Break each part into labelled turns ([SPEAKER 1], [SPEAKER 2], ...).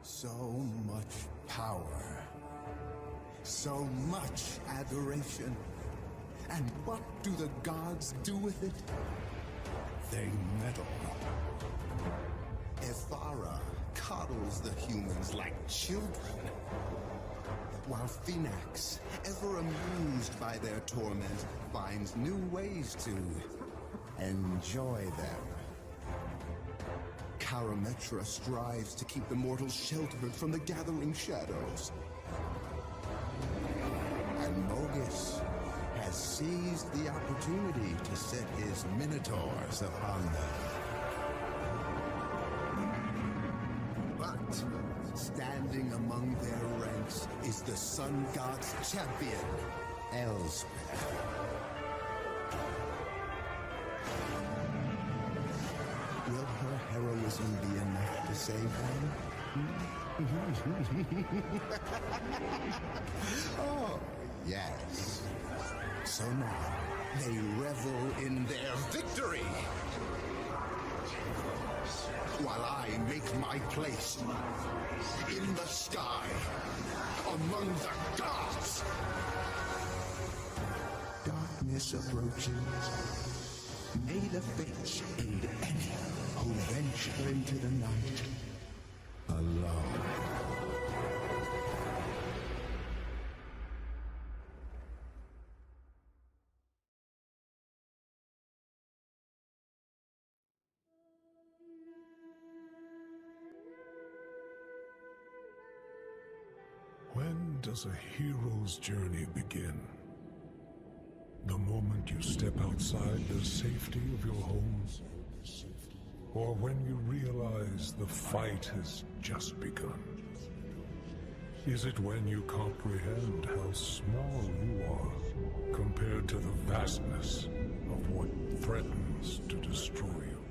[SPEAKER 1] So much power. So much adoration. And what do the gods do with it? They meddle. Ithara coddles the humans like children, while Phoenix, ever amused by their torment, finds new ways to enjoy them. Karametra strives to keep the mortals sheltered from the gathering shadows. And Mogis has seized the opportunity to set his minotaurs upon them. But standing among their ranks is the Sun God's champion, Elspeth. Will her heroism be enough to save them? Oh, yes. So now, they revel in their victory, while I make my place in the sky, among the gods. Darkness approaches. May the fates aid any who venture into the night alone.
[SPEAKER 2] When does a hero's journey begin? The moment you step outside the safety of your home? Or when you realize the fight has just begun? Is it when you comprehend how small you are compared to the vastness of what threatens to destroy you?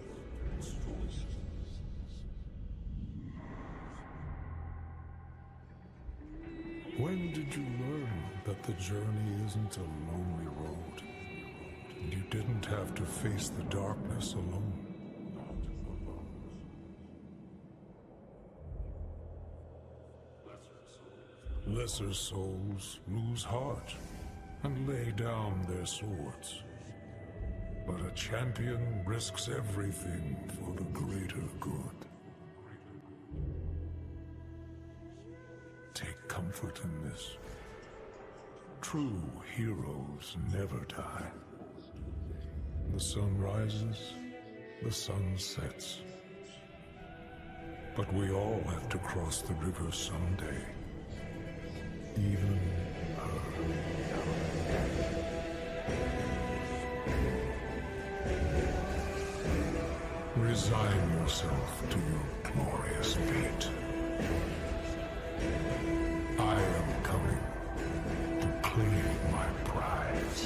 [SPEAKER 2] When did you learn that the journey isn't a lonely road, and you didn't have to face the darkness alone? Lesser souls lose heart and lay down their swords, but a champion risks everything for the greater good. Take comfort in this. True heroes never die. The sun rises, the sun sets. But we all have to cross the river someday. Even her. Resign yourself to your glorious fate. I am coming to claim my prize.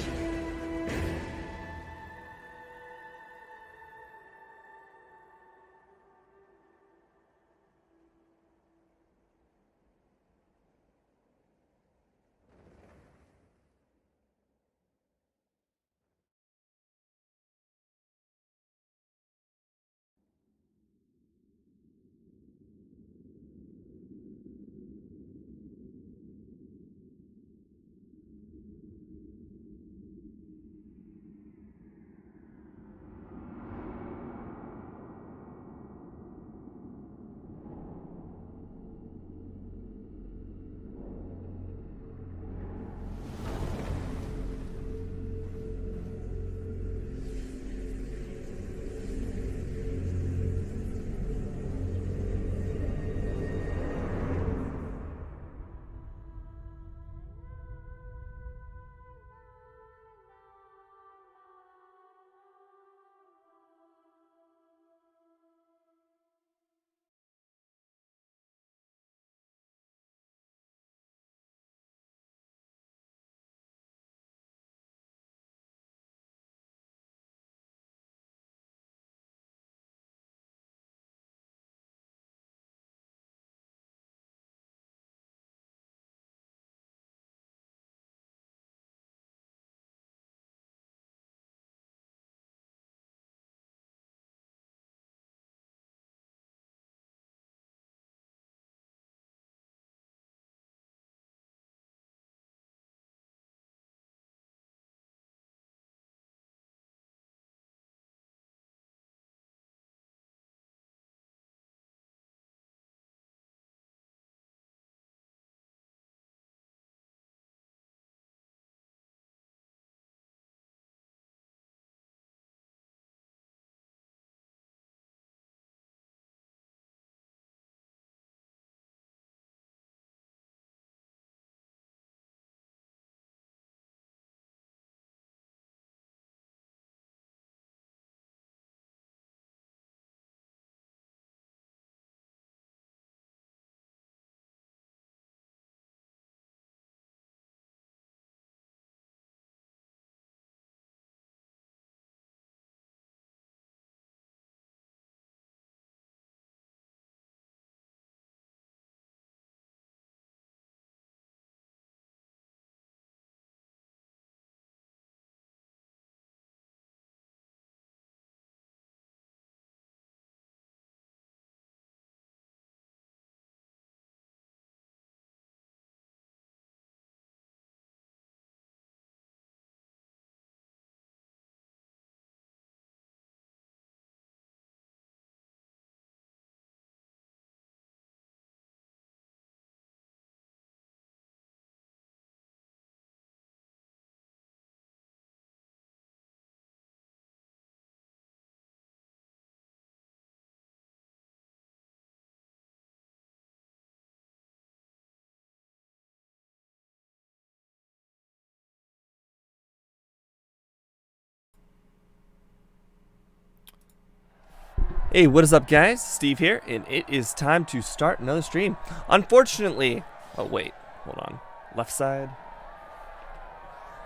[SPEAKER 3] Hey, what is up, guys? Steve here, and it is time to start another stream. Unfortunately, oh wait, hold on. Left side.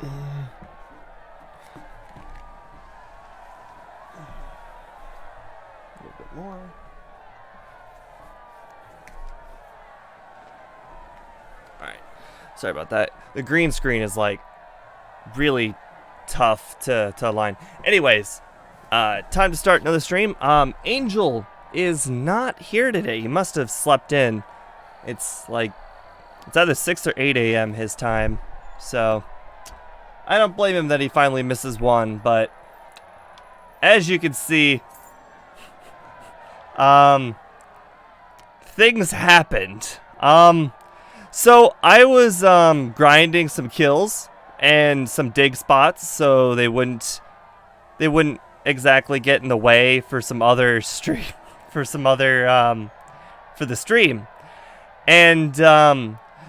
[SPEAKER 3] A little bit more. Alright, sorry about that. The green screen is like really tough to align. Anyways, time to start another stream. Angel is not here today. He must have slept in. It's either 6 or 8 a.m. his time. So, I don't blame him that he finally misses one, but as you can see, things happened. So I was grinding some kills and some dig spots so they wouldn't exactly get in the way for some other stream for the stream. And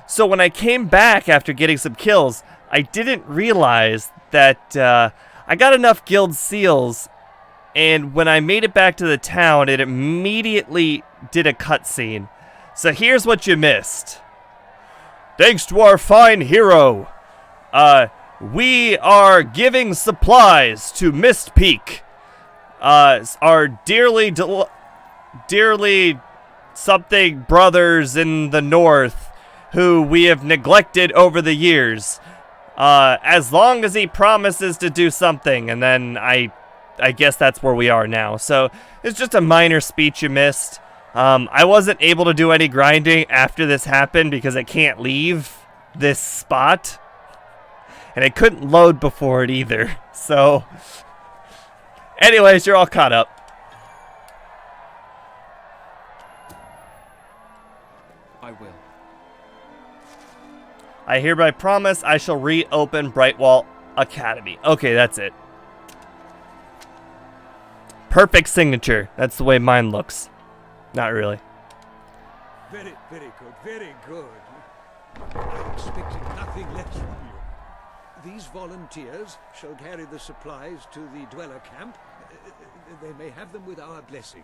[SPEAKER 3] so when I came back after getting some kills, I didn't realize that I got enough guild seals, and when I made it back to the town, it immediately did a cutscene. So here's what you missed. Thanks to our fine hero, we are giving supplies to Mist Peak, our dearly something brothers in the north who we have neglected over the years. As long as he promises to do something, and then I guess that's where we are now. So it's just a minor speech you missed. I wasn't able to do any grinding after this happened because I can't leave this spot. And I couldn't load before it either. So, anyways, you're all caught up.
[SPEAKER 4] I will.
[SPEAKER 3] I hereby promise I shall reopen Brightwall Academy. Okay, that's it. Perfect signature. That's the way mine looks. Not really.
[SPEAKER 4] Very, very good, very good. I expected nothing less from you. These volunteers shall carry the supplies to the dweller camp. They may have them with our blessing.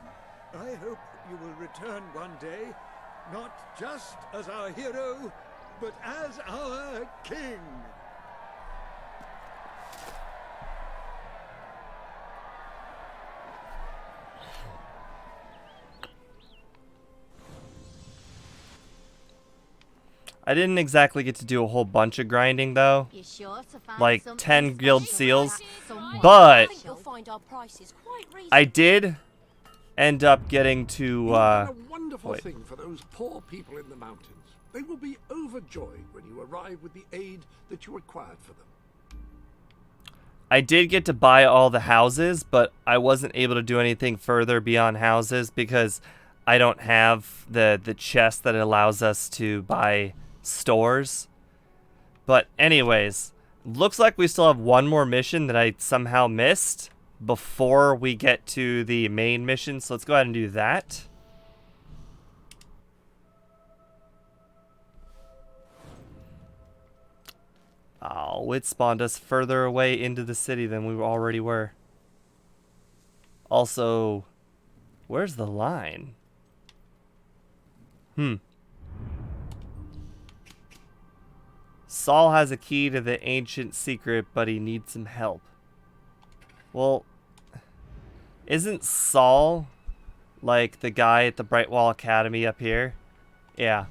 [SPEAKER 4] I hope you will return one day, not just as our hero, but as our king.
[SPEAKER 3] I didn't exactly get to do a whole bunch of grinding though, like 10 guild seals, but I did end up getting to,
[SPEAKER 5] a wonderful
[SPEAKER 3] wait.
[SPEAKER 5] thing for those poor people in the mountains. They will be overjoyed when you arrive with the aid that you required for them.
[SPEAKER 3] I did get to buy all the houses, but I wasn't able to do anything further beyond houses because I don't have the chest that allows us to buy stores. But anyways, looks like we still have one more mission that I somehow missed before we get to the main mission, so let's go ahead and do that. Oh, it spawned us further away into the city than we already were. Also, where's the line? Saul has a key to the ancient secret, but he needs some help. Well, isn't Saul like the guy at the Brightwall Academy up here? Yeah.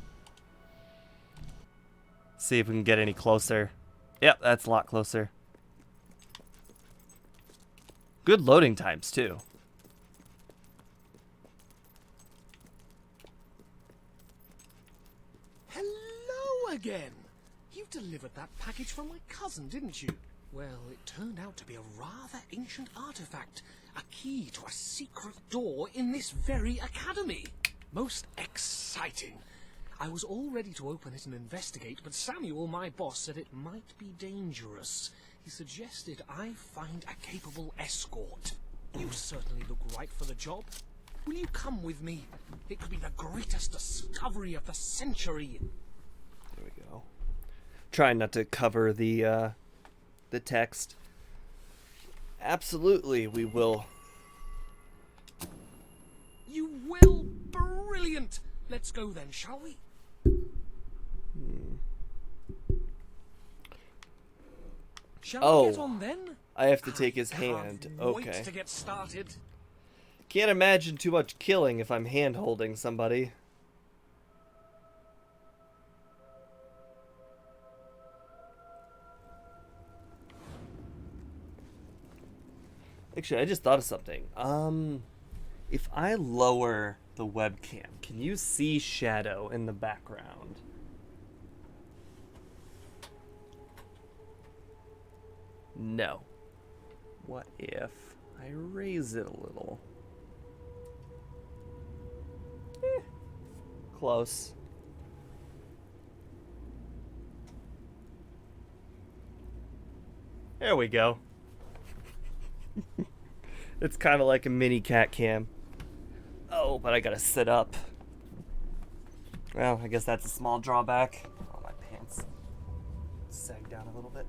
[SPEAKER 3] See if we can get any closer. Yep, that's a lot closer. Good loading times, too.
[SPEAKER 6] Hello again! You delivered that package from my cousin, didn't you? Well, it turned out to be a rather ancient artifact. A key to a secret door in this very academy. Most exciting. I was all ready to open it and investigate, but Samuel, my boss, said it might be dangerous. He suggested I find a capable escort. You certainly look right for the job. Will you come with me? It could be the greatest discovery of the century.
[SPEAKER 3] There we go. Trying not to cover the text. Absolutely, we will
[SPEAKER 6] Brilliant. Let's go then, shall we? Shall we get on then?
[SPEAKER 3] I have to take his
[SPEAKER 6] Can't
[SPEAKER 3] hand.
[SPEAKER 6] wait
[SPEAKER 3] Okay.
[SPEAKER 6] to get started.
[SPEAKER 3] Can't imagine too much killing if I'm hand holding somebody. Actually, I just thought of something. If I lower the webcam, can you see Shadow in the background? No. What if I raise it a little? Close. There we go. It's kind of like a mini cat cam. Oh, but I gotta sit up. Well, I guess that's a small drawback. Oh, my pants sag down a little bit.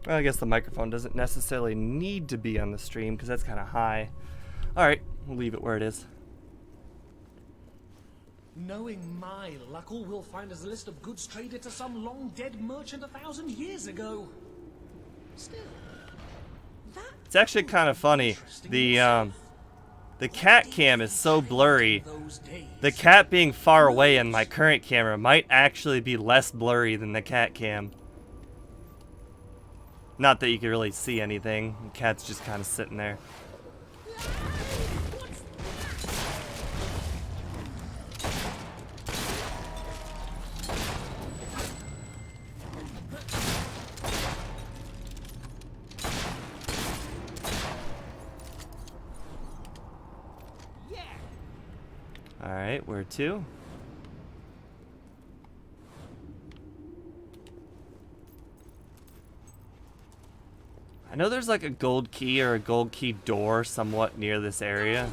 [SPEAKER 3] Well, I guess the microphone doesn't necessarily need to be on the stream because that's kind of high. Alright, we'll leave it where it is.
[SPEAKER 6] Knowing my luck, all we'll find is a list of goods traded to some long-dead merchant 1,000 years ago. Still,
[SPEAKER 3] It's actually kind of funny. The cat cam is so blurry. The cat being far away in my current camera might actually be less blurry than the cat cam. Not that you can really see anything. The cat's just kind of sitting there. Alright, where to? I know there's like a gold key or a gold key door somewhat near this area.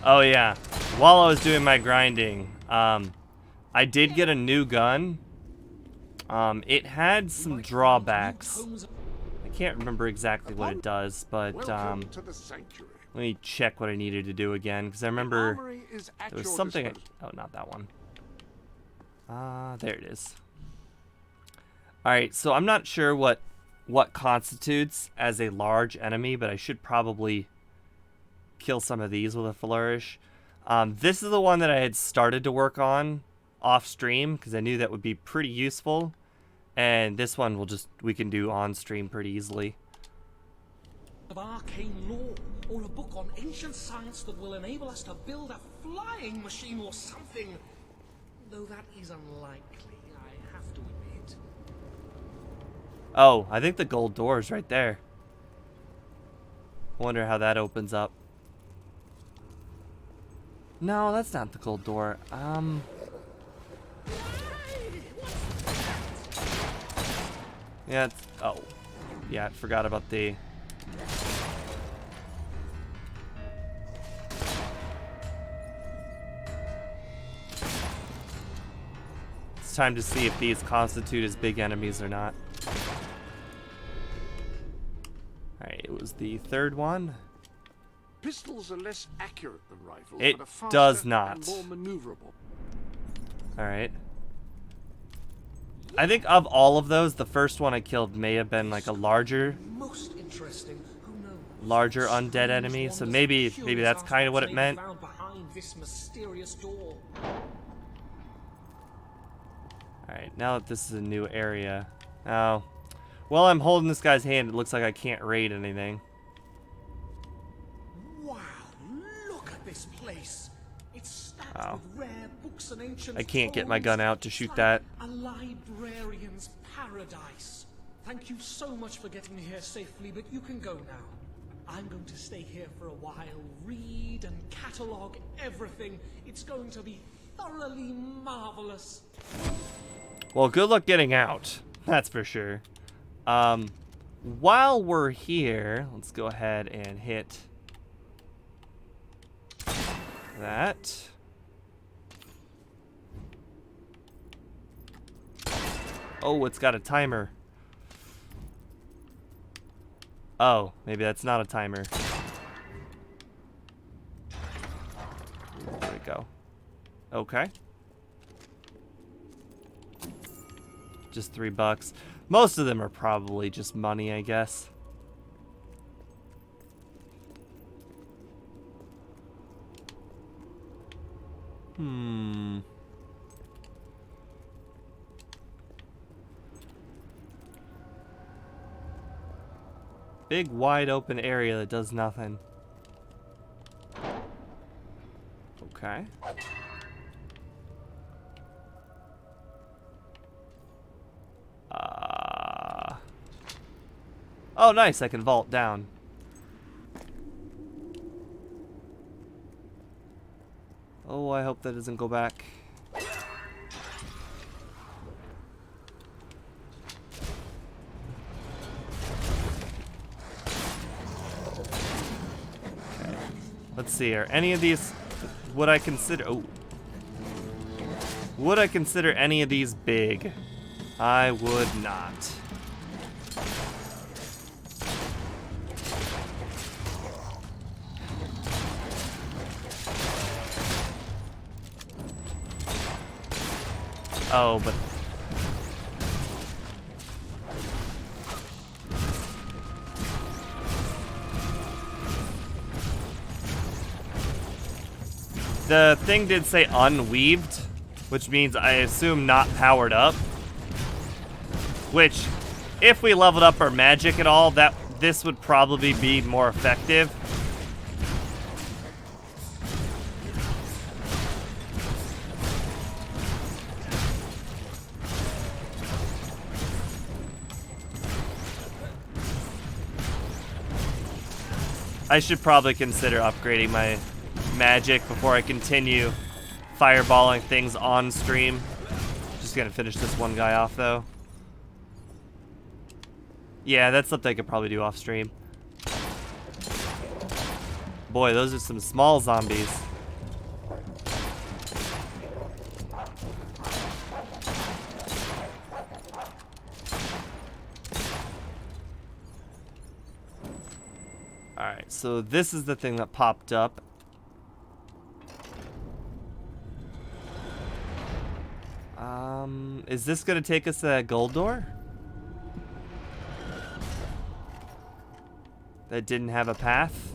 [SPEAKER 3] Oh yeah, while I was doing my grinding, I did get a new gun. It had some drawbacks. I can't remember exactly what it does, but
[SPEAKER 5] Welcome to the sanctuary.
[SPEAKER 3] let me check what I needed to do again, because I remember
[SPEAKER 5] Armory is at
[SPEAKER 3] there was
[SPEAKER 5] your
[SPEAKER 3] something.
[SPEAKER 5] disposal.
[SPEAKER 3] Oh, not that one. There it is. All right, so I'm not sure what constitutes as a large enemy, but I should probably kill some of these with a flourish. This is the one that I had started to work on off stream because I knew that would be pretty useful, and this one we can do on stream pretty easily.
[SPEAKER 6] of arcane lore, or a book on ancient science that will enable us to build a flying machine or something. Though that is unlikely, I have to admit.
[SPEAKER 3] Oh, I think the gold door is right there. I wonder how that opens up. No, that's not the gold door. Yeah, oh. Yeah, I forgot about the... It's time to see if these constitute as big enemies or not. Alright, it was the third one.
[SPEAKER 5] Pistols are less accurate than rifles,
[SPEAKER 3] It
[SPEAKER 5] but are faster
[SPEAKER 3] does not.
[SPEAKER 5] and more maneuverable.
[SPEAKER 3] Alright. I think of all of those, the first one I killed may have been like a larger
[SPEAKER 6] Most interesting. Who knows?
[SPEAKER 3] larger undead enemy, so maybe that's kind of what it meant.
[SPEAKER 6] Found behind this mysterious door.
[SPEAKER 3] Alright, now that this is a new area. Oh. Well, I'm holding this guy's hand, it looks like I can't raid anything.
[SPEAKER 6] Wow, look at this place. It's stacked
[SPEAKER 3] Oh.
[SPEAKER 6] with rare books and ancient
[SPEAKER 3] I can't get my
[SPEAKER 6] tomes.
[SPEAKER 3] gun out to
[SPEAKER 6] It's
[SPEAKER 3] shoot
[SPEAKER 6] like
[SPEAKER 3] that.
[SPEAKER 6] A librarian's paradise. Thank you so much for getting me here safely, but you can go now. I'm going to stay here for a while, read and catalogue everything. It's going to be thoroughly marvelous.
[SPEAKER 3] Well, good luck getting out. That's for sure. While we're here, let's go ahead and hit that. Oh, it's got a timer. Oh, maybe that's not a timer. There we go. Okay. Just $3. Most of them are probably just money, I guess. Big, wide open area that does nothing. Okay. Oh, nice. I can vault down. Oh, I hope that doesn't go back. Let's see here. Any of these would I consider? Oh, would I consider any of these big? I would not. Oh, but the thing did say unweaved, which means I assume not powered up. Which, if we leveled up our magic at all, this would probably be more effective. I should probably consider upgrading my magic before I continue fireballing things on stream. Just gonna finish this one guy off though. Yeah, that's something I could probably do off stream. Boy, those are some small zombies. Alright, so this is the thing that popped up. Is this gonna take us to that gold door? That didn't have a path?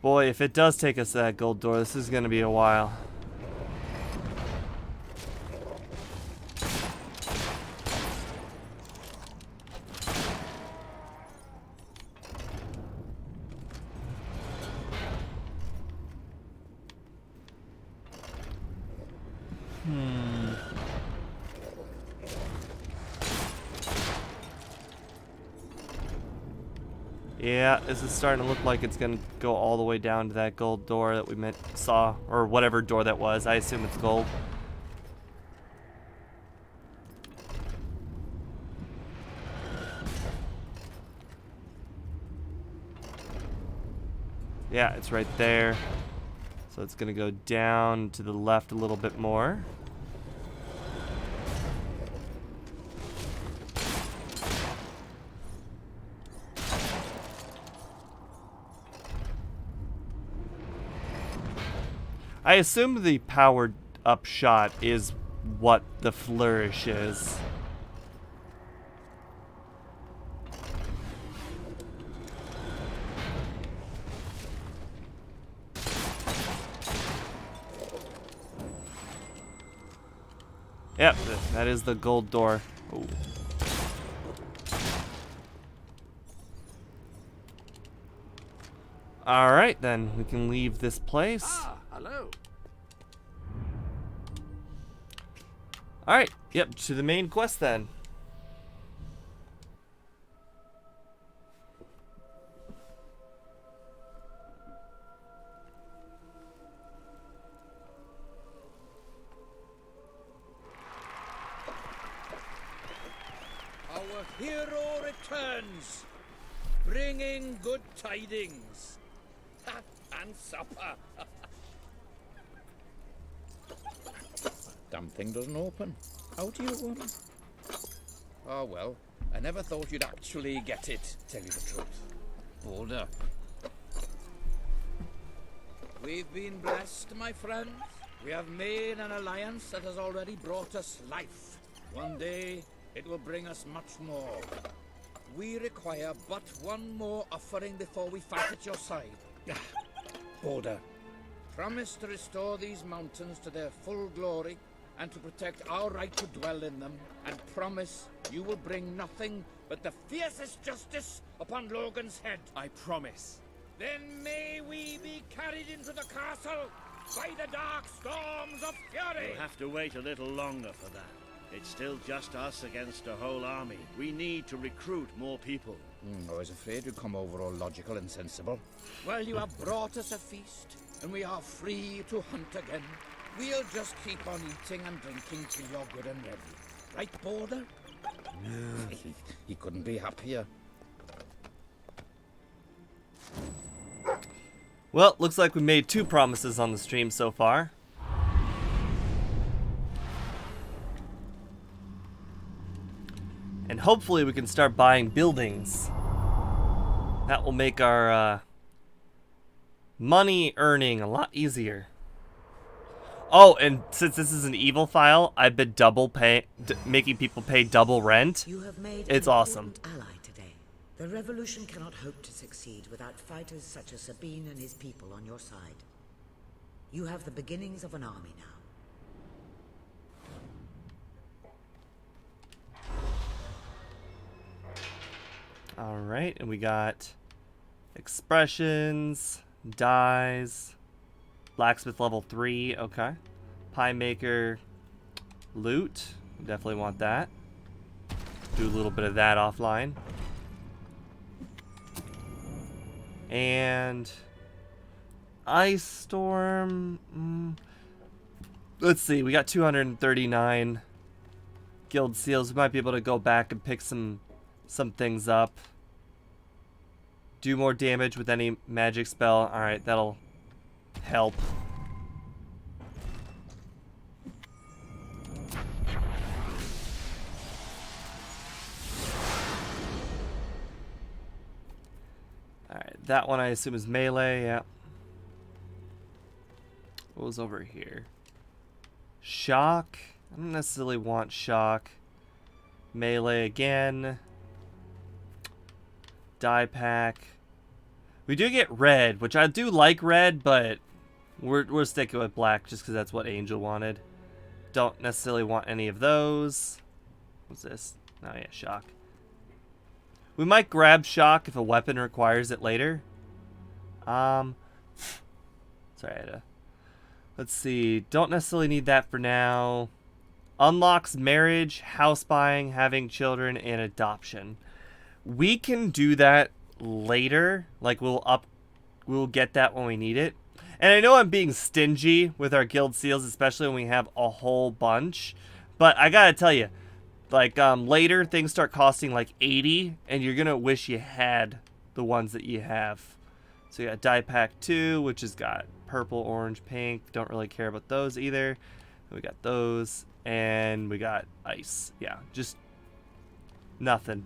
[SPEAKER 3] Boy, if it does take us to that gold door, this is gonna be a while. Yeah, this is starting to look like it's gonna go all the way down to that gold door that we saw, or whatever door that was. I assume it's gold. Yeah, it's right there. So it's gonna go down to the left a little bit more. I assume the powered up shot is what the flourish is. Yep, that is the gold door. Ooh. All right, then we can leave this place.
[SPEAKER 5] Ah, hello.
[SPEAKER 3] All right, yep, to the main quest then.
[SPEAKER 7] hero returns, bringing good tidings. And supper. Damn thing doesn't open. How do you Oh well, I never thought you'd actually get it, tell you the truth. Boulder. We've been blessed, my friends. We have made an alliance that has already brought us life. One day, it will bring us much more. We require but one more offering before we fight at your side. Boulder. Promise to restore these mountains to their full glory and to protect our right to dwell in them, and promise you will bring nothing but the fiercest justice upon Logan's head.
[SPEAKER 8] I promise.
[SPEAKER 7] Then may we be carried into the castle by the dark storms of fury.
[SPEAKER 8] We'll have to wait a little longer for that. It's still just us against a whole army. We need to recruit more people.
[SPEAKER 7] I was afraid you'd come over all logical and sensible. Well, you have brought us a feast, and we are free to hunt again. We'll just keep on eating and drinking till you're good and ready. Right, Border? Yeah. He couldn't be happier.
[SPEAKER 3] Well, looks like we made 2 promises on the stream so far. And hopefully we can start buying buildings. That will make our money earning a lot easier. Oh, and since this is an evil file, I've been making people pay double rent.
[SPEAKER 9] You have made
[SPEAKER 3] it's
[SPEAKER 9] an
[SPEAKER 3] awesome.
[SPEAKER 9] important ally today. The revolution cannot hope to succeed without fighters such as Sabine and his people on your side. You have the beginnings of an army now.
[SPEAKER 3] Alright, and we got expressions, dyes, blacksmith level 3, okay. Pie maker, loot, definitely want that. Do a little bit of that offline. And ice storm, let's see, we got 239 guild seals. We might be able to go back and pick some things up. Do more damage with any magic spell. Alright, that'll help. Alright, that one I assume is melee, yeah. What was over here? Shock? I don't necessarily want shock. Melee again. Die pack. We do get red, which I do like red, but we're sticking with black just because that's what Angel wanted. Don't necessarily want any of those. What's this? Oh yeah, shock. We might grab shock if a weapon requires it later. Sorry, let's see. Don't necessarily need that for now. Unlocks marriage, house buying, having children, and adoption. We can do that later. Like we'll get that when we need it. And I know I'm being stingy with our guild seals, especially when we have a whole bunch. But I gotta tell you, like later things start costing like 80, and you're gonna wish you had the ones that you have. So you got die pack 2, which has got purple, orange, pink. Don't really care about those either. We got those, and we got ice. Yeah, just nothing.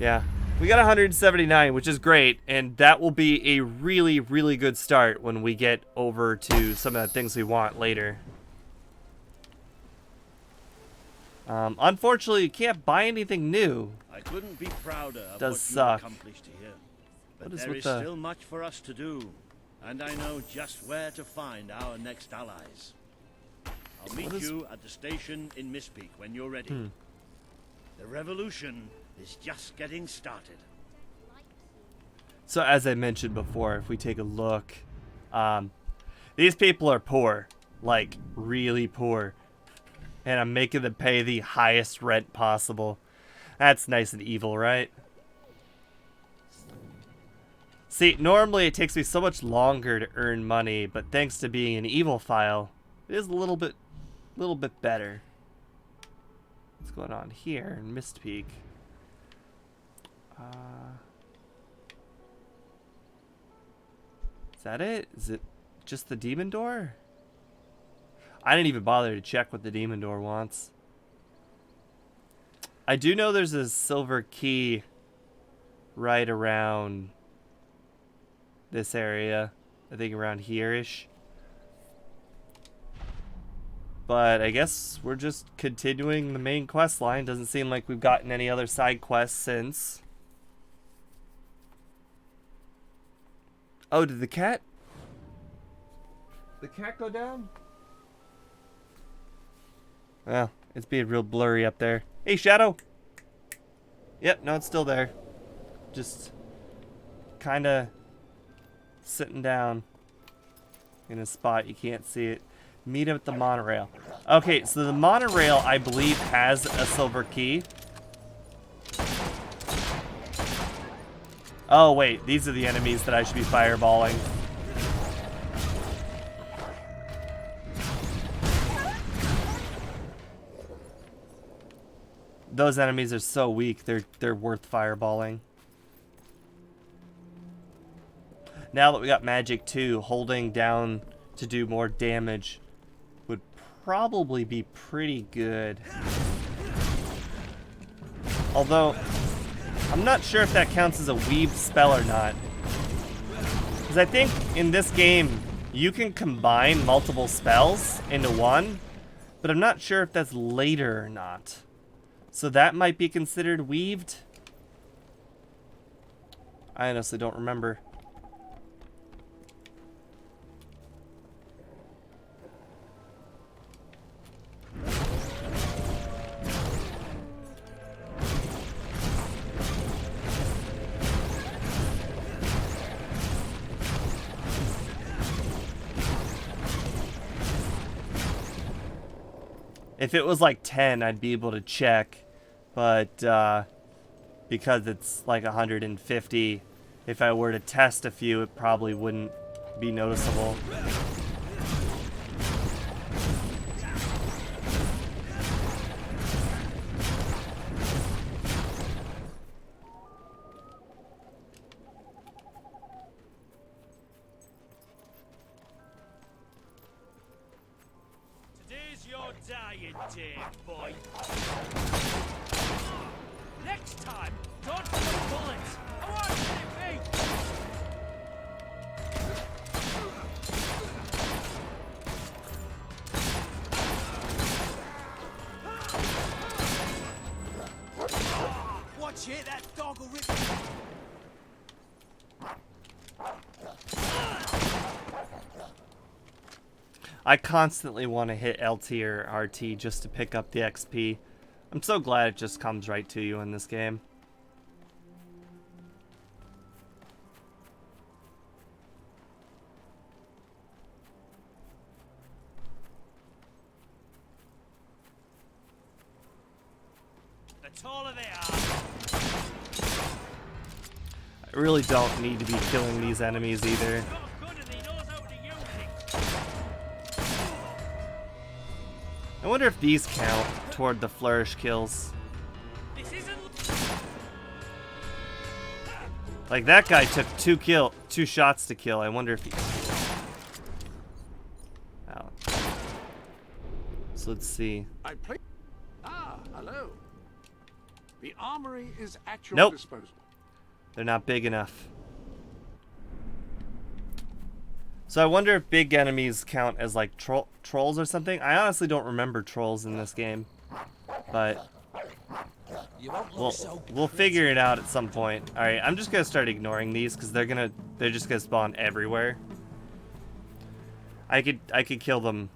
[SPEAKER 3] Yeah, we got 179, which is great, and that will be a really, really good start when we get over to some of the things we want later. Unfortunately, you can't buy anything new.
[SPEAKER 8] I couldn't be prouder of
[SPEAKER 3] Does
[SPEAKER 8] what
[SPEAKER 3] suck.
[SPEAKER 8] you accomplished here. But
[SPEAKER 3] What is
[SPEAKER 8] there
[SPEAKER 3] with
[SPEAKER 8] is
[SPEAKER 3] the-
[SPEAKER 8] still much for us to do, and I know just where to find our next allies. I'll meet you at the station in Mistpeak when you're ready. The revolution is just getting started.
[SPEAKER 3] So as I mentioned before, if we take a look, these people are poor, like really poor, and I'm making them pay the highest rent possible. That's nice and evil, right? See, normally it takes me so much longer to earn money, but thanks to being an evil file, it is a little bit better. What's going on here in Mist Peak? Is that it? Is it just the demon door? I didn't even bother to check what the demon door wants. I do know there's a silver key right around this area. I think around here-ish. But I guess we're just continuing the main quest line. Doesn't seem like we've gotten any other side quests since. Oh, did the cat go down? Well, it's being real blurry up there. Hey, Shadow! Yep, no, it's still there. Just kind of sitting down in a spot you can't see it. Meet him at the monorail. Okay, so the monorail, I believe, has a silver key. Oh, wait, these are the enemies that I should be fireballing. Those enemies are so weak, they're worth fireballing. Now that we got magic too, holding down to do more damage would probably be pretty good. Although, I'm not sure if that counts as a weaved spell or not. Because I think in this game, you can combine multiple spells into one, but I'm not sure if that's later or not. So that might be considered weaved? I honestly don't remember. If it was like 10, I'd be able to check. But because it's like 150, if I were to test a few, it probably wouldn't be noticeable.
[SPEAKER 10] Today's your dying day, boy. Next time, don't throw bullets. I want to hit me. Watch it, that dog will rip.
[SPEAKER 3] I constantly want to hit LT or RT just to pick up the XP. I'm so glad it just comes right to you in this game.
[SPEAKER 10] The taller they are.
[SPEAKER 3] I really don't need to be killing these enemies either. I wonder if these count toward the flourish kills. Like that guy took two shots to kill. I wonder if he. Oh. So let's see.
[SPEAKER 5] Hello. The armory is at your
[SPEAKER 3] Nope.
[SPEAKER 5] disposal.
[SPEAKER 3] They're not big enough. So I wonder if big enemies count as like trolls or something. I honestly don't remember trolls in this game, but we'll figure it out at some point. All right, I'm just gonna start ignoring these because they're just gonna spawn everywhere. I could kill them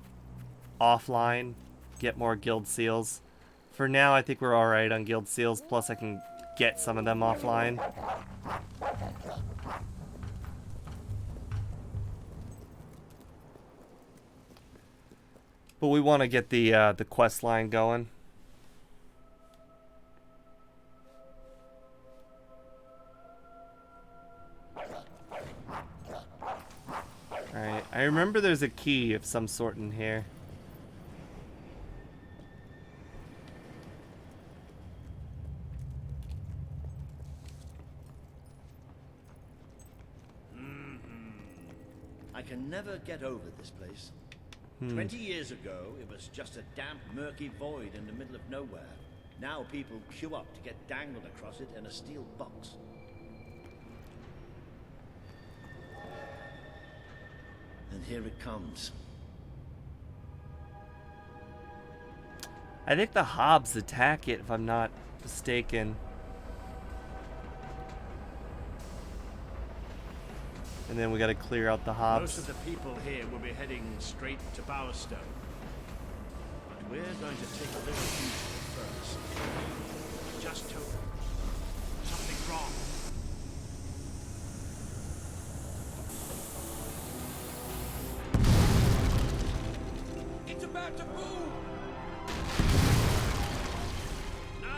[SPEAKER 3] offline, get more guild seals. For now, I think we're all right on guild seals. Plus, I can get some of them offline. But we want to get the quest line going. Alright, I remember there's a key of some sort in here.
[SPEAKER 8] can never get over this place. 20 years ago, it was just a damp, murky void in the middle of nowhere. Now people queue up to get dangled across it in a steel box. And here it comes.
[SPEAKER 3] I think the Hobbs attack it, if I'm not mistaken. And then we gotta clear out the Hobbs.
[SPEAKER 8] Most of the people here will be heading straight to Bowerstone. But we're going to take a little detour first. Just hope something's wrong.
[SPEAKER 4] It's about to boom!
[SPEAKER 8] No!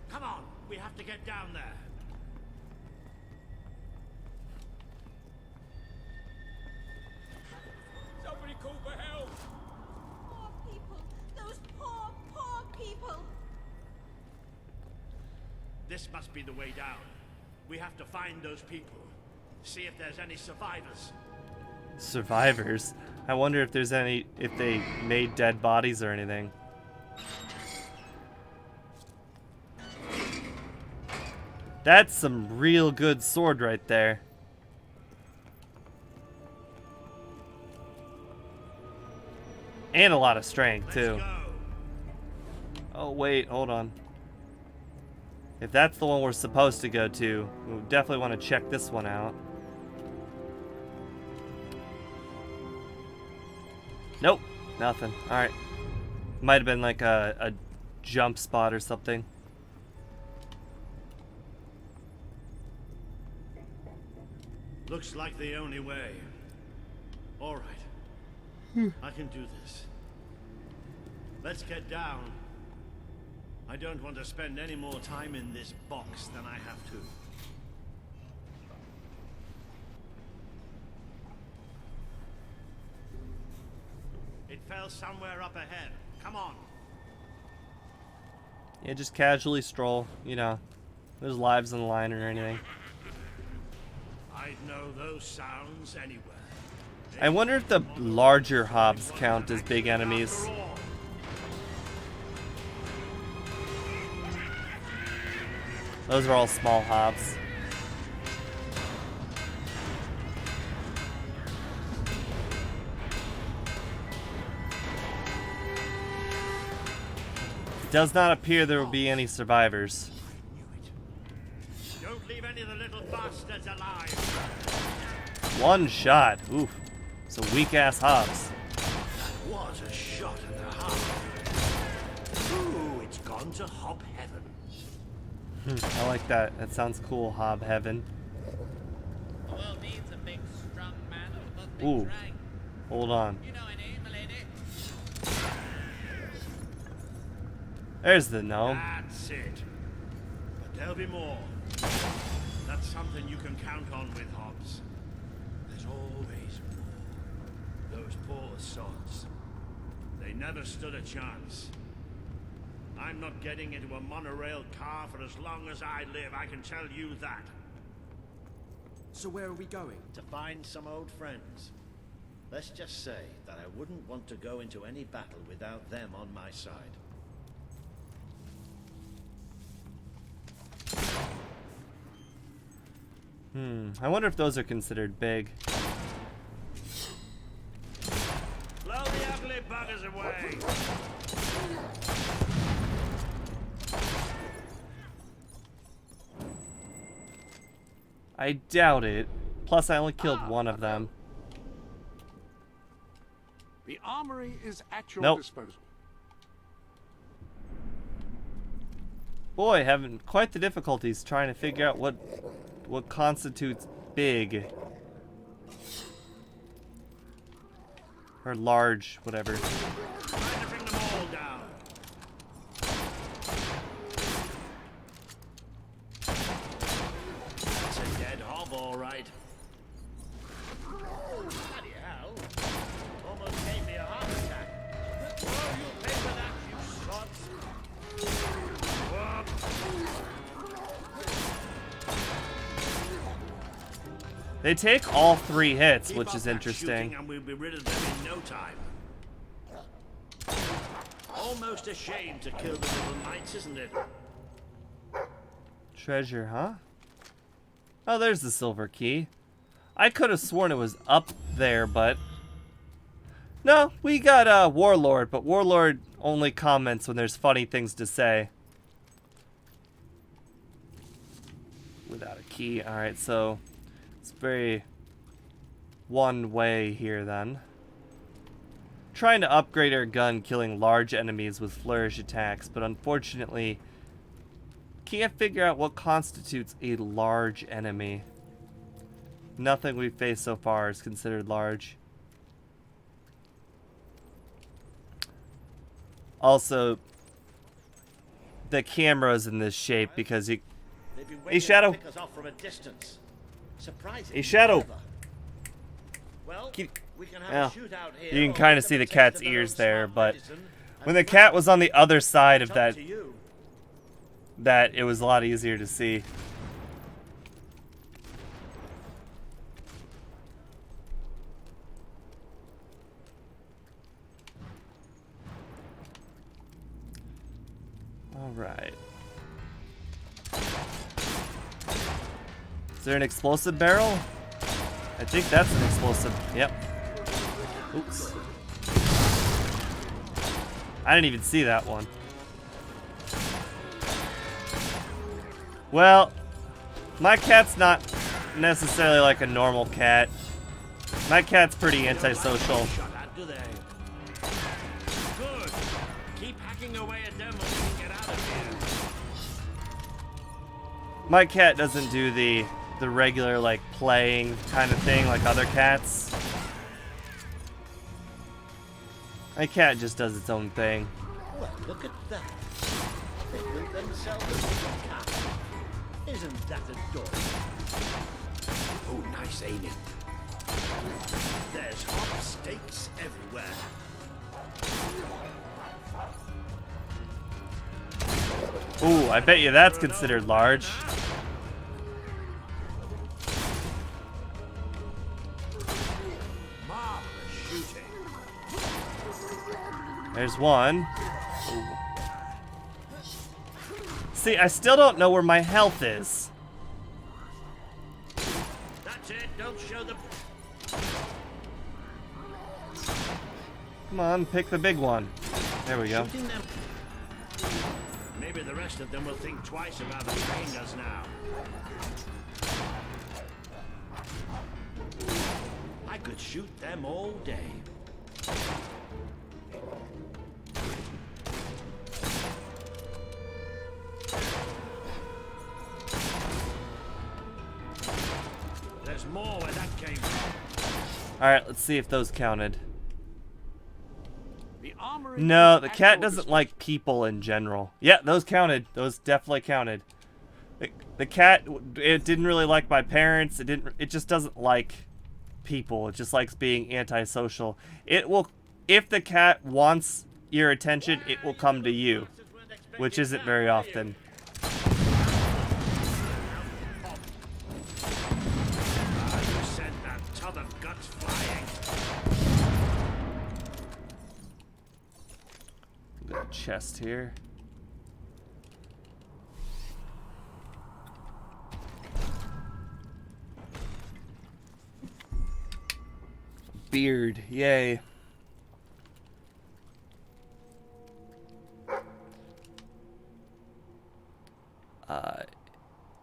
[SPEAKER 8] Come on, we have to get down there.
[SPEAKER 10] Somebody call for help!
[SPEAKER 11] Poor people! Those poor, poor people!
[SPEAKER 8] This must be the way down. We have to find those people. See if there's any survivors.
[SPEAKER 3] Survivors? I wonder if there's any, if they made dead bodies or anything. That's some real good sword right there. And a lot of strength, too. Oh, wait, hold on. If that's the one we're supposed to go to, we definitely want to check this one out. Nope, nothing. Alright. Might have been like a jump spot or something.
[SPEAKER 8] Looks like the only way. All right. I can do this. Let's get down. I don't want to spend any more time in this box than I have to. It fell somewhere up ahead. Come on.
[SPEAKER 3] Yeah, just casually stroll, you know. There's lives on the line or anything.
[SPEAKER 8] I'd know those sounds anywhere.
[SPEAKER 3] I wonder if the larger Hobbs count as big enemies. Those are all small Hobbs. It does not appear there will be any survivors.
[SPEAKER 8] Don't leave any of the little bastards alive.
[SPEAKER 3] One shot. Oof. It's a weak-ass Hobbs.
[SPEAKER 8] What a shot and a half. Ooh, it's gone to Hob Heaven.
[SPEAKER 3] I like that. That sounds cool, Hob Heaven.
[SPEAKER 7] The world needs a big, strong man with a big
[SPEAKER 3] Ooh.
[SPEAKER 7] drag.
[SPEAKER 3] Hold on.
[SPEAKER 7] You know my name, milady.
[SPEAKER 3] There's the gnome.
[SPEAKER 8] That's it. But there'll be more. That's something you can count on with Hobbs. There's always more. Those poor sods. They never stood a chance. I'm not getting into a monorail car for as long as I live, I can tell you that.
[SPEAKER 12] So where are we going?
[SPEAKER 8] To find some old friends. Let's just say that I wouldn't want to go into any battle without them on my side.
[SPEAKER 3] I wonder if those are considered big.
[SPEAKER 8] Blow the ugly buggers away!
[SPEAKER 3] I doubt it. Plus, I only killed one of them.
[SPEAKER 5] The armory is at your
[SPEAKER 3] Nope.
[SPEAKER 5] disposal.
[SPEAKER 3] Boy, having quite the difficulties trying to figure out what constitutes big. Or large, whatever.
[SPEAKER 8] Trying to bring them all down. That's a dead hob, all right. Bloody hell. Almost gave me a heart attack. Oh, you'll pay for that, you sots. Whoop.
[SPEAKER 3] They take all 3 hits,
[SPEAKER 8] Keep
[SPEAKER 3] which
[SPEAKER 8] up
[SPEAKER 3] is
[SPEAKER 8] that
[SPEAKER 3] interesting.
[SPEAKER 8] shooting and we'll be rid of them in no time. Almost a shame to kill the little mites, isn't it?
[SPEAKER 3] Treasure, huh? Oh, there's the silver key. I could have sworn it was up there, but... No, we got Warlord, but Warlord only comments when there's funny things to say. Without a key. Alright, so... It's very... one way here, then. Trying to upgrade our gun, killing large enemies with flourish attacks, but unfortunately... Can't figure out what constitutes a large enemy. Nothing we've faced so far is considered large. Also, the camera's in this shape because you... Hey, Shadow!
[SPEAKER 8] To pick us off from a distance. Surprising.
[SPEAKER 3] Hey, Shadow!
[SPEAKER 8] Well, we can have
[SPEAKER 3] Yeah.
[SPEAKER 8] a shootout here.
[SPEAKER 3] You can kind of see the cat's ears there, but when the cat was on the other side of that, it was a lot easier to see. All right. Is there an explosive barrel? I think that's an explosive. Yep. Oops. I didn't even see that one. Well, my cat's not necessarily like a normal cat. My cat's pretty antisocial.
[SPEAKER 8] Good. Keep hacking away at them until we get out of here.
[SPEAKER 3] My cat doesn't do the regular like playing kind of thing like other cats. My cat just does its own thing.
[SPEAKER 8] Well, look at that. They built themselves a little cat. Isn't that adorable?
[SPEAKER 5] Oh, nice aiming.
[SPEAKER 8] There's hot steaks everywhere.
[SPEAKER 3] Ooh, I bet you that's considered large.
[SPEAKER 8] Marvelous shooting.
[SPEAKER 3] There's one. Ooh. See, I still don't know where my health is.
[SPEAKER 8] That's it. Don't show the...
[SPEAKER 3] Come on, pick the big one. There we go.
[SPEAKER 8] Shooting them. Maybe the rest of them will think twice about betraying us now. I could shoot them all day. There's more where that came from.
[SPEAKER 3] Alright, let's see if those counted.
[SPEAKER 5] The armory
[SPEAKER 3] No,
[SPEAKER 5] is
[SPEAKER 3] the
[SPEAKER 5] at
[SPEAKER 3] cat
[SPEAKER 5] your
[SPEAKER 3] doesn't like people in general. Yeah, those counted. Those definitely counted. The cat, it didn't really like my parents. It just doesn't like people. It just likes being antisocial. It will, if the cat wants your attention, it will come to you, which isn't very often.
[SPEAKER 8] You sent that ton of guts flying.
[SPEAKER 3] Got a chest here. Beard, yay.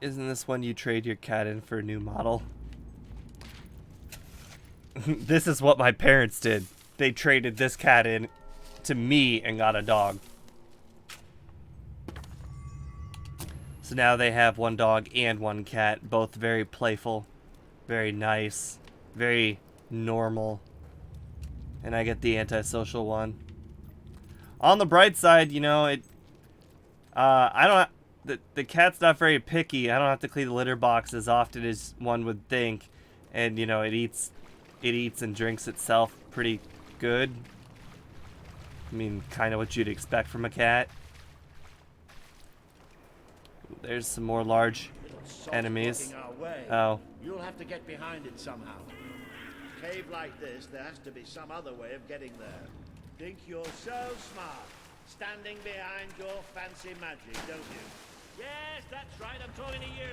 [SPEAKER 3] Isn't this one you trade your cat in for a new model? This is what my parents did. They traded this cat in to me and got a dog. So now they have one dog and one cat, both very playful, very nice, very normal. And I get the antisocial one. On the bright side, you know, the cat's not very picky. I don't have to clean the litter box as often as one would think. And, you know, it eats and drinks itself pretty good. I mean, kind of what you'd expect from a cat. There's some more large enemies. Oh.
[SPEAKER 8] You'll have to get behind it somehow. Cave like this, there has to be some other way of getting there. Think you're so smart, standing behind your fancy magic, don't you?
[SPEAKER 10] Yes, that's right. I'm talking to you.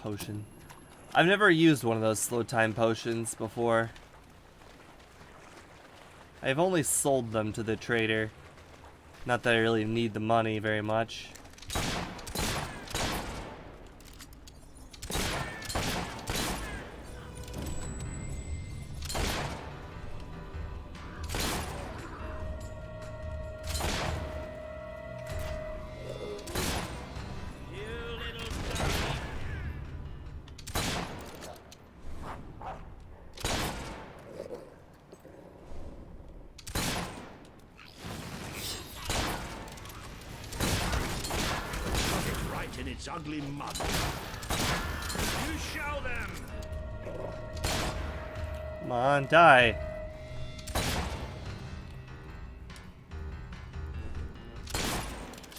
[SPEAKER 3] Potion. I've never used one of those slow time potions before. I've only sold them to the trader. Not that I really need the money very much.
[SPEAKER 8] In its ugly mud. You show them.
[SPEAKER 3] Come on, die.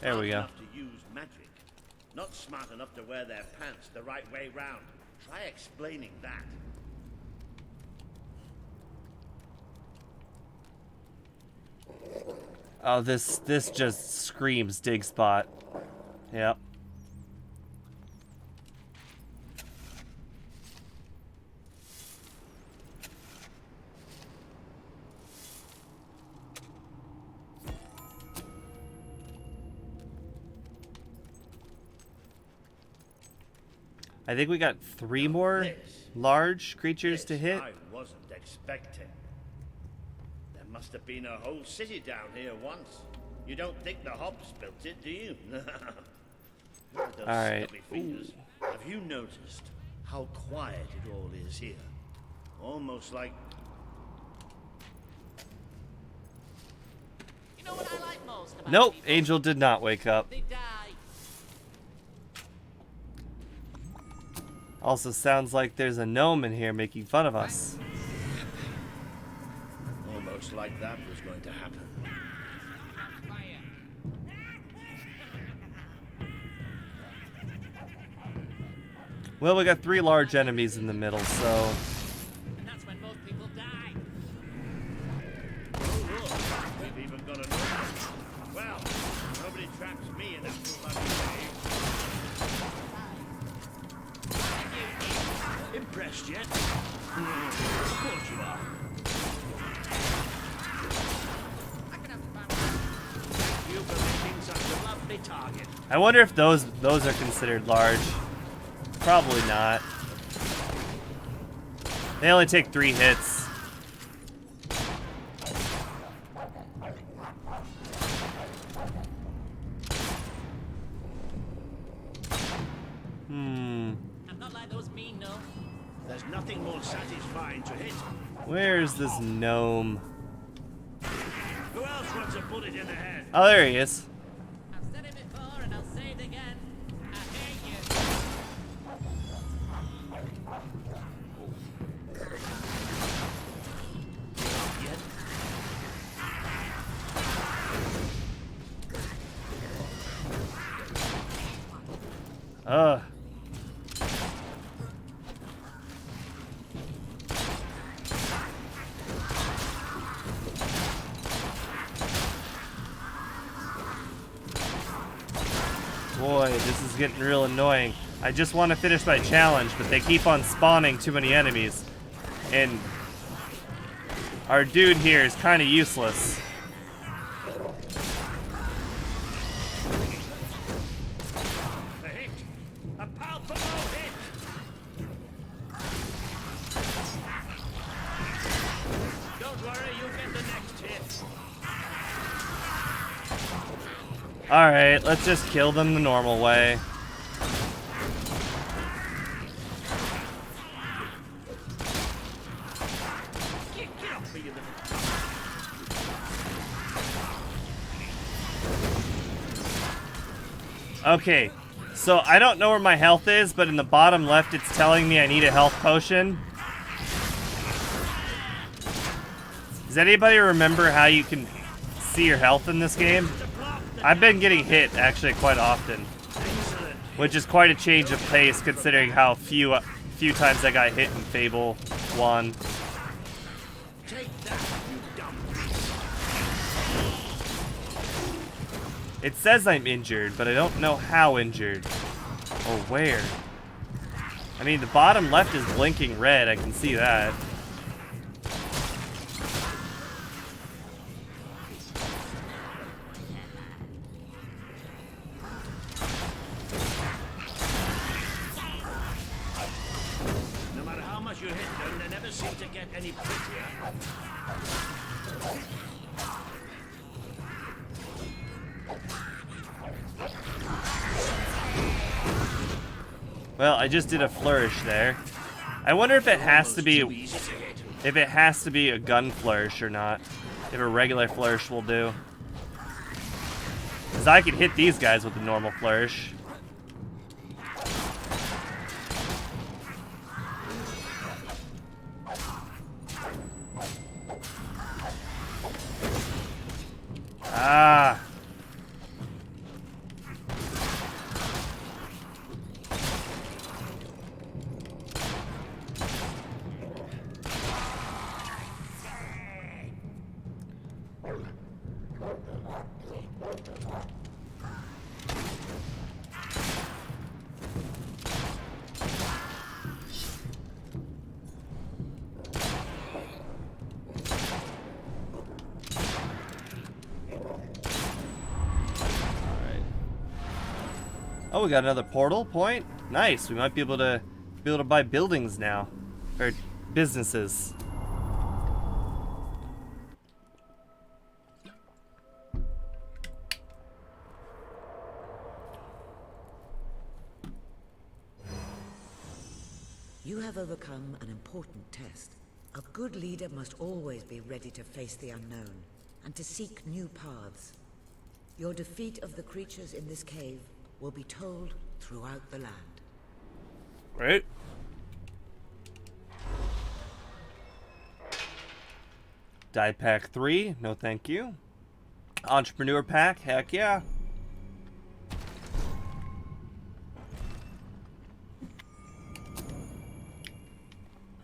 [SPEAKER 3] There we go.
[SPEAKER 8] Enough to use magic. Not smart enough to wear their pants the right way round. Try explaining that.
[SPEAKER 3] Oh, this just screams dig spot. Yep. I think we got 3 more large creatures to hit.
[SPEAKER 8] I wasn't expecting. There must have been a whole city down here once. You don't think the hobbs built it, do you? All
[SPEAKER 3] right.
[SPEAKER 8] Have you noticed how quiet it all is here? Almost like...
[SPEAKER 10] You know what I like most about
[SPEAKER 3] Nope,
[SPEAKER 10] people?
[SPEAKER 3] Angel did not wake up.
[SPEAKER 10] They die.
[SPEAKER 3] Also sounds like there's a gnome in here making fun of us.
[SPEAKER 8] Almost like that was going to happen.
[SPEAKER 3] Well, we got 3 large enemies in the middle, so...
[SPEAKER 10] And that's when most people die.
[SPEAKER 8] Oh, look, we've even got a gnome. Well, nobody traps me in that bloody cave. Impressed yet? Of course you are. Thank you for making such a lovely target.
[SPEAKER 3] I wonder if those are considered large. Probably not. They only take 3 hits.
[SPEAKER 10] I'm not like those mean gnomes.
[SPEAKER 8] There's nothing more satisfying to hit.
[SPEAKER 3] Where's this gnome?
[SPEAKER 8] Who else wants a bullet in the head?
[SPEAKER 3] Oh, there he is.
[SPEAKER 10] I've said it before and I'll say it again. I hate you.
[SPEAKER 3] Ugh. Boy, this is getting real annoying. I just want to finish my challenge, but they keep on spawning too many enemies. And our dude here is kind of useless.
[SPEAKER 8] A hit! A palpable hit! Don't worry, you'll get the next hit.
[SPEAKER 3] Alright, let's just kill them the normal way.
[SPEAKER 8] Get off me, you little...
[SPEAKER 3] Okay, so I don't know where my health is, but in the bottom left it's telling me I need a health potion. Does anybody remember how you can see your health in this game. I've been getting hit actually quite often, which is quite a change of pace considering how few times I got hit in Fable 1. It says I'm injured, but I don't know how injured or where. I mean, the bottom left is blinking red. I can see that.
[SPEAKER 8] No matter how much you hit them, they never seem to get any prettier.
[SPEAKER 3] Well, I just did a flourish there. I wonder if it has to be a gun flourish or not. If a regular flourish will do. Because I can hit these guys with a normal flourish. Ah. Oh, we got another portal point. Nice. We might be able to buy buildings now, or businesses.
[SPEAKER 9] You have overcome an important test. A good leader must always be ready to face the unknown and to seek new paths. Your defeat of the creatures in this cave will be told throughout the land.
[SPEAKER 3] Right. Die pack 3, no thank you. Entrepreneur pack, heck yeah.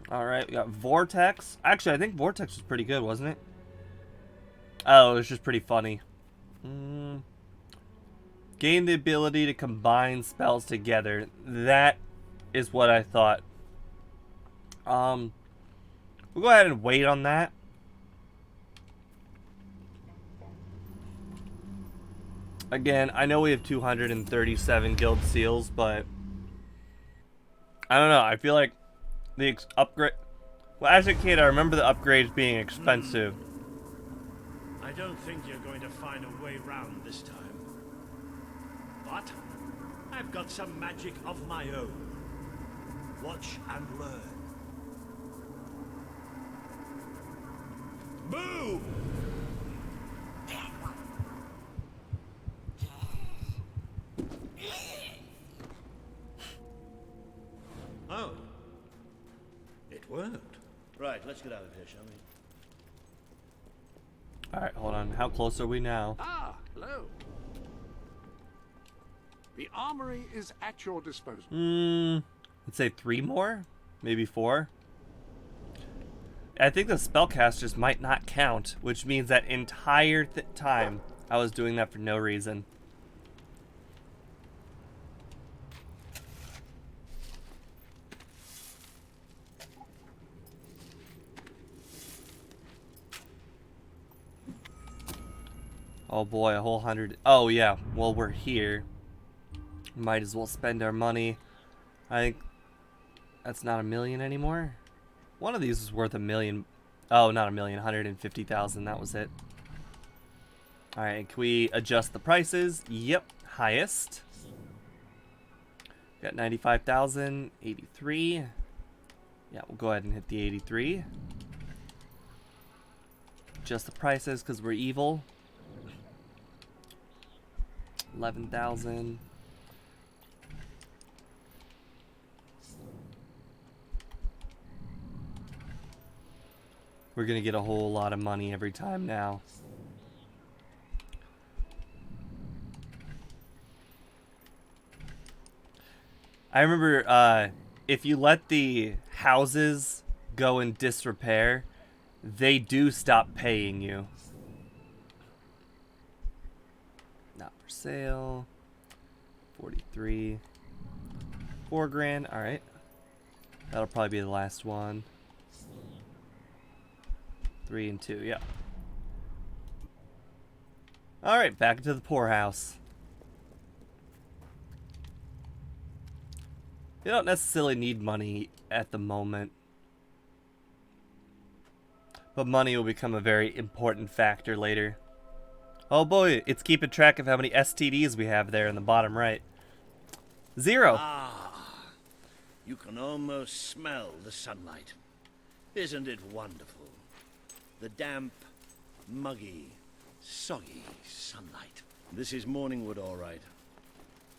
[SPEAKER 3] Alright, we got Vortex. Actually, I think Vortex was pretty good, wasn't it? Oh, it was just pretty funny. Gain the ability to combine spells together. That is what I thought. We'll go ahead and wait on that. Again, I know we have 237 guild seals, but I don't know. I feel like the upgrade... Well, as a kid, I remember the upgrades being expensive.
[SPEAKER 8] I don't think you're going to find a way round this time. But I've got some magic of my own. Watch and learn. Boom! Oh. It worked. Right, let's get out of here, shall we?
[SPEAKER 3] Alright, hold on. How close are we now?
[SPEAKER 5] Ah, hello. The armory is at your disposal.
[SPEAKER 3] Let's say 3 more? Maybe 4? I think the spellcasters might not count, which means that entire time I was doing that for no reason. Oh boy, a whole 100. Oh yeah, well we're here. Might as well spend our money. I think that's not 1 million anymore. One of these is worth 1 million. Oh, not 1 million, 150,000. That was it. All right, can we adjust the prices? Yep, highest. Got 95,000, 83. Yeah, we'll go ahead and hit the 83. Adjust the prices because we're evil. 11,000. We're gonna get a whole lot of money every time now. I remember if you let the houses go in disrepair, they do stop paying you. Not for sale. 43. 4 grand. All right. That'll probably be the last one. 3 and 2. Yeah. All right. Back into the poorhouse. You don't necessarily need money at the moment. But money will become a very important factor later. Oh boy, it's keeping track of how many STDs we have there in the bottom right. 0.
[SPEAKER 8] Ah, you can almost smell the sunlight. Isn't it wonderful? The damp, muggy, soggy sunlight. This is Morningwood, all right.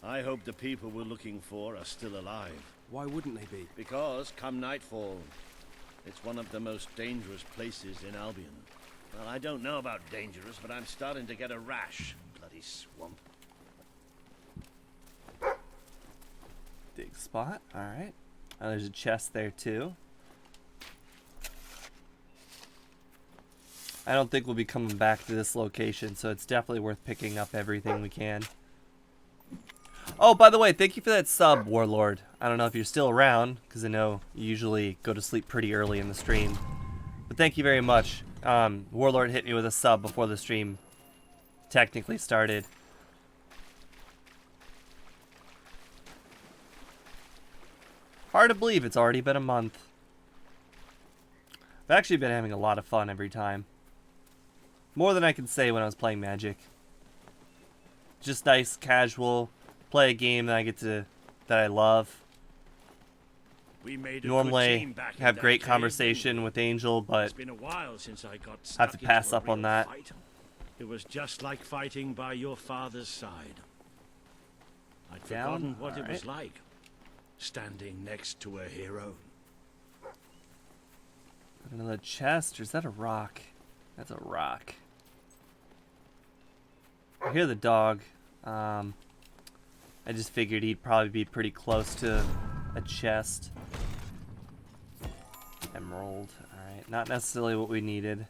[SPEAKER 8] I hope the people we're looking for are still alive.
[SPEAKER 12] Why wouldn't they be?
[SPEAKER 8] Because, come nightfall, it's one of the most dangerous places in Albion. Well, I don't know about dangerous, but I'm starting to get a rash. Bloody swamp.
[SPEAKER 3] Dig spot. Alright. There's a chest there, too. I don't think we'll be coming back to this location, so it's definitely worth picking up everything we can. Oh, by the way, thank you for that sub, Warlord. I don't know if you're still around, because I know you usually go to sleep pretty early in the stream. But thank you very much. Warlord hit me with a sub before the stream technically started. Hard to believe it's already been a month. I've actually been having a lot of fun every time. More than I can say when I was playing Magic. Just nice, casual, play a game that I love.
[SPEAKER 8] We made a
[SPEAKER 3] Normally
[SPEAKER 8] good team back in
[SPEAKER 3] have
[SPEAKER 8] that
[SPEAKER 3] great
[SPEAKER 8] cave,
[SPEAKER 3] conversation
[SPEAKER 8] didn't we?
[SPEAKER 3] with Angel, but
[SPEAKER 8] It's been a while since I got
[SPEAKER 3] I have to
[SPEAKER 8] stuck
[SPEAKER 3] pass
[SPEAKER 8] into a
[SPEAKER 3] up on
[SPEAKER 8] real
[SPEAKER 3] that.
[SPEAKER 8] fight. It was just like fighting by your father's side. I'd
[SPEAKER 3] Down?
[SPEAKER 8] forgotten what it was
[SPEAKER 3] Alright.
[SPEAKER 8] like, standing next to a hero.
[SPEAKER 3] Another chest, or is that a rock? That's a rock. I hear the dog. I just figured he'd probably be pretty close to a chest. Emerald. Alright, not necessarily what we needed.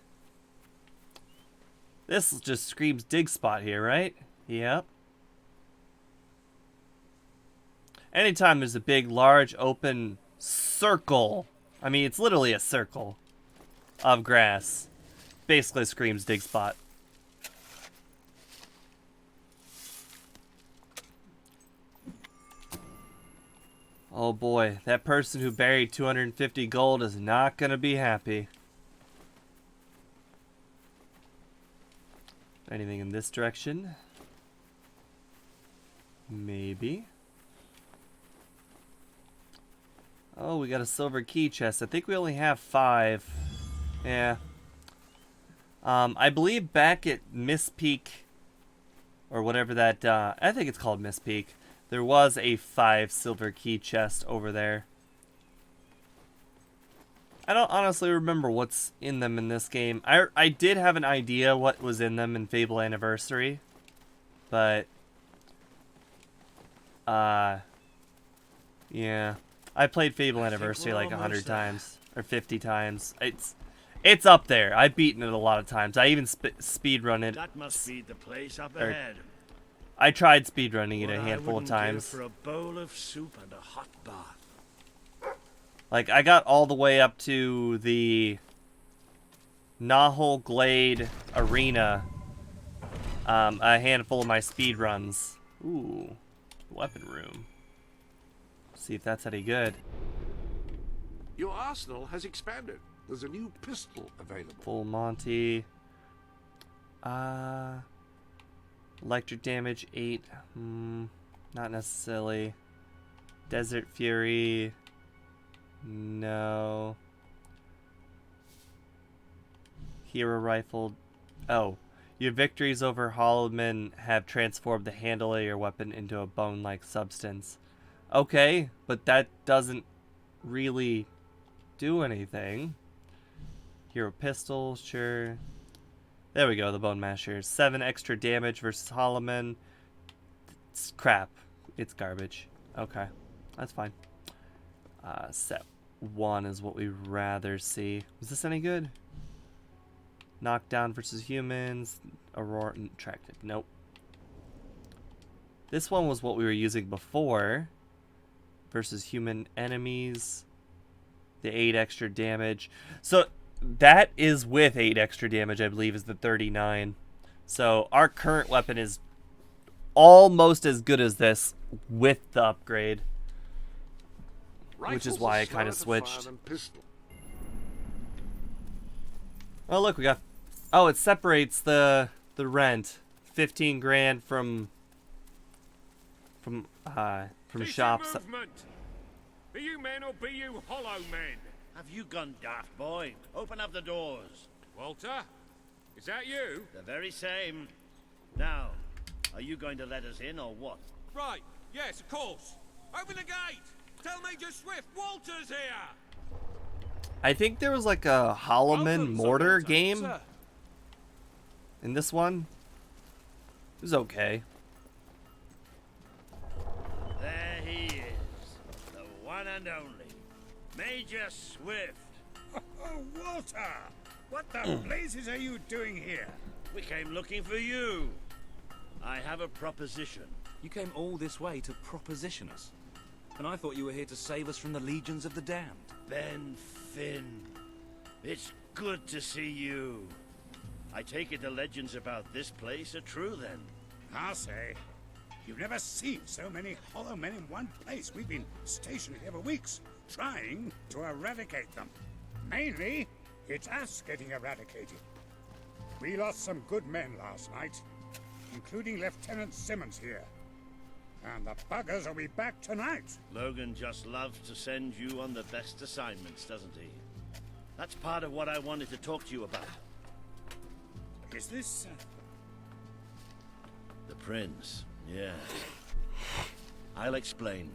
[SPEAKER 3] This just screams dig spot here, right? Yep. Anytime there's a big, large, open circle, I mean, it's literally a circle of grass, basically screams dig spot. Oh boy, that person who buried 250 gold is not gonna be happy. Anything in this direction? Maybe. Oh, we got a silver key chest. I think we only have 5. Yeah. I believe back at Miss Peak, or whatever that, I think it's called Miss Peak, there was a 5 silver key chest over there. I don't honestly remember what's in them in this game. I did have an idea what was in them in Fable Anniversary, but yeah, I played Fable Anniversary like 100 times or 50 times. It's up there. I've beaten it a lot of times. I even speedrun it.
[SPEAKER 8] That must be the place up ahead.
[SPEAKER 3] I tried speedrunning it a
[SPEAKER 8] What
[SPEAKER 3] handful
[SPEAKER 8] I
[SPEAKER 3] of
[SPEAKER 8] wouldn't
[SPEAKER 3] times.
[SPEAKER 8] give for a bowl of soup and a hot bath.
[SPEAKER 3] Like, I got all the way up to the Nahal Glade Arena, a handful of my speed runs. Ooh, weapon room. See if that's any good.
[SPEAKER 5] Your arsenal has expanded. There's a new pistol available.
[SPEAKER 3] Full Monty. Electric damage 8. Not necessarily. Desert Fury. No. Hero Rifle. Oh. Your victories over hollowed men have transformed the handle of your weapon into a bone-like substance. Okay, but that doesn't really do anything. Hero Pistol, sure. There we go, the Bone Masher. 7 extra damage versus hollow men. It's crap. It's garbage. Okay. That's fine. Set 1 is what we'd rather see. Was this any good? Knockdown versus humans. Aurora attracted. Nope. This one was what we were using before. Versus human enemies. The 8 extra damage. So that is with 8 extra damage, I believe, is the 39. So our current weapon is almost as good as this with the upgrade. Which is why I kind of switched. Oh, look, we got... Oh, it separates the rent. 15 grand from shops.
[SPEAKER 13] Be you men or be you hollow men?
[SPEAKER 8] Have you gone daft, boy? Open up the doors.
[SPEAKER 13] Walter? Is that you?
[SPEAKER 8] The very same. Now, are you going to let us in or what?
[SPEAKER 13] Right, yes, of course. Open the gate! Tell Major Swift Walter's here!
[SPEAKER 3] I think there was like a Holloman mortar game
[SPEAKER 13] Sir.
[SPEAKER 3] in this one. It was okay.
[SPEAKER 8] There he is. The one and only. Major Swift.
[SPEAKER 14] Oh, Walter! What the blazes are you doing here?
[SPEAKER 8] We came looking for you. I have a proposition.
[SPEAKER 15] You came all this way to proposition us. And I thought you were here to save us from the legions of the damned.
[SPEAKER 8] Ben Finn. It's good to see you. I take it the legends about this place are true then.
[SPEAKER 14] I'll say. You've never seen so many hollow men in one place. We've been stationed here for weeks, trying to eradicate them. Mainly, it's us getting eradicated. We lost some good men last night, including Lieutenant Simmons here. And the buggers will be back tonight.
[SPEAKER 8] Logan just loves to send you on the best assignments, doesn't he? That's part of what I wanted to talk to you about.
[SPEAKER 14] Is this...
[SPEAKER 8] The Prince, yes. I'll explain.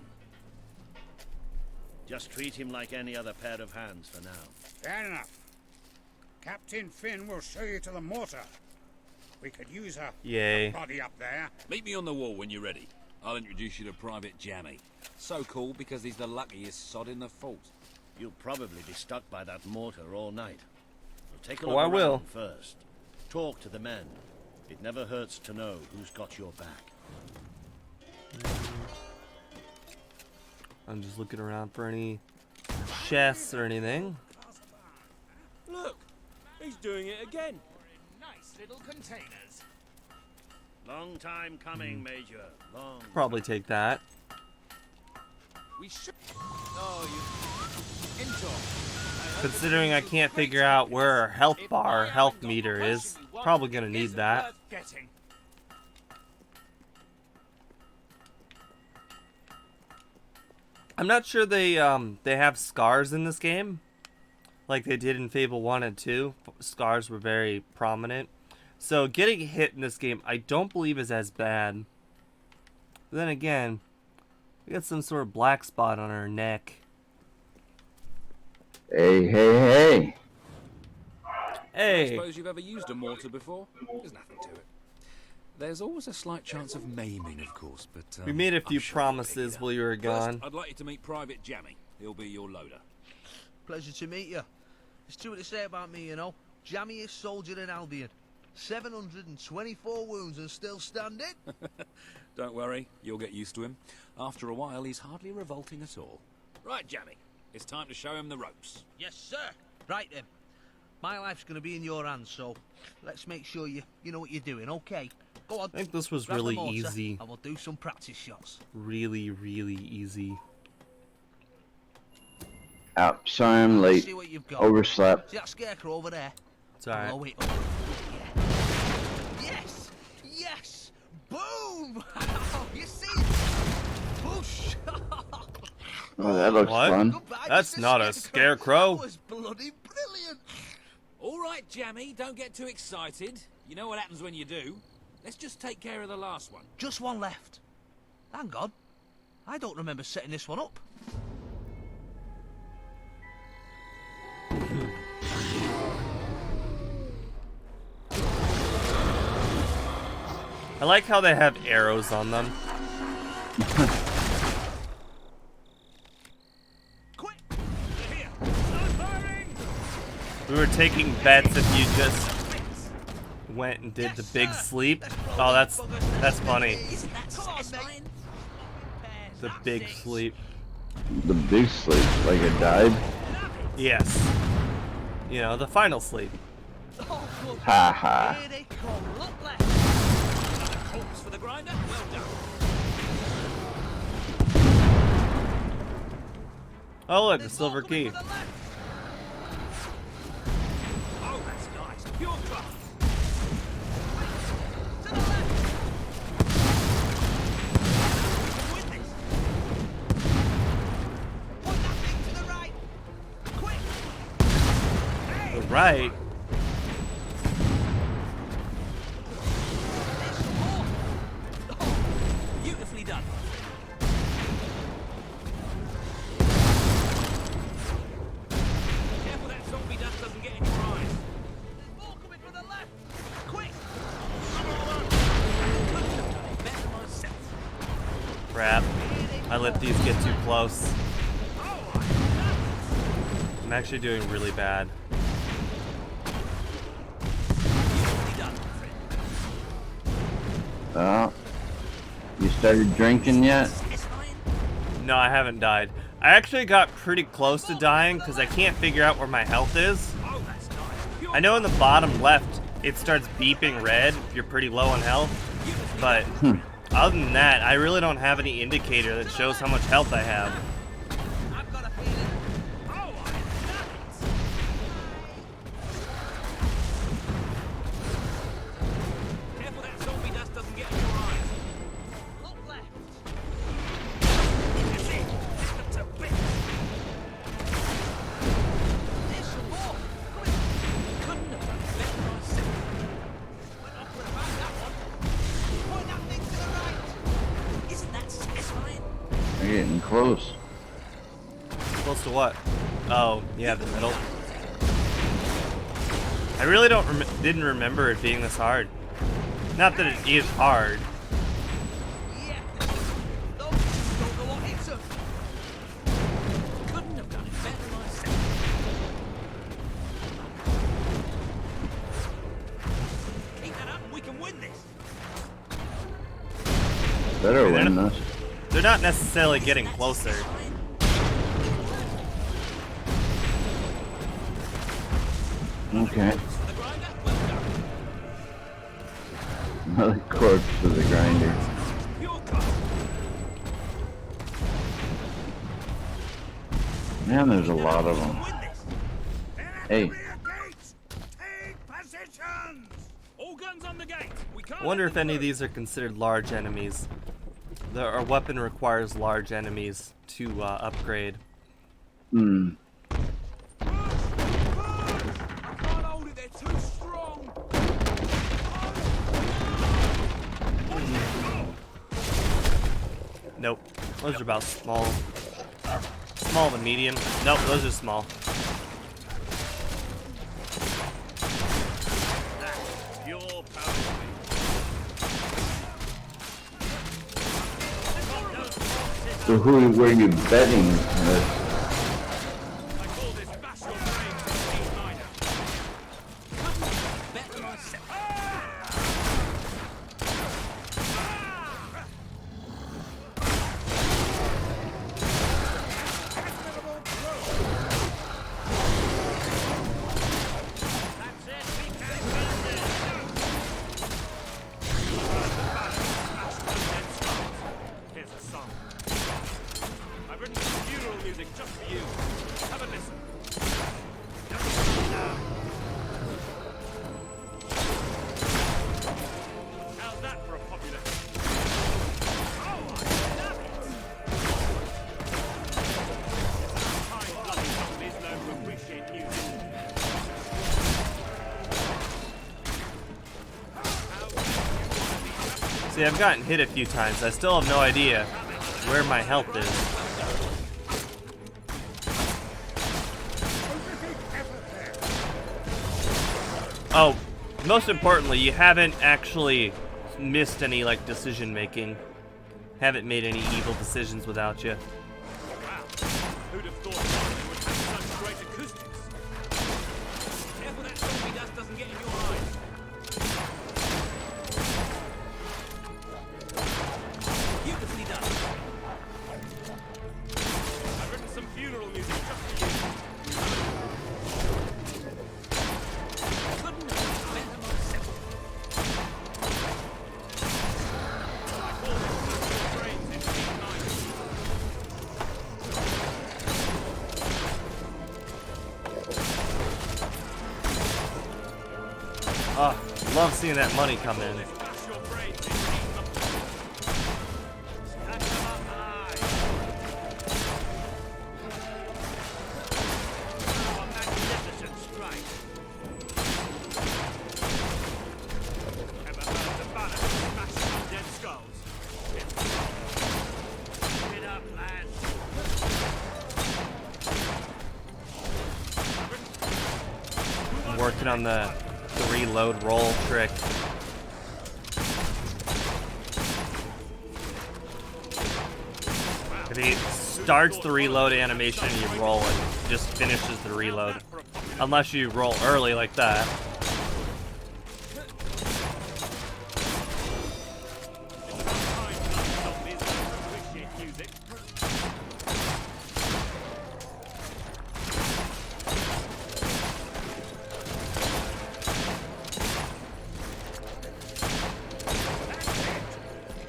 [SPEAKER 8] Just treat him like any other pair of hands for now.
[SPEAKER 14] Fair enough. Captain Finn will show you to the mortar. We could use a body up there.
[SPEAKER 15] Meet me on the wall when you're ready. I'll introduce you to Private Jammy. So cool because he's the luckiest sod in the fort.
[SPEAKER 8] You'll probably be stuck by that mortar all night. So take a
[SPEAKER 3] Oh,
[SPEAKER 8] look
[SPEAKER 3] I
[SPEAKER 8] around
[SPEAKER 3] will.
[SPEAKER 8] first. Talk to the men. It never hurts to know who's got your back.
[SPEAKER 3] I'm just looking around for any chests or anything.
[SPEAKER 10] Look, he's doing it again. Nice little containers.
[SPEAKER 8] Long time coming, Major. Long.
[SPEAKER 3] Probably take that.
[SPEAKER 10] We should. Oh, you. Enjoy.
[SPEAKER 3] Considering I can't figure out where our health meter is, probably gonna need that. I'm not sure they have scars in this game, like they did in Fable 1 and 2. Scars were very prominent. So getting hit in this game, I don't believe is as bad. But then again, we got some sort of black spot on our neck.
[SPEAKER 16] Hey, hey, hey.
[SPEAKER 3] Hey.
[SPEAKER 15] I suppose you've ever used a mortar before? There's nothing to it. There's always a slight chance of maiming, of course, but...
[SPEAKER 3] We made a few promises while you were gone.
[SPEAKER 15] First, I'd like you to meet Private Jammy. He'll be your loader.
[SPEAKER 17] Pleasure to meet you. There's true to say about me, you know. Jammiest soldier in Albion. 724 wounds and still standing.
[SPEAKER 15] Don't worry, you'll get used to him. After a while, he's hardly revolting at all. Right, Jammy. It's time to show him the ropes.
[SPEAKER 17] Yes, sir. Right then. My life's going to be in your hands, so let's make sure you know what you're doing, okay? Go on.
[SPEAKER 3] I think this was
[SPEAKER 17] grab the
[SPEAKER 3] really
[SPEAKER 17] mortar,
[SPEAKER 3] easy.
[SPEAKER 17] And we'll do some practice shots.
[SPEAKER 3] Really, really easy.
[SPEAKER 16] Out. Sorry I'm late.
[SPEAKER 17] See what you've got.
[SPEAKER 16] Overslept.
[SPEAKER 17] See that scarecrow over there?
[SPEAKER 3] It's alright.
[SPEAKER 17] Blow it up. Yes! Yes! Boom! You see? Push!
[SPEAKER 16] Oh, that looks
[SPEAKER 3] What?
[SPEAKER 16] fun.
[SPEAKER 3] That's not a scarecrow.
[SPEAKER 17] That was bloody brilliant.
[SPEAKER 15] All right, Jammy, don't get too excited. You know what happens when you do. Let's just take care of the last one.
[SPEAKER 17] Just one left. Hang on. I don't remember setting this one up.
[SPEAKER 3] I like how they have arrows on them. We were taking bets if you just went and did the big sleep. Oh, that's funny. The big sleep.
[SPEAKER 16] The big sleep, like it died?
[SPEAKER 3] Yes. You know, the final sleep.
[SPEAKER 16] Ha ha.
[SPEAKER 15] Corpse for the grinder. Well done.
[SPEAKER 3] Oh look, the silver key.
[SPEAKER 15] Oh, that's nice. Pure craft.
[SPEAKER 3] The right.
[SPEAKER 15] Beautifully done. Careful that zombie dust doesn't get in your eyes.
[SPEAKER 17] There's more coming from the left. Quick!
[SPEAKER 15] Better myself.
[SPEAKER 3] Crap. I let these get too close. I'm actually doing really bad.
[SPEAKER 16] Oh. You started drinking yet?
[SPEAKER 3] No, I haven't died. I actually got pretty close to dying because I can't figure out where my health is. I know in the bottom left it starts beeping red if you're pretty low on health, but other than that, I really don't have any indicator that shows how much health I have.
[SPEAKER 15] Careful that zombie dust doesn't get in your eyes.
[SPEAKER 17] Look left.
[SPEAKER 15] That's it. It's a bit.
[SPEAKER 17] There's some more.
[SPEAKER 15] Couldn't have done it better myself.
[SPEAKER 17] Went up and about that one. Point that thing to the right.
[SPEAKER 15] Isn't that satisfying?
[SPEAKER 16] You're getting close.
[SPEAKER 3] Close to what? Oh, yeah, the middle. I really didn't remember it being this hard. Not that it is hard.
[SPEAKER 17] Yeah. Those don't know what hits them.
[SPEAKER 15] Couldn't have done it better myself. Keep that up, we can win this.
[SPEAKER 16] Better win this.
[SPEAKER 3] They're not necessarily getting closer.
[SPEAKER 16] Okay. Another corpse for the grinder. Man, there's a lot of them. Hey.
[SPEAKER 15] All guns on the gate. We can't
[SPEAKER 3] I wonder if any of these are considered large enemies. Our weapon requires large enemies to upgrade.
[SPEAKER 16] Hmm.
[SPEAKER 13] I can't hold it, they're too strong.
[SPEAKER 3] Nope. Those are about small. Small to medium. Nope, those are small.
[SPEAKER 8] Pure power.
[SPEAKER 16] So who were you betting with?
[SPEAKER 15] I call this bash your brains with a miner. Better myself. Here's a song. I've written some funeral music just for you. Have a listen. How's that for a popular? Oh, I love it! Kind bloody companies learn to appreciate music.
[SPEAKER 3] See, I've gotten hit a few times. I still have no idea where my health is. Oh, most importantly, you haven't actually missed any, like, decision making. Haven't made any evil decisions without you.
[SPEAKER 15] Wow, who'd have thought London would have such great acoustics?
[SPEAKER 3] love seeing that money come in. I'm working on the reload roll trick. If he starts the reload animation, you roll and just finishes the reload. Unless you roll early like that.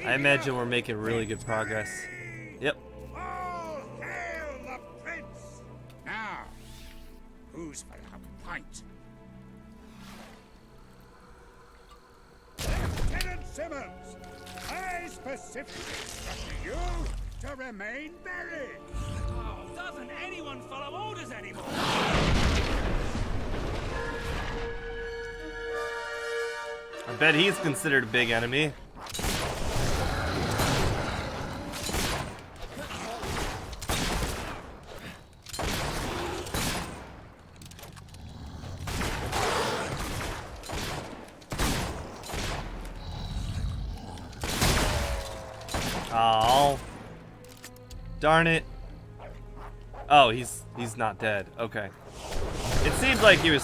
[SPEAKER 3] I imagine we're making really good progress. Yep.
[SPEAKER 14] All hail the prince! Now, who's for a pint? Lieutenant Simmons, I specifically instructed you to remain buried.
[SPEAKER 13] Oh, doesn't anyone follow orders anymore?
[SPEAKER 3] I bet he's considered a big enemy. Oh, darn it. Oh, he's not dead. Okay. It seems like he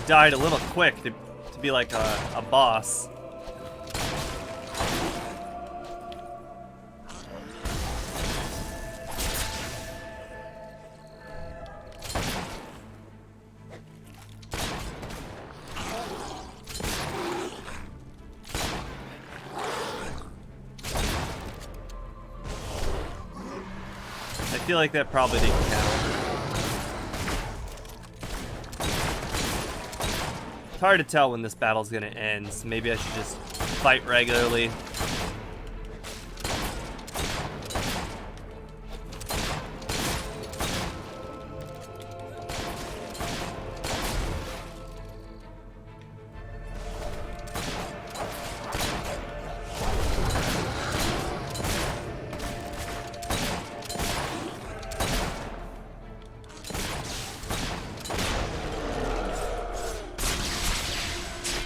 [SPEAKER 3] died a little quick to be like a boss. I feel like that probably didn't count. It's hard to tell when this battle's gonna end, so maybe I should just fight regularly.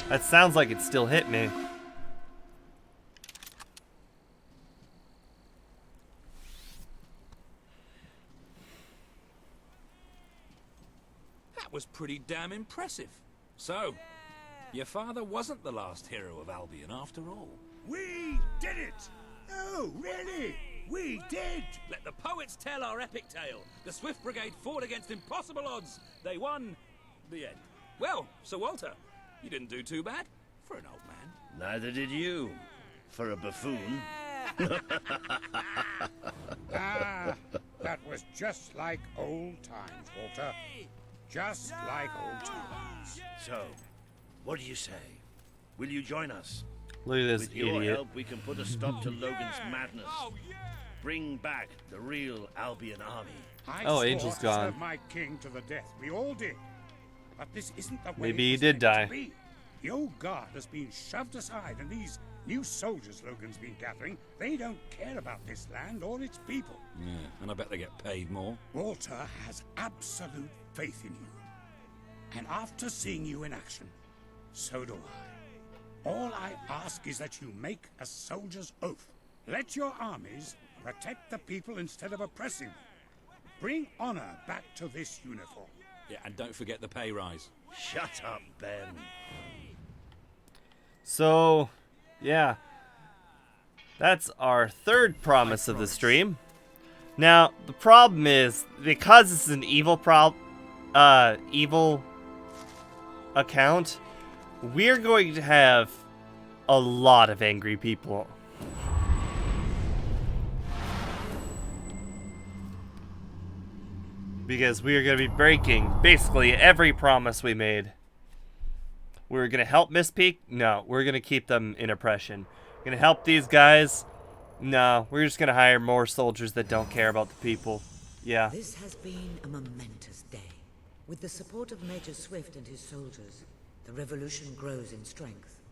[SPEAKER 3] That sounds like it still hit me.
[SPEAKER 15] That was pretty damn impressive. So, your father wasn't the last hero of Albion after all.
[SPEAKER 14] We did it! Oh, really? We did!
[SPEAKER 13] Let the poets tell our epic tale. The Swift Brigade fought against impossible odds. They won. The end. Well, Sir Walter, you didn't do too bad for an old man.
[SPEAKER 8] Neither did you, for a buffoon.
[SPEAKER 14] Ah, that was just like old times, Walter. Just like old times.
[SPEAKER 8] So, what do you say? Will you join us?
[SPEAKER 3] Look at this
[SPEAKER 8] With your
[SPEAKER 3] idiot.
[SPEAKER 8] help, we can put a stop to Logan's madness. Bring back the real Albion army.
[SPEAKER 14] I
[SPEAKER 3] Oh,
[SPEAKER 14] swore
[SPEAKER 3] Angel's
[SPEAKER 14] to
[SPEAKER 3] gone.
[SPEAKER 14] serve my king to the death. We all did. But this isn't the way
[SPEAKER 3] Maybe he
[SPEAKER 14] it's
[SPEAKER 3] did
[SPEAKER 14] meant
[SPEAKER 3] die.
[SPEAKER 14] to be. The old guard has been shoved aside, and these new soldiers Logan's been gathering, they don't care about this land or its people.
[SPEAKER 15] Yeah, and I bet they get paid more.
[SPEAKER 14] Walter has absolute faith in you. And after seeing you in action, so do I. All I ask is that you make a soldier's oath. Let your armies protect the people instead of oppressing them. Bring honor back to this uniform.
[SPEAKER 15] Yeah, and don't forget the pay rise.
[SPEAKER 8] Shut up, Ben.
[SPEAKER 3] So, yeah. That's our third promise of the stream. Now, the problem is, because this is an evil evil account, we're going to have a lot of angry people. Because we are going to be breaking basically every promise we made. We're gonna help Miss Peak? No, we're gonna keep them in oppression. Gonna help these guys? No, we're just gonna hire more soldiers that don't care about the people. Yeah.
[SPEAKER 9] This has been a momentous day. With the support of Major Swift and his soldiers, the revolution grows in strength,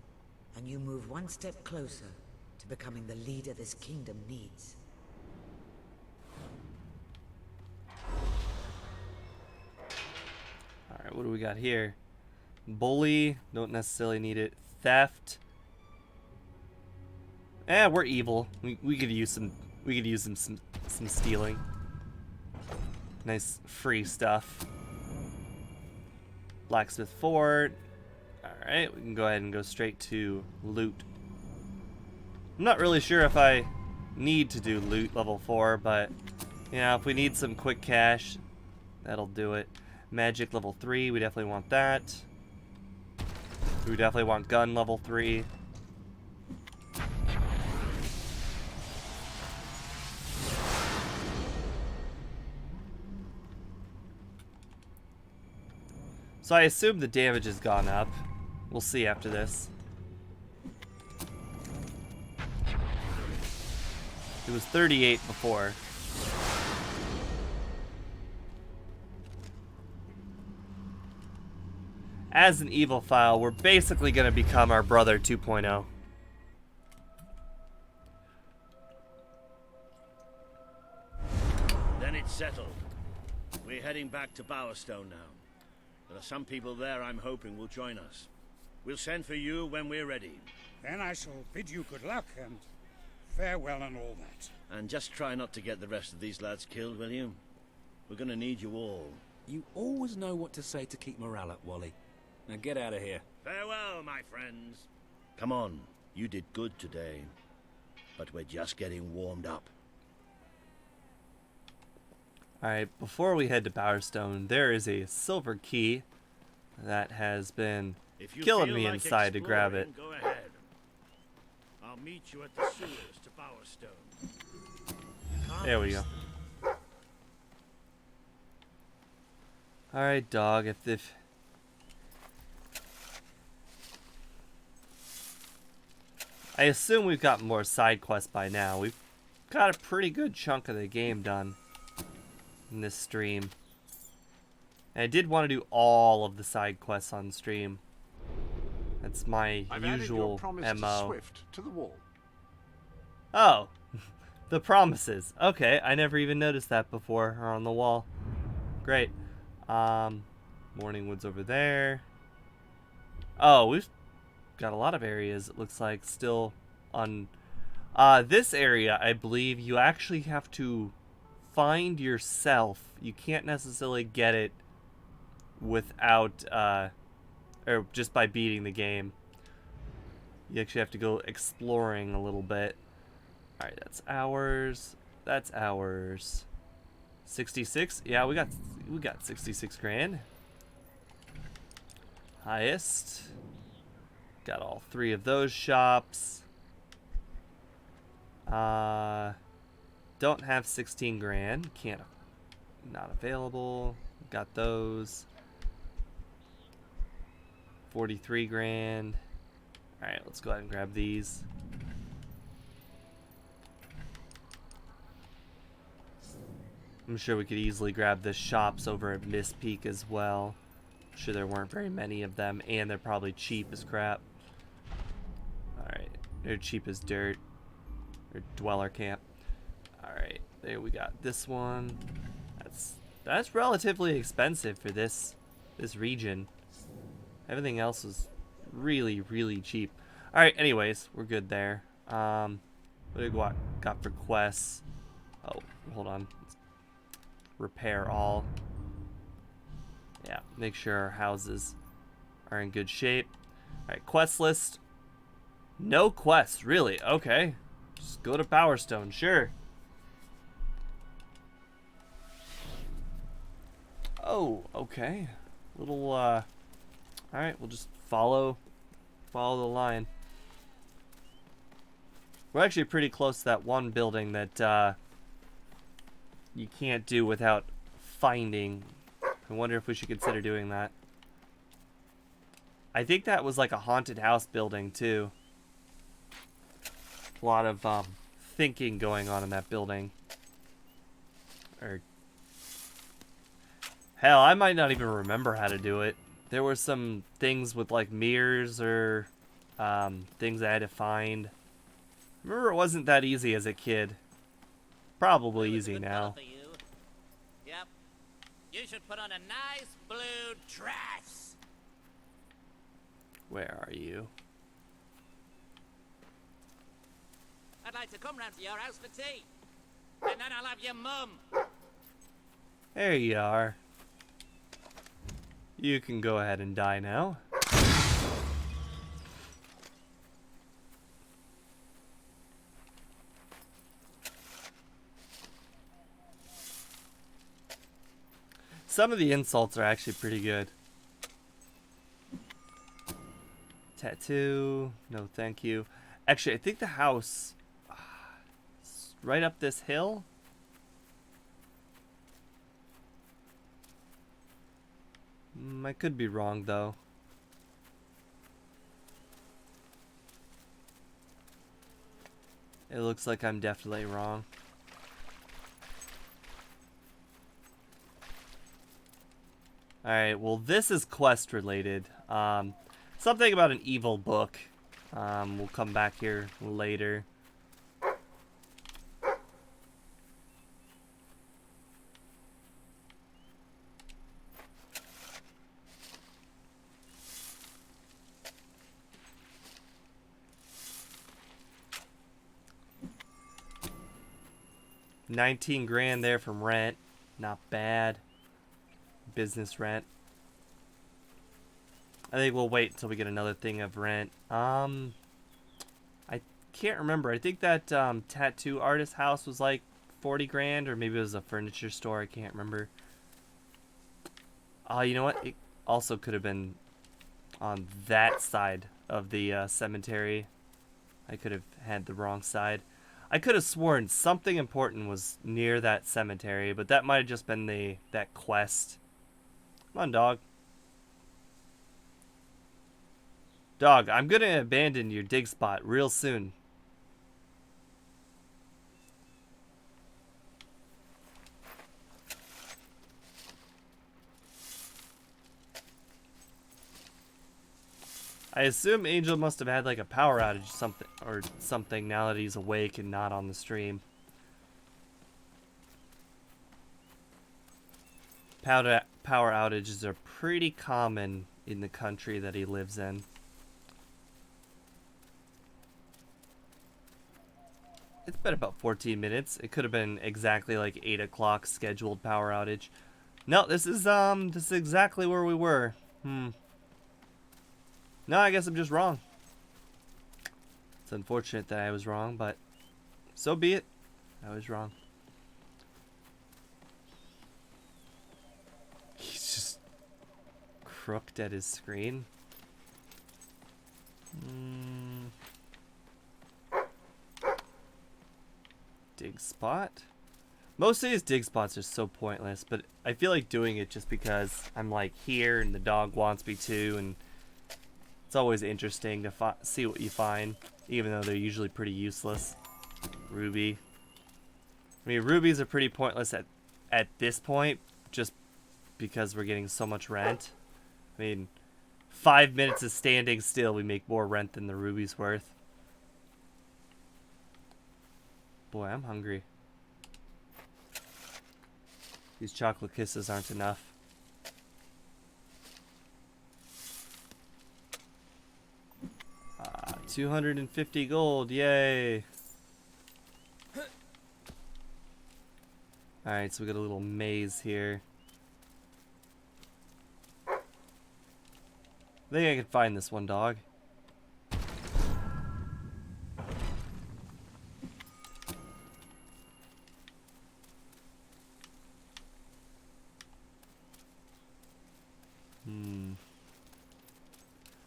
[SPEAKER 9] and you move one step closer to becoming the leader this kingdom needs.
[SPEAKER 3] Alright, what do we got here? Bully, don't necessarily need it. Theft. We're evil. We could use some stealing. Nice free stuff. Blacksmith Fort. Alright, we can go ahead and go straight to loot. I'm not really sure if I need to do loot level 4, but if we need some quick cash, that'll do it. Magic level 3, we definitely want that. We definitely want gun level 3. So I assume the damage has gone up. We'll see after this. It was 38 before. As an evil file, we're basically going to become our brother 2.0.
[SPEAKER 8] Then it's settled. We're heading back to Bowerstone now. There are some people there I'm hoping will join us. We'll send for you when we're ready.
[SPEAKER 14] Then I shall bid you good luck and farewell and all that.
[SPEAKER 8] And just try not to get the rest of these lads killed, will you? We're gonna need you all.
[SPEAKER 15] You always know what to say to keep morale up, Wally. Now get out of here.
[SPEAKER 8] Farewell, my friends. Come on, you did good today. But we're just getting warmed up.
[SPEAKER 3] Alright, before we head to Bowerstone, there is a silver key that has been killing me inside to grab it.
[SPEAKER 8] Go ahead. I'll meet you at the sewers to Bowerstone.
[SPEAKER 3] There we go. Alright, dog, if I assume we've got more side quests by now. We've got a pretty good chunk of the game done in this stream. And I did want to do all of the side quests on stream. That's my usual MO.
[SPEAKER 5] Swift to the wall.
[SPEAKER 3] Oh, the promises. Okay, I never even noticed that before, or on the wall. Great. Morningwood's over there. Oh, we've got a lot of areas, it looks like, still on... this area, I believe, you actually have to find yourself. You can't necessarily get it without, or just by beating the game. You actually have to go exploring a little bit. Alright, that's ours. That's ours. 66? Yeah, we got 66 grand. Highest. Got all 3 of those shops. Don't have 16 grand. Can't. Not available. Got those. 43 grand. Alright, let's go ahead and grab these. I'm sure we could easily grab the shops over at Miss Peak as well. I'm sure there weren't very many of them, and they're probably cheap as crap. Alright, they're cheap as dirt. Or Dweller Camp. Alright, there we got this one. That's relatively expensive for this region. Everything else is really, really cheap. Alright, anyways, we're good there. What do we got for quests? Oh, hold on. Let's repair all. Yeah, make sure our houses are in good shape. Alright, quest list. No quests, really? Okay. Just go to Bowerstone, sure. Oh, okay. Little, alright, we'll just follow the line. We're actually pretty close to that one building that, you can't do without finding. I wonder if we should consider doing that. I think that was like a haunted house building too. A lot of thinking going on in that building. Or hell, I might not even remember how to do it. There were some things with like mirrors or things I had to find. Remember, it wasn't that easy as a kid. Probably easy now.
[SPEAKER 18] Yep. You should put on a nice blue dress.
[SPEAKER 3] Where are you?
[SPEAKER 18] I'd like to come round to your house for tea. And then I'll have your mum.
[SPEAKER 3] There you are. You can go ahead and die now. Some of the insults are actually pretty good. Tattoo. No, thank you. Actually, I think the house is right up this hill. I could be wrong, though. It looks like I'm definitely wrong. Alright, well, this is quest related. Something about an evil book. We'll come back here later. $19 grand there from rent. Not bad. Business rent. I think we'll wait until we get another thing of rent. I can't remember. I think that tattoo artist house was like 40 grand, or maybe it was a furniture store. I can't remember. You know what? It also could have been on that side of the cemetery. I could have had the wrong side. I could have sworn something important was near that cemetery, but that might have just been that quest. Come on, dog. Dog, I'm gonna abandon your dig spot real soon. I assume Angel must have had like a power outage or something now that he's awake and not on the stream. Power outages are pretty common in the country that he lives in. It's been about 14 minutes. It could have been exactly like 8 o'clock scheduled power outage. No, this is exactly where we were. No, I guess I'm just wrong. It's unfortunate that I was wrong, but so be it. I was wrong. He's just crooked at his screen. Dig spot. Most of these dig spots are so pointless, but I feel like doing it just because I'm like here and the dog wants me to, and it's always interesting to see what you find, even though they're usually pretty useless. Ruby. I mean, rubies are pretty pointless at this point, just because we're getting so much rent. I mean, 5 minutes of standing still, we make more rent than the ruby's worth. Boy, I'm hungry. These chocolate kisses aren't enough. Ah, 250 gold, yay! Alright, so we got a little maze here. I think I can find this one, dog.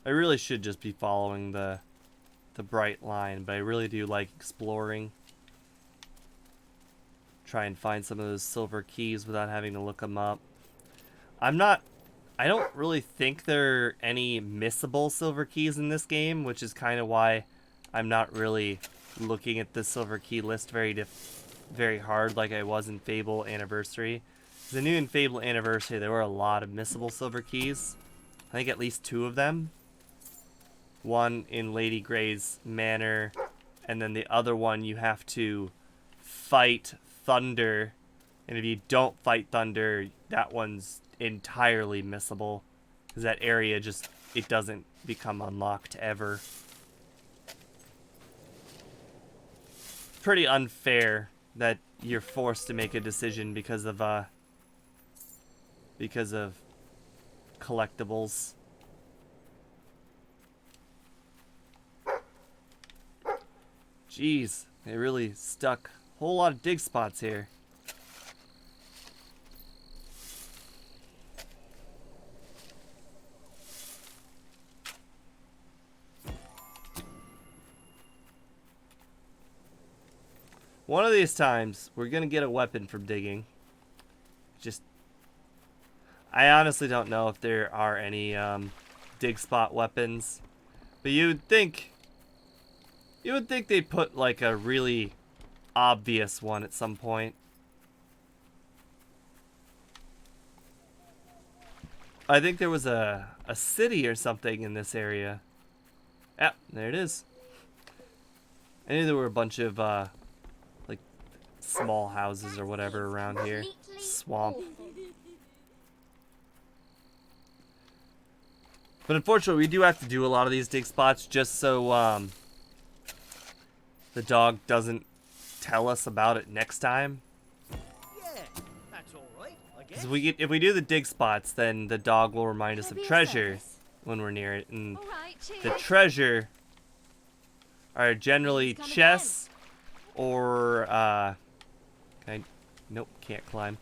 [SPEAKER 3] I really should just be following the bright line, but I really do like exploring. Try and find some of those silver keys without having to look them up. I'm not I don't really think there are any missable silver keys in this game, which is kind of why I'm not really looking at the silver key list very hard like I was in Fable Anniversary. Because I knew in Fable Anniversary there were a lot of missable silver keys. I think at least 2 of them. One in Lady Grey's manor, and then the other one you have to fight Thunder. And if you don't fight Thunder, that one's entirely missable. Because that area just, it doesn't become unlocked ever. Pretty unfair that you're forced to make a decision because of collectibles. Jeez, they really stuck a whole lot of dig spots here. One of these times, we're gonna get a weapon from digging. I honestly don't know if there are any dig spot weapons, but you would think they'd put like a really obvious one at some point. I think there was a city or something in this area. Yeah, there it is. I knew there were a bunch of like small houses or whatever around here. Swamp. But unfortunately, we do have to do a lot of these dig spots just so the dog doesn't tell us about it next time.
[SPEAKER 17] Yeah, that's all right, I guess.
[SPEAKER 3] Because if we do the dig spots, then the dog will remind us of treasure when we're near it. And the treasure are generally chests or nope, can't climb.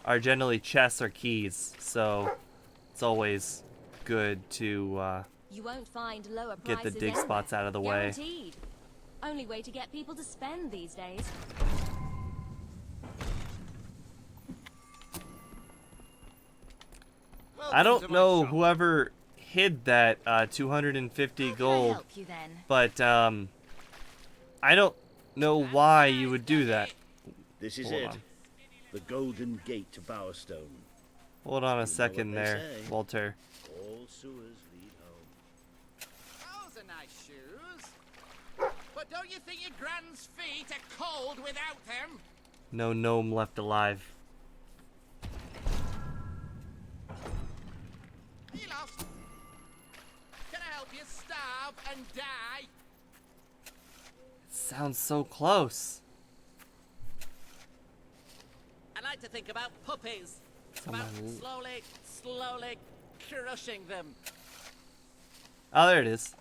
[SPEAKER 3] Are generally chests or keys. So it's always good to
[SPEAKER 19] you won't find lower
[SPEAKER 3] get the
[SPEAKER 19] prices
[SPEAKER 3] dig spots out of the way.
[SPEAKER 19] Guaranteed. Only way to get people to spend these days.
[SPEAKER 3] I don't know whoever hid that 250 gold, but I don't know why you would do that.
[SPEAKER 8] This is
[SPEAKER 3] Hold
[SPEAKER 8] it.
[SPEAKER 3] on.
[SPEAKER 8] The Golden Gate to Bowerstone.
[SPEAKER 3] Hold on a second there, Walter.
[SPEAKER 8] All sewers lead home.
[SPEAKER 18] Those are nice shoes. But don't you think your grand's feet are cold without them?
[SPEAKER 3] No gnome left alive.
[SPEAKER 18] Are you lost? Can I help you starve and die?
[SPEAKER 3] Sounds so close.
[SPEAKER 18] I like to think about puppies. About slowly crushing them.
[SPEAKER 3] Oh, there it is.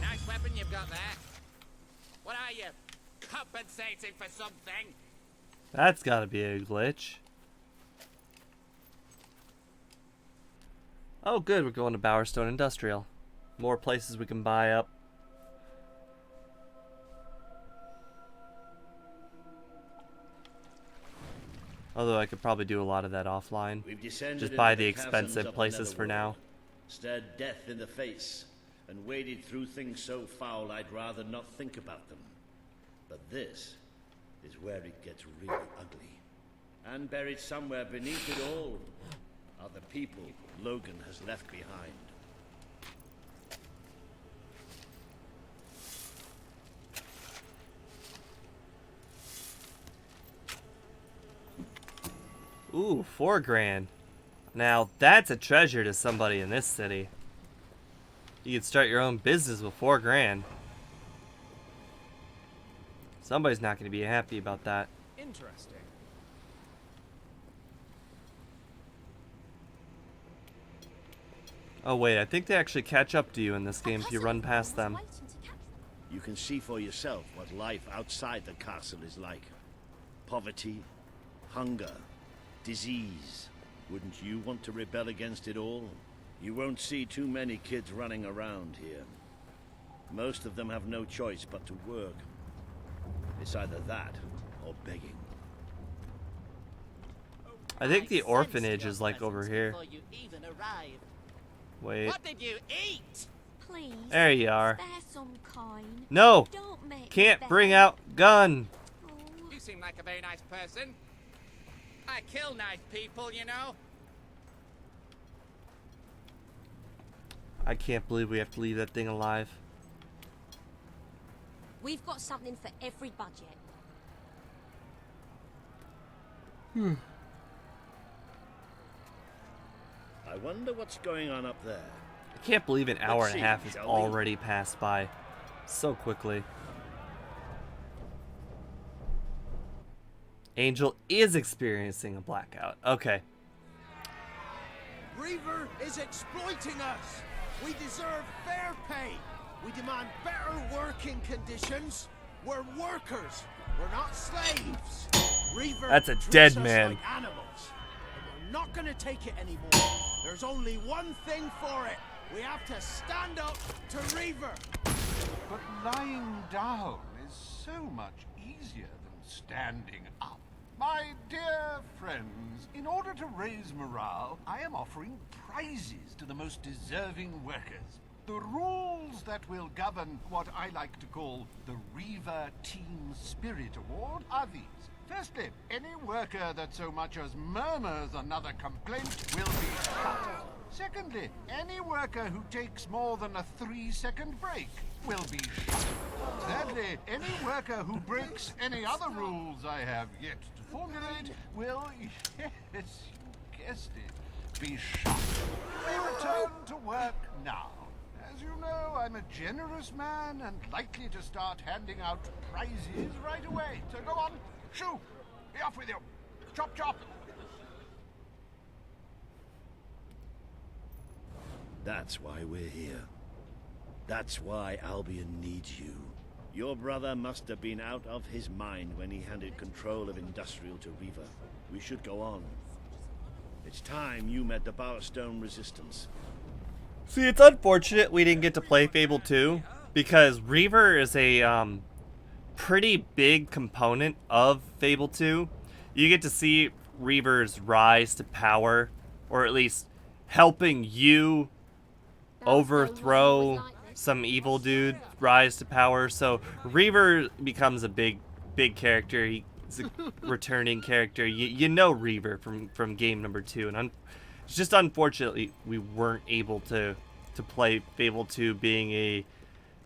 [SPEAKER 18] Nice weapon you've got there. What are you? Compensating for something?
[SPEAKER 3] That's gotta be a glitch. Oh good, we're going to Bowerstone Industrial. More places we can buy up. Although I could probably do a lot of that offline. Just buy the expensive places for now.
[SPEAKER 8] Stared death in the face and waded through things so foul I'd rather not think about them. But this is where it gets really ugly. And buried somewhere beneath it all are the people Logan has left behind.
[SPEAKER 3] Ooh, 4 grand. Now that's a treasure to somebody in this city. You could start your own business with 4 grand. Somebody's not going to be happy about that.
[SPEAKER 6] Interesting.
[SPEAKER 3] Oh wait, I think they actually catch up to you in this game if you run past them.
[SPEAKER 8] You can see for yourself what life outside the castle is like. Poverty, hunger, disease. Wouldn't you want to rebel against it all? You won't see too many kids running around here. Most of them have no choice but to work. It's either that or begging.
[SPEAKER 3] I think the orphanage is like over here.
[SPEAKER 18] Before you even arrived.
[SPEAKER 3] Wait.
[SPEAKER 18] What did you eat?
[SPEAKER 19] Please.
[SPEAKER 3] There you are.
[SPEAKER 19] Spare some coin.
[SPEAKER 3] No!
[SPEAKER 19] Don't make
[SPEAKER 3] Can't
[SPEAKER 19] me
[SPEAKER 3] bring
[SPEAKER 19] beg.
[SPEAKER 3] out gun.
[SPEAKER 18] You seem like a very nice person. I kill nice people, you know.
[SPEAKER 3] I can't believe we have to leave that thing alive.
[SPEAKER 19] We've got something for every budget.
[SPEAKER 8] I wonder what's going on up there.
[SPEAKER 3] I can't believe an hour
[SPEAKER 8] Let's
[SPEAKER 3] and a
[SPEAKER 8] see,
[SPEAKER 3] half has
[SPEAKER 8] shall we?
[SPEAKER 3] already passed by so quickly. Angel is experiencing a blackout. Okay.
[SPEAKER 6] Reaver is exploiting us. We deserve fair pay. We demand better working conditions. We're workers. We're not slaves. Reaver
[SPEAKER 3] That's a
[SPEAKER 6] treats
[SPEAKER 3] dead
[SPEAKER 6] us
[SPEAKER 3] man.
[SPEAKER 6] like animals. And we're not gonna take it anymore. There's only one thing for it. We have to stand up to Reaver.
[SPEAKER 14] But lying down is so much easier than standing up. My dear friends, in order to raise morale, I am offering prizes to the most deserving workers. The rules that will govern what I like to call the Reaver Team Spirit Award are these. Firstly, any worker that so much as murmurs another complaint will be shot. Secondly, any worker who takes more than a 3-second break will be shot. Thirdly, any worker who breaks any other rules I have yet to formulate will, yes, you guessed it, be shot. We return to work now. As you know, I'm a generous man and likely to start handing out prizes right away. So go on, shoo, be off with you. Chop, chop.
[SPEAKER 8] That's why we're here. That's why Albion needs you. Your brother must have been out of his mind when he handed control of Industrial to Reaver. We should go on. It's time you met the Bowerstone Resistance.
[SPEAKER 3] See, it's unfortunate we didn't get to play Fable 2 because Reaver is a pretty big component of Fable 2. You get to see Reaver's rise to power, or at least helping you overthrow some evil dude rise to power. So Reaver becomes a big character. He's a returning character. You know Reaver from game number 2, and it's just unfortunately we weren't able to play Fable 2 being a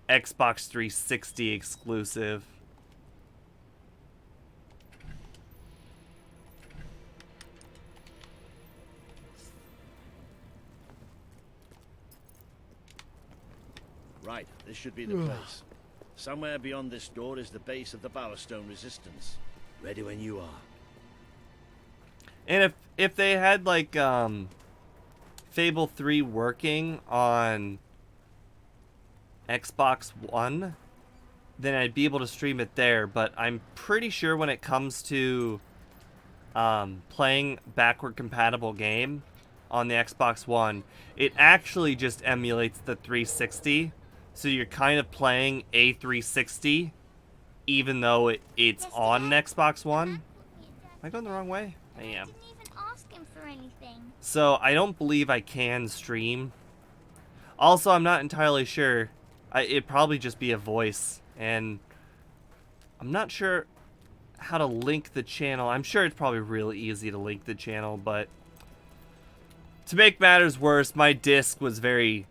[SPEAKER 3] Xbox 360 exclusive.
[SPEAKER 8] Right, this should be the place. Somewhere beyond this door is the base of the Bowerstone Resistance. Ready when you are.
[SPEAKER 3] And if they had like Fable 3 working on Xbox One, then I'd be able to stream it there. But I'm pretty sure when it comes to playing backward compatible game on the Xbox One, it actually just emulates the 360. So you're kind of playing a 360 even though it's on Xbox One. Am I going the wrong way? I am.
[SPEAKER 11] Didn't even ask him for anything.
[SPEAKER 3] So I don't believe I can stream. Also, I'm not entirely sure. It'd probably just be a voice, and I'm not sure how to link the channel. I'm sure it's probably really easy to link the channel, but to make matters worse, my disc was very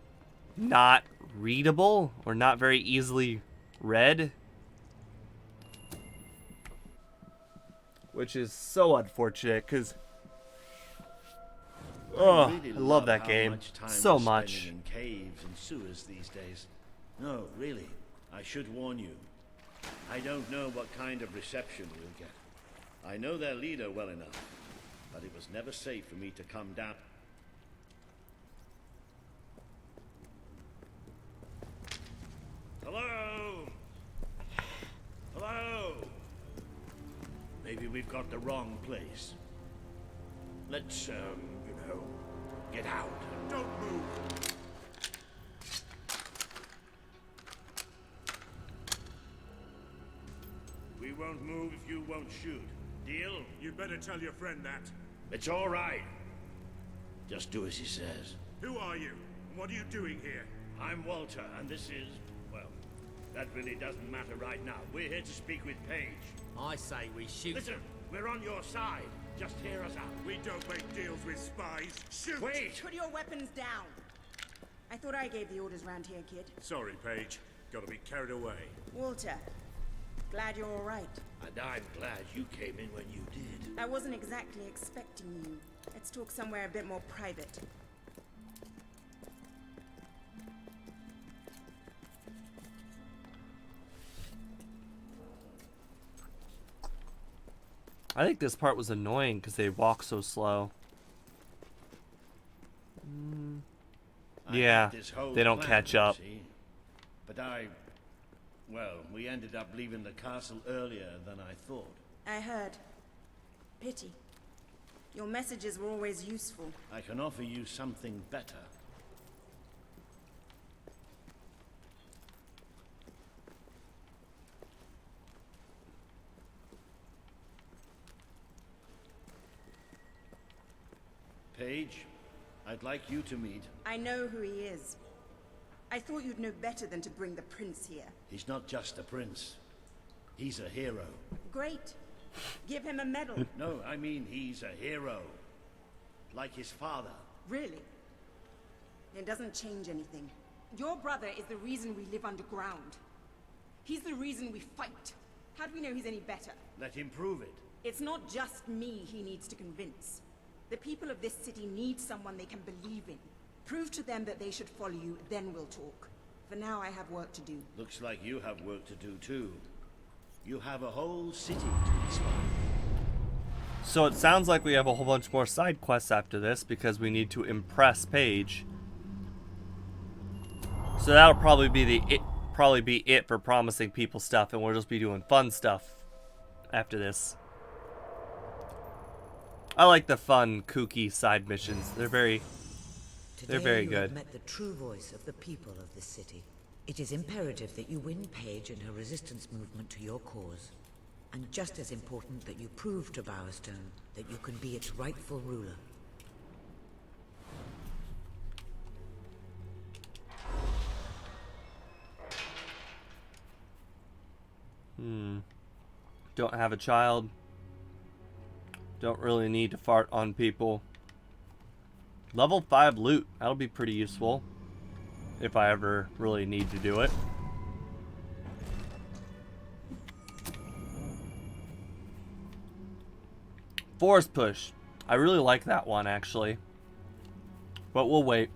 [SPEAKER 3] not readable or not very easily read, which is so unfortunate because I love that game so much.
[SPEAKER 8] In caves and sewers these days. No, really, I should warn you. I don't know what kind of reception we'll get. I know their leader well enough, but it was never safe for me to come down. Hello? Hello? Maybe we've got the wrong place. Let's, get out. Don't move. We won't move if you won't shoot. Deal?
[SPEAKER 2] You'd better tell your friend that.
[SPEAKER 8] It's all right. Just do as he says.
[SPEAKER 14] Who are you? What are you doing here?
[SPEAKER 8] I'm Walter, and this is... well, that really doesn't matter right now. We're here to speak with Paige.
[SPEAKER 18] I say we shoot.
[SPEAKER 8] Listen, we're on your side. Just hear us out.
[SPEAKER 14] We don't make deals with spies. Shoot!
[SPEAKER 8] Wait!
[SPEAKER 20] Put your weapons down. I thought I gave the orders round here, kid.
[SPEAKER 14] Sorry, Paige. Gotta be carried away.
[SPEAKER 20] Walter, glad you're all right.
[SPEAKER 8] And I'm glad you came in when you did.
[SPEAKER 20] I wasn't exactly expecting you. Let's talk somewhere a bit more private.
[SPEAKER 3] I think this part was annoying because they walk so slow. Yeah, they don't catch up.
[SPEAKER 8] But well, we ended up leaving the castle earlier than I thought.
[SPEAKER 20] I heard. Pity. Your messages were always useful.
[SPEAKER 8] I can offer you something better. Paige, I'd like you to meet...
[SPEAKER 20] I know who he is. I thought you'd know better than to bring the prince here.
[SPEAKER 8] He's not just a prince. He's a hero.
[SPEAKER 20] Great. Give him a medal.
[SPEAKER 8] No, I mean he's a hero. Like his father.
[SPEAKER 20] Really? It doesn't change anything. Your brother is the reason we live underground. He's the reason we fight. How do we know he's any better?
[SPEAKER 8] Let him prove it.
[SPEAKER 20] It's not just me he needs to convince. The people of this city need someone they can believe in. Prove to them that they should follow you, then we'll talk. For now, I have work to do.
[SPEAKER 8] Looks like you have work to do too. You have a whole city to inspire.
[SPEAKER 3] So it sounds like we have a whole bunch more side quests after this because we need to impress Paige. So that'll probably be it for promising people stuff, and we'll just be doing fun stuff after this. I like the fun, kooky side missions. They're very good.
[SPEAKER 9] Today you have met the true voice of the people of this city. It is imperative that you win Paige and her resistance movement to your cause. And just as important that you prove to Bowerstone that you can be its rightful ruler.
[SPEAKER 3] Don't have a child. Don't really need to fart on people. Level 5 loot. That'll be pretty useful. If I ever really need to do it. Force push. I really like that one, actually. But we'll wait.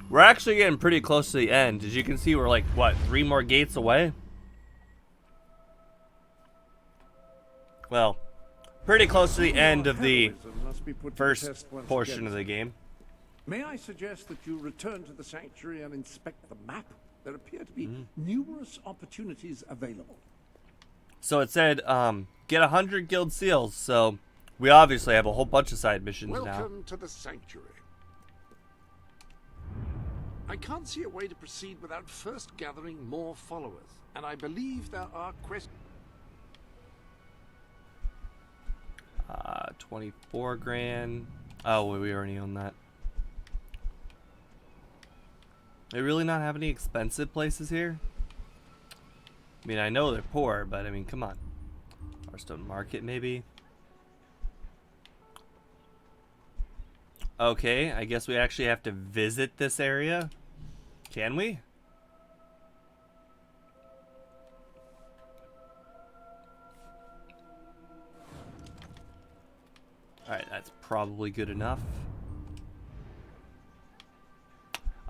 [SPEAKER 3] We're actually getting pretty close to the end. As you can see, we're like, what, 3 more gates away? Well, pretty close to the end of the first portion of the game.
[SPEAKER 5] May I suggest that you return to the sanctuary and inspect the map? There appear to be numerous opportunities available.
[SPEAKER 3] So it said, get 100 guild seals. So we obviously have a whole bunch of side missions now.
[SPEAKER 5] Welcome to the sanctuary. I can't see a way to proceed without first gathering more followers, and I believe there are questions.
[SPEAKER 3] 24 grand. Oh, we already own that. They really not have any expensive places here? I mean, I know they're poor, but I mean, come on. Hearthstone Market, maybe? Okay, I guess we actually have to visit this area. Can we? Alright, that's probably good enough.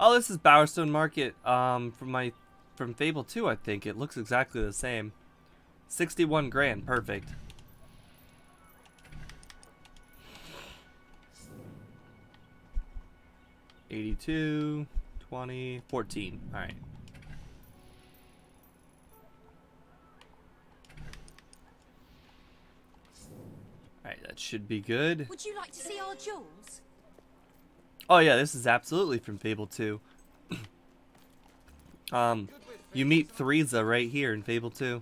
[SPEAKER 3] Oh, this is Bowerstone Market from Fable 2, I think. It looks exactly the same. 61 grand, perfect. $82, 20, 14. Alright. Alright, that should be good.
[SPEAKER 19] Would you like to see our jewels?
[SPEAKER 3] Oh yeah, this is absolutely from Fable 2. You meet Threesa right here in Fable 2.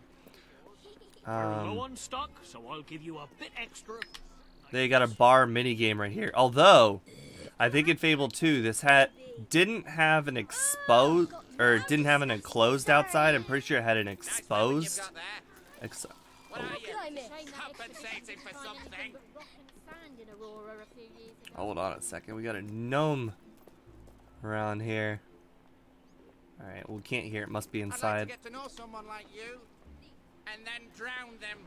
[SPEAKER 10] Low on stock, so I'll give you a bit extra.
[SPEAKER 3] They got a bar mini game right here. Although, I think in Fable 2, this hat didn't have an exposed or didn't have an enclosed outside. I'm pretty sure it had an exposed.
[SPEAKER 11] Compensating for something.
[SPEAKER 3] Hold on a second. We got a gnome around here. All right. We can't hear it. Must be inside.
[SPEAKER 11] I'd like to get to know someone like you, and then drown them.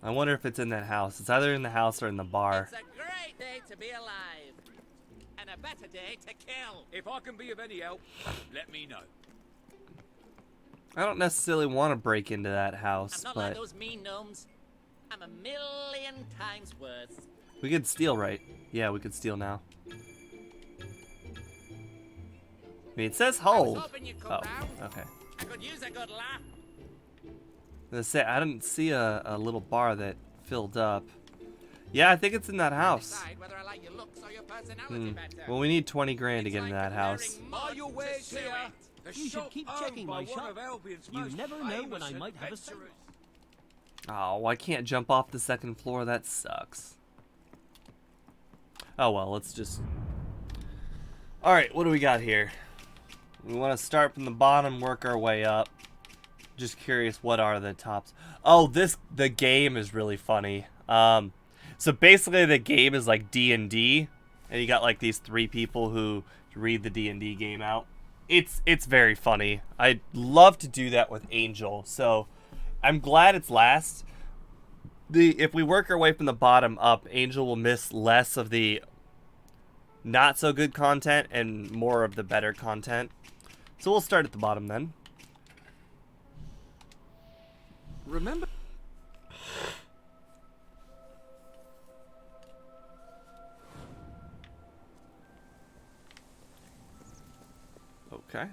[SPEAKER 3] I wonder if it's in that house. It's either in the house or in the bar.
[SPEAKER 18] It's a great day to be alive, and a better day to kill.
[SPEAKER 15] If I can be of any help, let me know.
[SPEAKER 3] I don't necessarily want to break into that house,
[SPEAKER 18] I'm not
[SPEAKER 3] but
[SPEAKER 18] like those mean gnomes. I'm a million times worse.
[SPEAKER 3] we could steal, right? Yeah, we could steal now. I mean, it says hold. Oh, okay.
[SPEAKER 18] I could use a good laugh.
[SPEAKER 3] I didn't see a little bar that filled up. Yeah, I think it's in that house. Well, we need 20 grand to get into that house.
[SPEAKER 15] Are your wares here?
[SPEAKER 10] You should keep checking my shop. You never know when I might have a sale.
[SPEAKER 3] Oh, I can't jump off the second floor. That sucks. Oh well, let's just... Alright, what do we got here? We want to start from the bottom, work our way up. Just curious, what are the tops? Oh, the game is really funny. So basically the game is like D&D, and you got like these 3 people who read the D&D game out. It's very funny. I'd love to do that with Angel, so I'm glad it's last. If we work our way from the bottom up, Angel will miss less of the not so good content and more of the better content. So we'll start at the bottom then.
[SPEAKER 4] Remember?
[SPEAKER 3] Okay.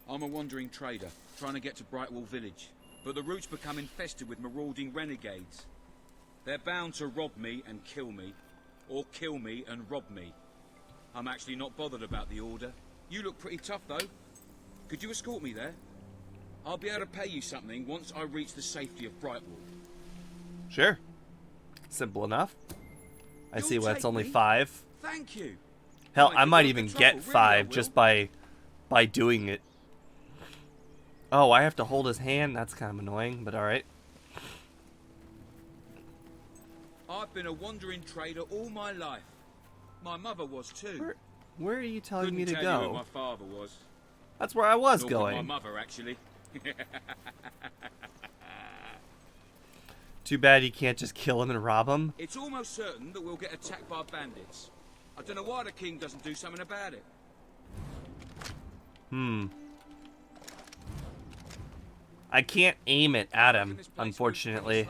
[SPEAKER 15] I'm a wandering trader, trying to get to Brightwall Village, but the route's become infested with marauding renegades. They're bound to rob me and kill me, or kill me and rob me. I'm actually not bothered about the order. You look pretty tough, though. Could you escort me there? I'll be able to pay you something once I reach the safety of Brightwall.
[SPEAKER 3] Sure. Simple enough. I see why it's
[SPEAKER 15] take
[SPEAKER 3] only
[SPEAKER 15] me?
[SPEAKER 3] 5.
[SPEAKER 15] Thank you.
[SPEAKER 3] Hell,
[SPEAKER 15] Make
[SPEAKER 3] I
[SPEAKER 15] it
[SPEAKER 3] might
[SPEAKER 15] worth
[SPEAKER 3] even
[SPEAKER 15] the
[SPEAKER 3] get
[SPEAKER 15] trouble, really,
[SPEAKER 3] 5
[SPEAKER 15] I
[SPEAKER 3] just
[SPEAKER 15] will.
[SPEAKER 3] by doing it. Oh, I have to hold his hand? That's kind of annoying, but alright.
[SPEAKER 15] I've been a wandering trader all my life. My mother was too.
[SPEAKER 3] Where are you telling
[SPEAKER 15] Couldn't
[SPEAKER 3] me to
[SPEAKER 15] tell you
[SPEAKER 3] go?
[SPEAKER 15] where my father was.
[SPEAKER 3] That's where I was
[SPEAKER 15] Nor could
[SPEAKER 3] going.
[SPEAKER 15] my mother, actually.
[SPEAKER 3] Too bad you can't just kill him and rob him.
[SPEAKER 15] It's almost certain that we'll get attacked by bandits. I don't know why the king doesn't do something about it.
[SPEAKER 3] I can't aim it at him, unfortunately.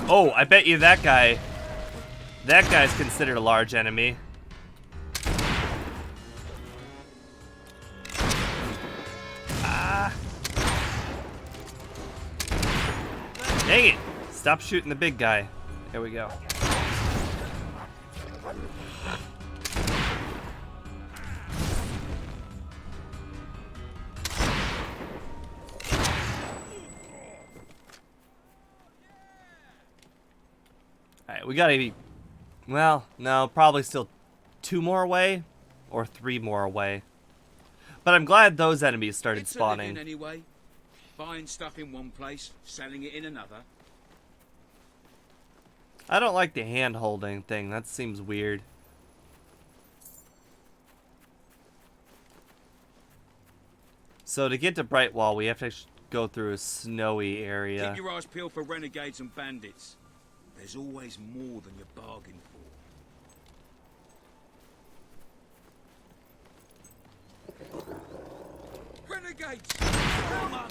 [SPEAKER 3] Oh, I bet you that guy's considered a large enemy. Ah. Dang it. Stop shooting the big guy. There we go. Alright, we gotta be... Well, no, probably still 2 more away, or 3 more away. But I'm glad those enemies started
[SPEAKER 15] It's a
[SPEAKER 3] spawning.
[SPEAKER 15] living anyway. Buying stuff in one place, selling it in another.
[SPEAKER 3] I don't like the hand-holding thing. That seems weird. So to get to Brightwall, we have to go through a snowy area.
[SPEAKER 15] Keep your eyes peeled for renegades and bandits. There's always more than you bargained for. Renegades! Come on,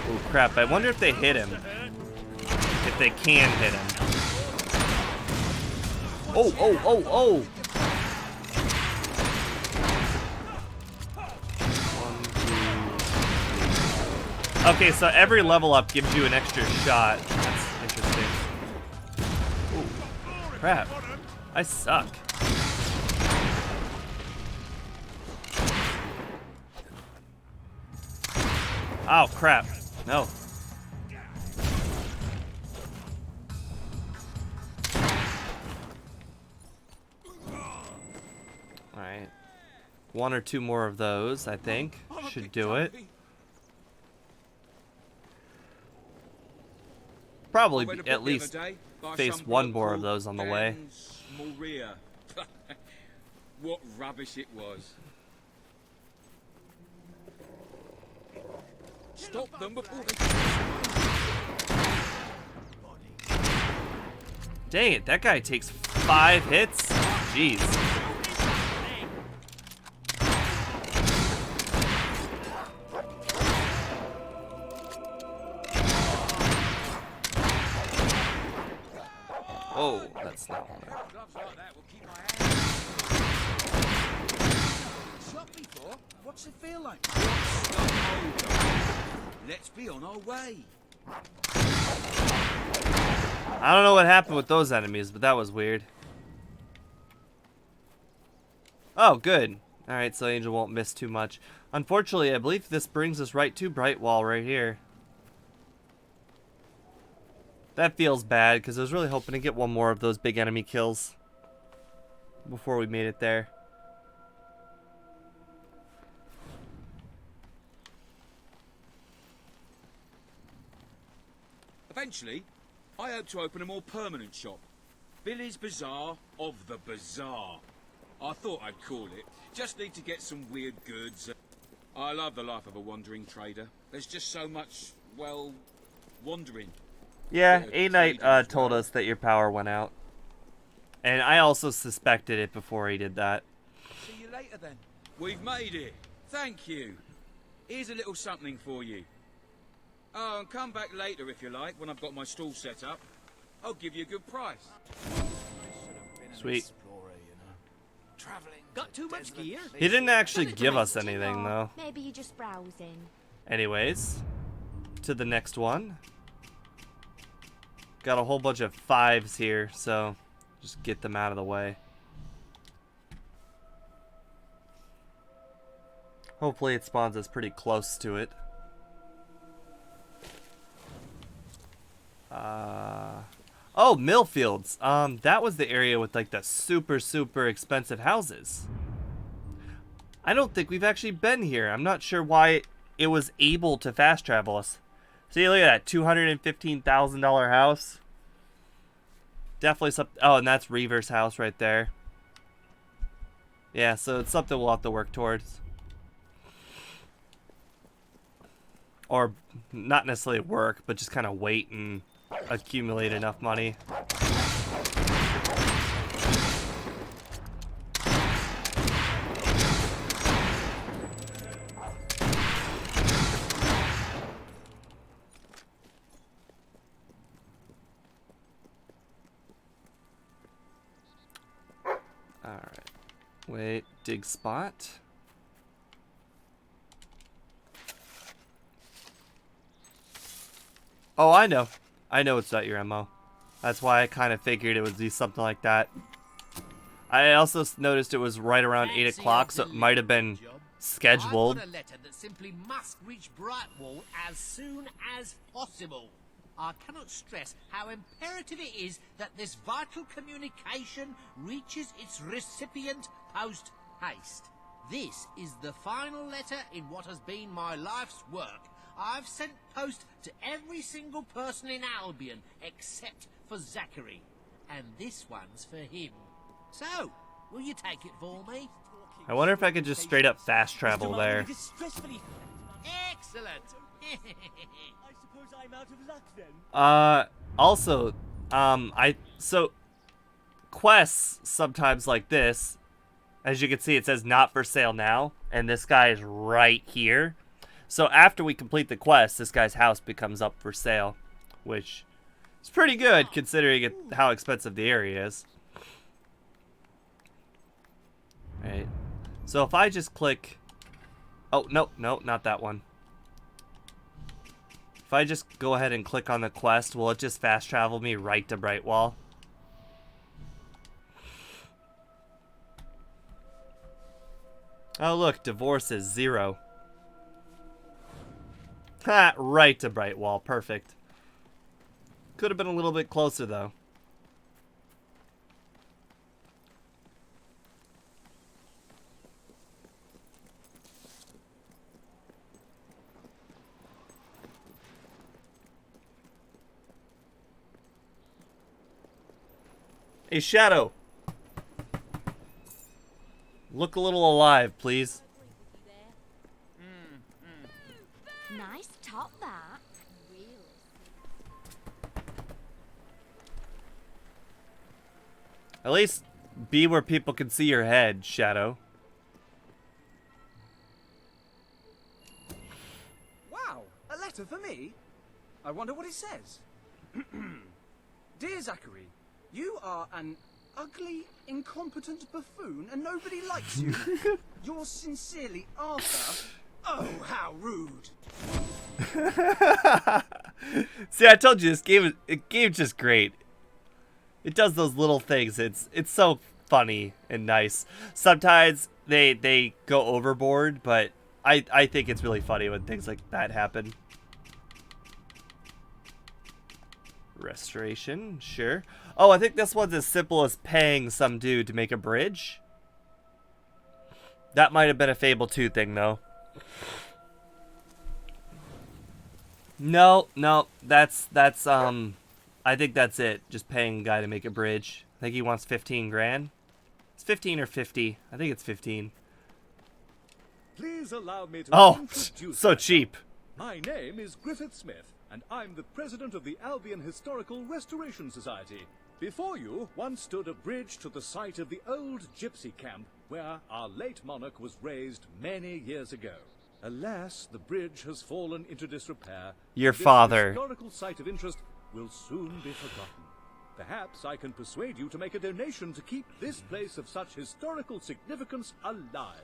[SPEAKER 3] Oh crap, I wonder if they hit him. If they can hit him. Oh, oh, oh, oh! Okay, so every level up gives you an extra shot. That's interesting. Ooh. crap. I suck. Oh, crap. No. Alright. One or two more of those, I think. Should do it. Probably at least face one more of those on the way.
[SPEAKER 15] What rubbish it was. Stop them before they...
[SPEAKER 3] Dang it, that guy takes 5 hits? Jeez. Oh, that's not one.
[SPEAKER 14] Shot before? What's it feel like?
[SPEAKER 15] Let's be on our way.
[SPEAKER 3] I don't know what happened with those enemies, but that was weird. Oh, good. Alright, so Angel won't miss too much. Unfortunately, I believe this brings us right to Brightwall right here. That feels bad, because I was really hoping to get one more of those big enemy kills before we made it there.
[SPEAKER 15] Eventually, I hope to open a more permanent shop. Billy's Bazaar of the Bazaar. I thought I'd call it. Just need to get some weird goods. I love the life of a wandering trader. There's just so much, well, wandering.
[SPEAKER 3] Yeah, A-Knight told us that your power went out. And I also suspected it before he did that.
[SPEAKER 15] See you later then. We've made it. Thank you. Here's a little something for you. Oh, and come back later if you like, when I've got my stall set up. I'll give you a good price.
[SPEAKER 3] Sweet.
[SPEAKER 10] Got too much gear?
[SPEAKER 3] He didn't actually give us anything, though.
[SPEAKER 19] Maybe you're just browsing.
[SPEAKER 3] Anyways, to the next one. Got a whole bunch of 5s here, so just get them out of the way. Hopefully it spawns us pretty close to it. Oh, Millfields. That was the area with like the super expensive houses. I don't think we've actually been here. I'm not sure why it was able to fast travel us. See, look at that $215,000 house. Definitely something. Oh, and that's Reaver's house right there. Yeah, so it's something we'll have to work towards. Or not necessarily work, but just kind of wait and accumulate enough money. Alright. Wait, dig spot. Oh, I know. I know it's not your MO. That's why I kind of figured it would be something like that. I also noticed it was right around 8 o'clock, so it might have been scheduled.
[SPEAKER 6] I've got a letter that simply must reach Brightwall as soon as possible. I cannot stress how imperative it is that this vital communication reaches its recipient post-haste. This is the final letter in what has been my life's work. I've sent post to every single person in Albion except for Zachary. And this one's for him. So, will you take it for me?
[SPEAKER 3] I wonder if I could just straight up fast travel there.
[SPEAKER 6] Excellent!
[SPEAKER 10] I suppose I'm out of luck then.
[SPEAKER 3] Also, so quests sometimes like this, as you can see, it says not for sale now, and this guy is right here. So after we complete the quest, this guy's house becomes up for sale, which is pretty good considering how expensive the area is. Right. So if I just click, oh no, not that one. If I just go ahead and click on the quest, will it just fast travel me right to Brightwall? Oh, look, divorce is 0. Ha! Right to Brightwall. Perfect. Could have been a little bit closer, though. Hey, Shadow. Look a little alive, please.
[SPEAKER 19] Nice top, that.
[SPEAKER 3] At least be where people can see your head, Shadow.
[SPEAKER 12] Wow, a letter for me? I wonder what it says. Dear Zachary, you are an ugly, incompetent buffoon and nobody likes you. Yours sincerely, Arthur. Oh, how rude.
[SPEAKER 3] See, I told you this game is just great. It does those little things. It's so funny and nice. Sometimes they go overboard, but I think it's really funny when things like that happen. Restoration, sure. Oh, I think this one's as simple as paying some dude to make a bridge. That might have been a Fable 2 thing, though. No, that's I think that's it. Just paying a guy to make a bridge. I think he wants 15 grand. It's 15 or 50. I think it's 15.
[SPEAKER 21] Please allow me to
[SPEAKER 3] introduce so cheap.
[SPEAKER 21] My name is Griffith Smith, and I'm the president of the Albion Historical Restoration Society. Before you once stood a bridge to the site of the old gypsy camp where our late monarch was raised many years ago. Alas, the bridge has fallen into disrepair.
[SPEAKER 3] Your
[SPEAKER 21] this
[SPEAKER 3] father.
[SPEAKER 21] Historical site of interest will soon be forgotten. Perhaps I can persuade you to make a donation to keep this place of such historical significance alive.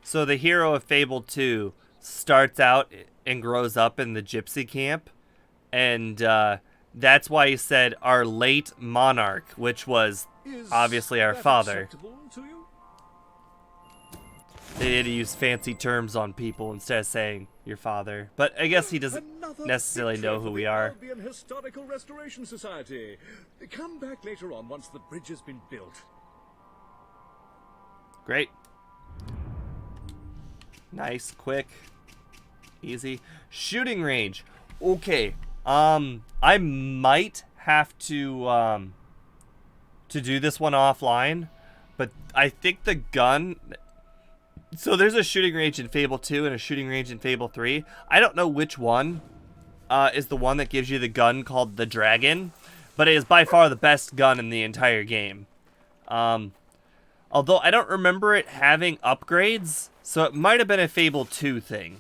[SPEAKER 3] So the hero of Fable 2 starts out and grows up in the gypsy camp, and that's why he said our late monarch, which was obviously our father.
[SPEAKER 21] To you?
[SPEAKER 3] They had to use fancy terms on people instead of saying your father. But I guess he doesn't necessarily know who we are.
[SPEAKER 21] Albion Historical Restoration Society. Come back later on once the bridge has been built.
[SPEAKER 3] Great. Nice, quick, easy. Shooting range. Okay. I might have to do this one offline, but I think the gun. So there's a shooting range in Fable 2 and a shooting range in Fable 3. I don't know which one is the one that gives you the gun called the Dragon, but it is by far the best gun in the entire game. Although I don't remember it having upgrades, so it might have been a Fable 2 thing.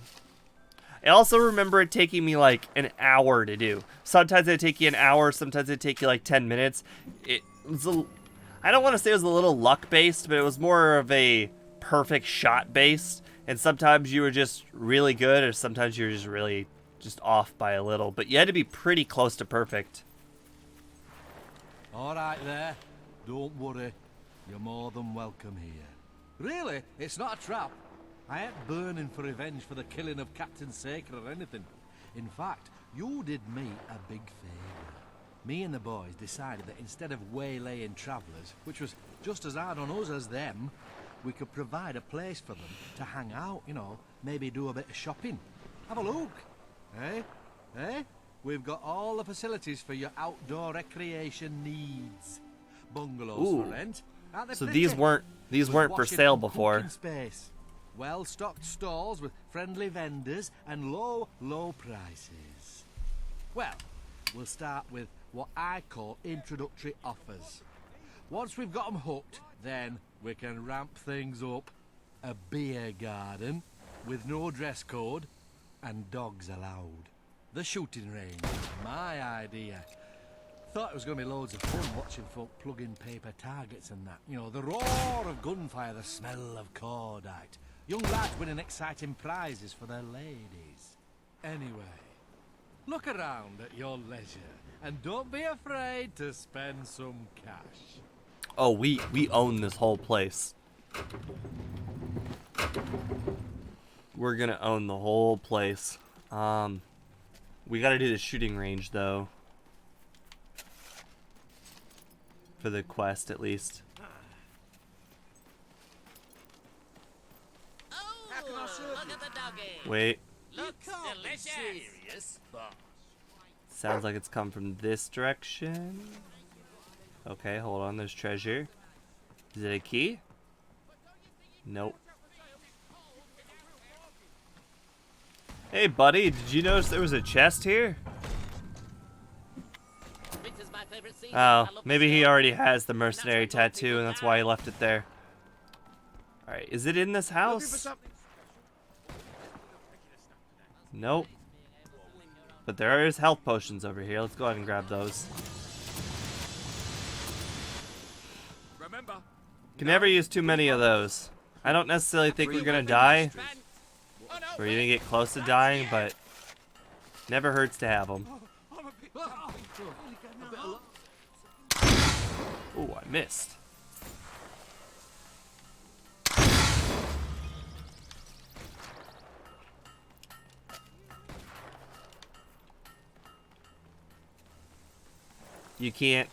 [SPEAKER 3] I also remember it taking me like an hour to do. Sometimes it'd take you an hour, sometimes it'd take you like 10 minutes. It was I don't want to say it was a little luck-based, but it was more of a perfect shot based, and sometimes you were just really good, or sometimes you were just really off by a little, but you had to be pretty close to perfect.
[SPEAKER 17] All right there, don't worry, you're more than welcome here. Really, it's not a trap. I ain't burning for revenge for the killing of Captain Saker or anything. In fact, you did me a big favour. Me and the boys decided that instead of waylaying travellers, which was just as hard on us as them, we could provide a place for them to hang out, you know, maybe do a bit of shopping. Have a look. Eh? Eh? We've got all the facilities for your outdoor recreation needs. Bungalows
[SPEAKER 3] Ooh.
[SPEAKER 17] for rent.
[SPEAKER 3] So these weren't for sale before.
[SPEAKER 17] Space. Well-stocked stalls with friendly vendors and low prices. Well, we'll start with what I call introductory offers. Once we've got them hooked, then we can ramp things up. A beer garden with no dress code and dogs allowed. The shooting range, my idea. Thought it was going to be loads of fun watching folk plug in paper targets and that. You know, the roar of gunfire, the smell of cordite. Young lads winning exciting prizes for their ladies. Anyway, look around at your leisure and don't be afraid to spend some cash.
[SPEAKER 3] Oh, we own this whole place. We're gonna own the whole place. We gotta do the shooting range though. For the quest, at least. Wait.
[SPEAKER 18] Looks delicious.
[SPEAKER 3] Sounds like it's come from this direction. Okay, hold on. There's treasure. Is it a key? Nope. Hey, buddy. Did you notice there was a chest here? Oh, maybe he already has the mercenary tattoo, and that's why he left it there. Alright, is it in this house? Nope. But there is health potions over here. Let's go ahead and grab those. Can never use too many of those. I don't necessarily think we're gonna die, or even get close to dying, but never hurts to have them. Oh, I missed. You can't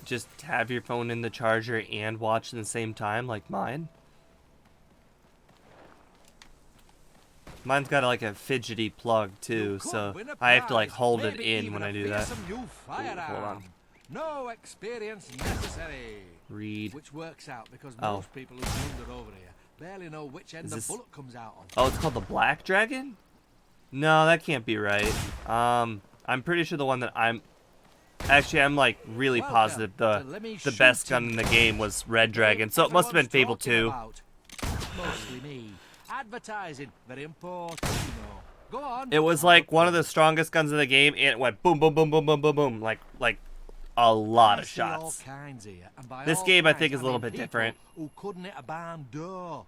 [SPEAKER 3] just have your phone in the charger and watch at the same time like mine. Mine's got like a fidgety plug too, so I have to like hold it in when I do that. Ooh, hold on.
[SPEAKER 17] No experience necessary.
[SPEAKER 3] Read.
[SPEAKER 17] Which works out because most people who wander over here barely know which end the bullet comes out on.
[SPEAKER 3] Oh, it's called the Black Dragon? No, that can't be right. I'm pretty sure the one that I'm like really positive the best gun in the game was Red Dragon, so it must have been Fable 2.
[SPEAKER 17] Mostly me. Advertising, very important, you know. Go on.
[SPEAKER 3] It was like one of the strongest guns in the game, and it went boom, boom, boom, boom, boom, boom, boom, like a lot of shots. This game, I think, is a little bit different.
[SPEAKER 17] Who couldn't hit a barn door.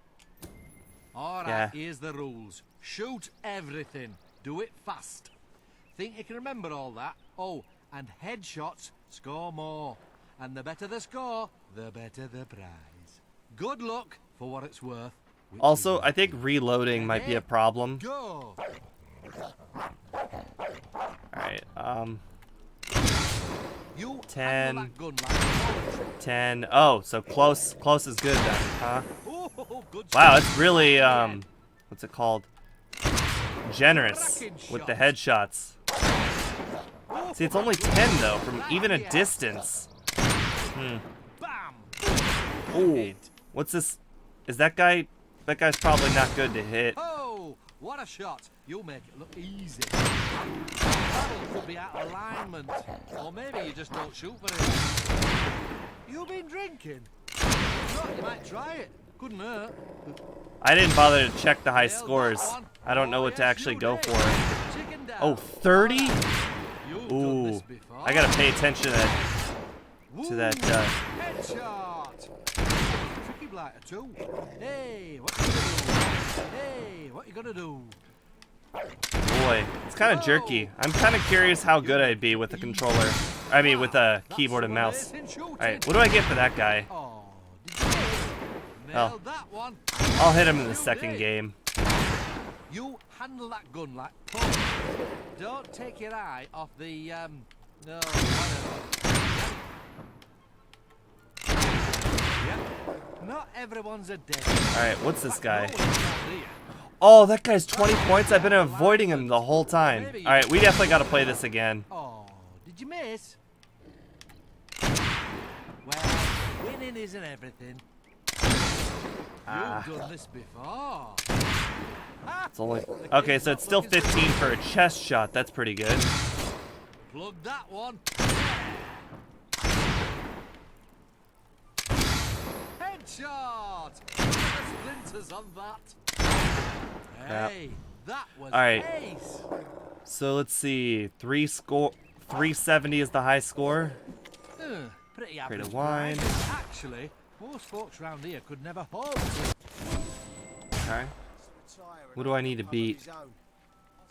[SPEAKER 17] All right, here's the rules. Shoot everything. Do it fast. Think you can remember all that? Oh, and headshots score more. And the better the score, the better the prize. Good luck for what it's worth.
[SPEAKER 3] Also, I think reloading might be a problem.
[SPEAKER 17] Go.
[SPEAKER 3] Alright, 10. 10. Oh, so close is good then, huh? Wow, it's really, what's it called? Generous with the headshots. See, it's only 10 though, from even a distance. Ooh, what's this? Is that guy? That guy's probably not good to hit.
[SPEAKER 17] Oh, what a shot! You'll make it look easy. Battle could be out of alignment, or maybe you just don't shoot very well. You've been drinking? If not, you might try it. Couldn't hurt.
[SPEAKER 3] I didn't bother to check the high scores. I don't know what to actually go for. Oh, 30? Ooh, I gotta pay attention to that.
[SPEAKER 17] Headshot. Tricky blighter too. Hey, what you gonna do? Hey, what you gonna do?
[SPEAKER 3] Boy, it's kind of jerky. I'm kind of curious how good I'd be with a controller. I mean, with a keyboard and mouse. Alright, what do I get for that guy? Oh, I'll hit him in the second game.
[SPEAKER 17] You handle that gun like punk. Don't take your eye off the, no, Yep. Not everyone's a dead.
[SPEAKER 3] Alright, what's this guy? Oh, that guy's 20 points. I've been avoiding him the whole time. Alright, we definitely got to play this again.
[SPEAKER 17] Oh, did you miss? Well, winning isn't everything. You've done this before.
[SPEAKER 3] It's only okay, so it's still 15 for a chest shot. That's pretty good.
[SPEAKER 17] Plug that one. Headshot. Splinters on that. Hey, that was ace.
[SPEAKER 3] So let's see. 370 is the high score.
[SPEAKER 17] Pretty
[SPEAKER 3] Crate
[SPEAKER 17] average.
[SPEAKER 3] of wine.
[SPEAKER 17] Actually, most folks around here could never hope to.
[SPEAKER 3] Okay. What do I need to beat?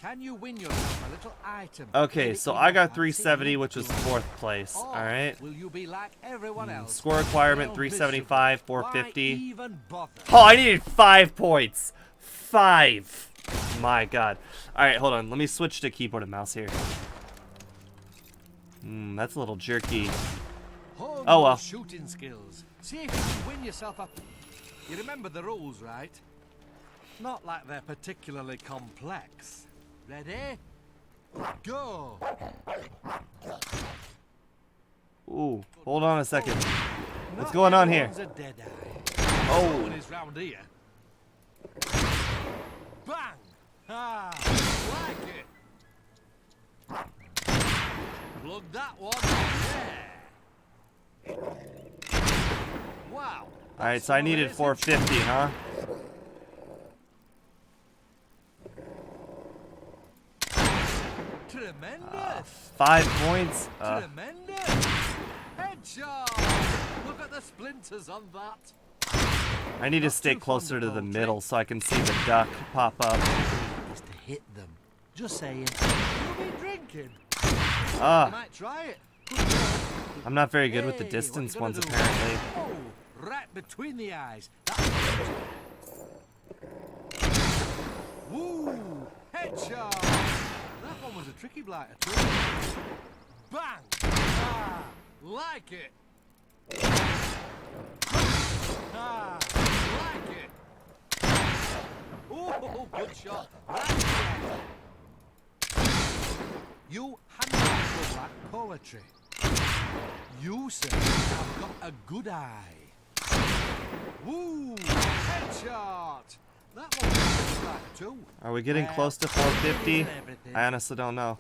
[SPEAKER 17] Can you win yourself a little item?
[SPEAKER 3] Okay, so I got 370, which was 4th place. All right.
[SPEAKER 17] Will you be like everyone else?
[SPEAKER 3] Score requirement 375, 450.
[SPEAKER 17] Why even bother?
[SPEAKER 3] Oh, I needed 5 points. 5. My God. All right, hold on. Let me switch to keyboard and mouse here. That's a little jerky.
[SPEAKER 17] Hone
[SPEAKER 3] Oh
[SPEAKER 17] your
[SPEAKER 3] well.
[SPEAKER 17] Shooting skills. See if you can win yourself a. You remember the rules, right? Not like they're particularly complex. Ready? Go.
[SPEAKER 3] Ooh, hold on a second. What's going on here?
[SPEAKER 17] A dead eye.
[SPEAKER 3] Oh.
[SPEAKER 17] No one is round here. Bang! Ah, like it. Plug that one. Yeah. Wow.
[SPEAKER 3] All right, so I needed 450, huh?
[SPEAKER 17] Tremendous.
[SPEAKER 3] 5 points.
[SPEAKER 17] Tremendous. Headshot. Look at the splinters on that.
[SPEAKER 3] I need to stay closer to the middle so I can see the duck pop up.
[SPEAKER 17] Is to hit them. Just saying. You'll be drinking. You might try it.
[SPEAKER 3] I'm not very good with the distance ones, apparently.
[SPEAKER 17] Oh, right between the eyes. Woo! Headshot. That one was a tricky blighter too. Bang! Ah, like it. Ah, like it. Oh, good shot. Right. You handle like poetry. You, sir, have got a good eye. Woo! Headshot! That one was like too.
[SPEAKER 3] Are we getting close to 450? I honestly don't know.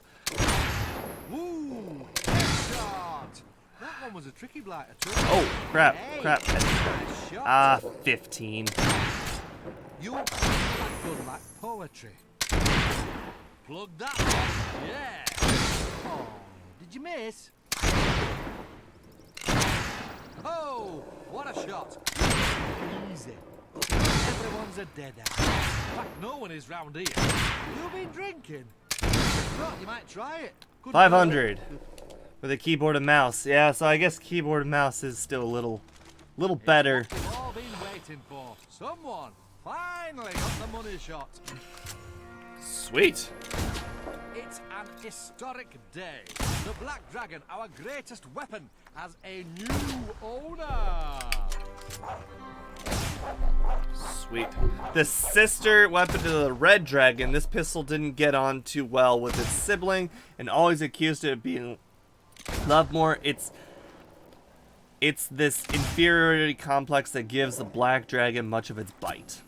[SPEAKER 17] Woo! Headshot! That one was a tricky blighter too.
[SPEAKER 3] Oh, crap,
[SPEAKER 17] Hey,
[SPEAKER 3] crap.
[SPEAKER 17] nice shot.
[SPEAKER 3] 15.
[SPEAKER 17] You like good like poetry. Plug that one. Yeah. Oh, did you miss? Oh, what a shot. Easy. Everyone's a dead eye. In fact, no one is round here. You've been drinking. If not, you might try it. Good
[SPEAKER 3] 500 with a keyboard and mouse. Yeah, so I guess keyboard and mouse is still a little better.
[SPEAKER 17] It's what we've all been waiting for. Someone finally got the money shot.
[SPEAKER 3] Sweet.
[SPEAKER 17] It's an historic day. The Black Dragon, our greatest weapon, has a new owner.
[SPEAKER 3] Sweet. The sister weapon to the Red Dragon, this pistol didn't get on too well with its sibling and always accused it of being loved more. It's this inferiority complex that gives the Black Dragon much of its bite.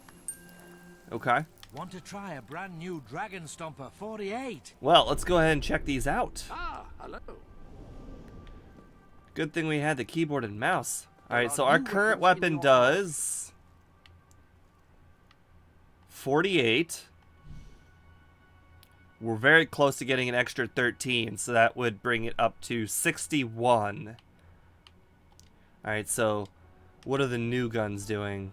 [SPEAKER 3] Okay.
[SPEAKER 17] Want to try a brand new Dragon Stomper 48?
[SPEAKER 3] Well, let's go ahead and check these out.
[SPEAKER 5] Ah, hello.
[SPEAKER 3] Good thing we had the keyboard and mouse. Alright, so our current weapon does 48. We're very close to getting an extra 13, so that would bring it up to 61. Alright, so what are the new guns doing?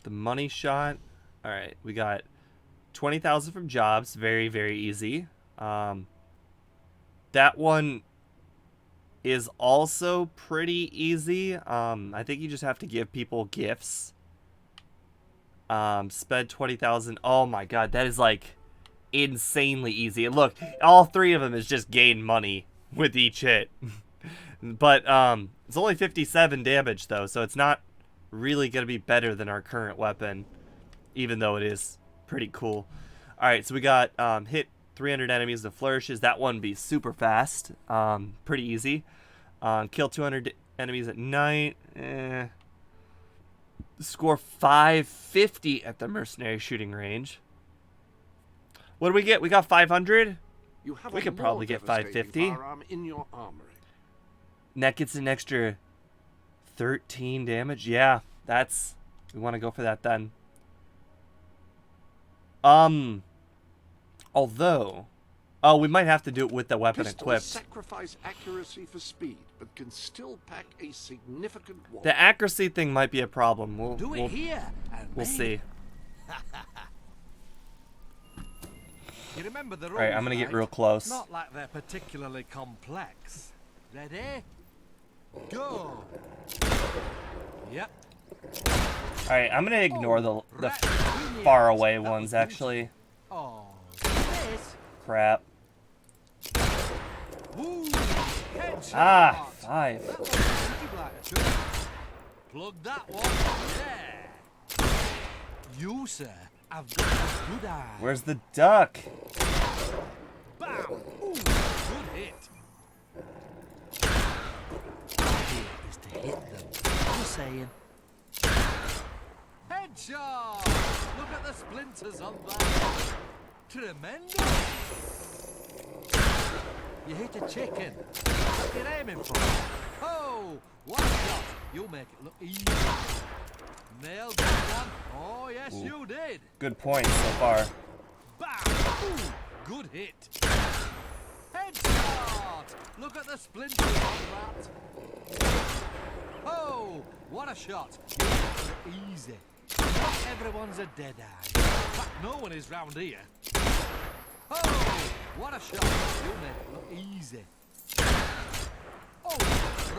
[SPEAKER 3] The money shot. All right, we got 20,000 from jobs. Very, very easy. That one is also pretty easy. I think you just have to give people gifts. Spend 20,000. Oh my God, that is like insanely easy. And look, all 3 of them is just gain money with each hit. But it's only 57 damage though, so it's not really gonna be better than our current weapon, even though it is pretty cool. All right, so we got hit 300 enemies with flourishes. That one be super fast, pretty easy. Kill 200 enemies at night. Score 550 at the mercenary shooting range. What do we get? We got 500. We could probably get 550.
[SPEAKER 5] In your armory.
[SPEAKER 3] And that gets an extra 13 damage. Yeah, we want to go for that then. Although Oh, we might have to do it with the weapon
[SPEAKER 5] Pistols
[SPEAKER 3] equipped.
[SPEAKER 5] sacrifice accuracy for speed, but can still pack a significant wall.
[SPEAKER 3] The accuracy thing might be a problem.
[SPEAKER 17] Do it here. And
[SPEAKER 3] we'll see.
[SPEAKER 17] You remember the
[SPEAKER 3] All right, I'm gonna
[SPEAKER 17] rules,
[SPEAKER 3] get real close.
[SPEAKER 17] Not like they're particularly complex. Ready? Go. Yep.
[SPEAKER 3] All right, I'm gonna ignore the far away ones actually.
[SPEAKER 17] Oh, this.
[SPEAKER 3] Crap.
[SPEAKER 17] Woo,
[SPEAKER 3] Ah, 5.
[SPEAKER 17] Plug that one. Yeah. You, sir, have got a good eye.
[SPEAKER 3] Where's the duck?
[SPEAKER 17] Bam! Ooh, good hit. The idea is to hit them. Just saying. Headshot! Look at the splinters on that. Tremendous. You hit a chicken. What are you aiming for? Oh, one shot. You'll make it look easy. Nailed that one. Oh, yes,
[SPEAKER 3] Ooh.
[SPEAKER 17] you did.
[SPEAKER 3] Good points so far.
[SPEAKER 17] Bam! Ooh, good hit. Headshot! Look at the splinters on that. Oh, what a shot. Easy. Not everyone's a dead eye. In fact, no one is round here. Oh, what a shot. You'll make it look easy. Oh,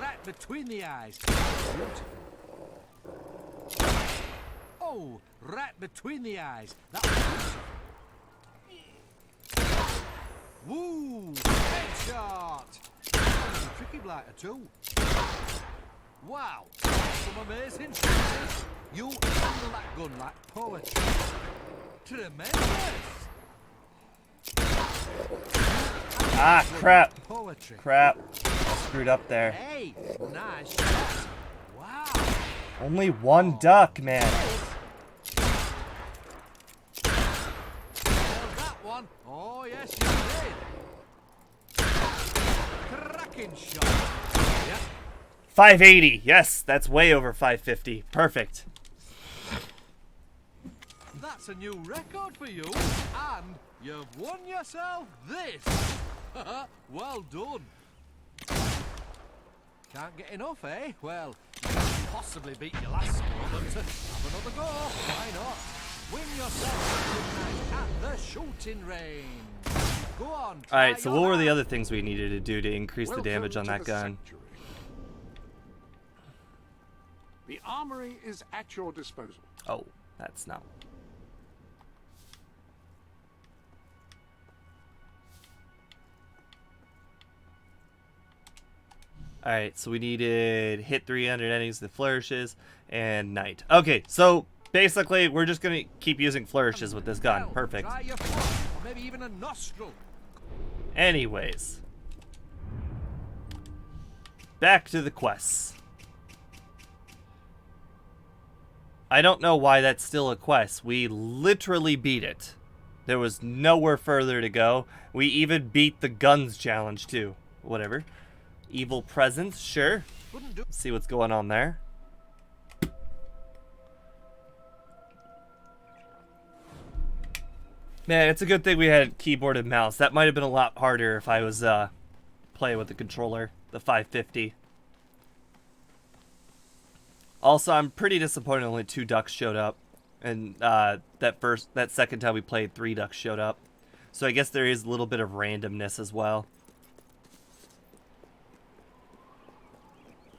[SPEAKER 17] right between the eyes. Beautiful. Oh, right between the eyes. That was beautiful. Woo! Headshot! He's a tricky blighter too. Wow! Some amazing shooting. You handle that gun like poetry. Tremendous!
[SPEAKER 3] Ah, crap.
[SPEAKER 17] Poetry.
[SPEAKER 3] Crap. I screwed up there.
[SPEAKER 17] Hey, nice shot. Wow.
[SPEAKER 3] Only one duck, man.
[SPEAKER 17] That one. Oh, yes, you did. Cracking shot. Yep.
[SPEAKER 3] 580. Yes, that's way over 550. Perfect.
[SPEAKER 17] That's a new record for you, and you've won yourself this. Well done. Can't get enough, eh? Well, you can't possibly beat your last score, but have another go. Why not? Win yourself a good night at the shooting range. Go on.
[SPEAKER 3] All right, so what were the other things we needed to do to increase the damage on that gun?
[SPEAKER 5] The armory is at your disposal.
[SPEAKER 3] Oh, that's not. Alright, so we needed hit 300 enemies with flourishes and night. Okay, so basically we're just going to keep using flourishes with this gun. Perfect.
[SPEAKER 17] Try your foot, or maybe even a nostril.
[SPEAKER 3] Anyways. Back to the quests. I don't know why that's still a quest. We literally beat it. There was nowhere further to go. We even beat the guns challenge too. Whatever. Evil presence, sure. See what's going on there. Man, it's a good thing we had keyboard and mouse. That might have been a lot harder if I was playing with the controller, the 550. Also, I'm pretty disappointed only 2 ducks showed up. And that second time we played, 3 ducks showed up. So I guess there is a little bit of randomness as well.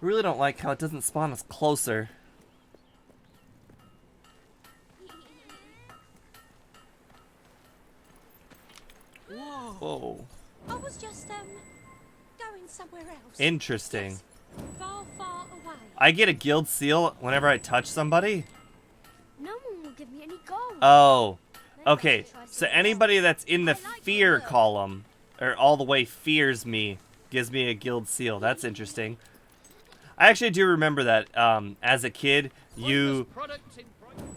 [SPEAKER 3] Really don't like how it doesn't spawn us closer. Whoa.
[SPEAKER 19] I was just, going somewhere else.
[SPEAKER 3] Interesting.
[SPEAKER 19] Just far, far away.
[SPEAKER 3] I get a guild seal whenever I touch somebody?
[SPEAKER 19] No one will give me any gold.
[SPEAKER 3] Oh. Okay, so anybody that's in the fear column, or all the way fears me, gives me a guild seal. That's interesting. I actually do remember that as a kid, you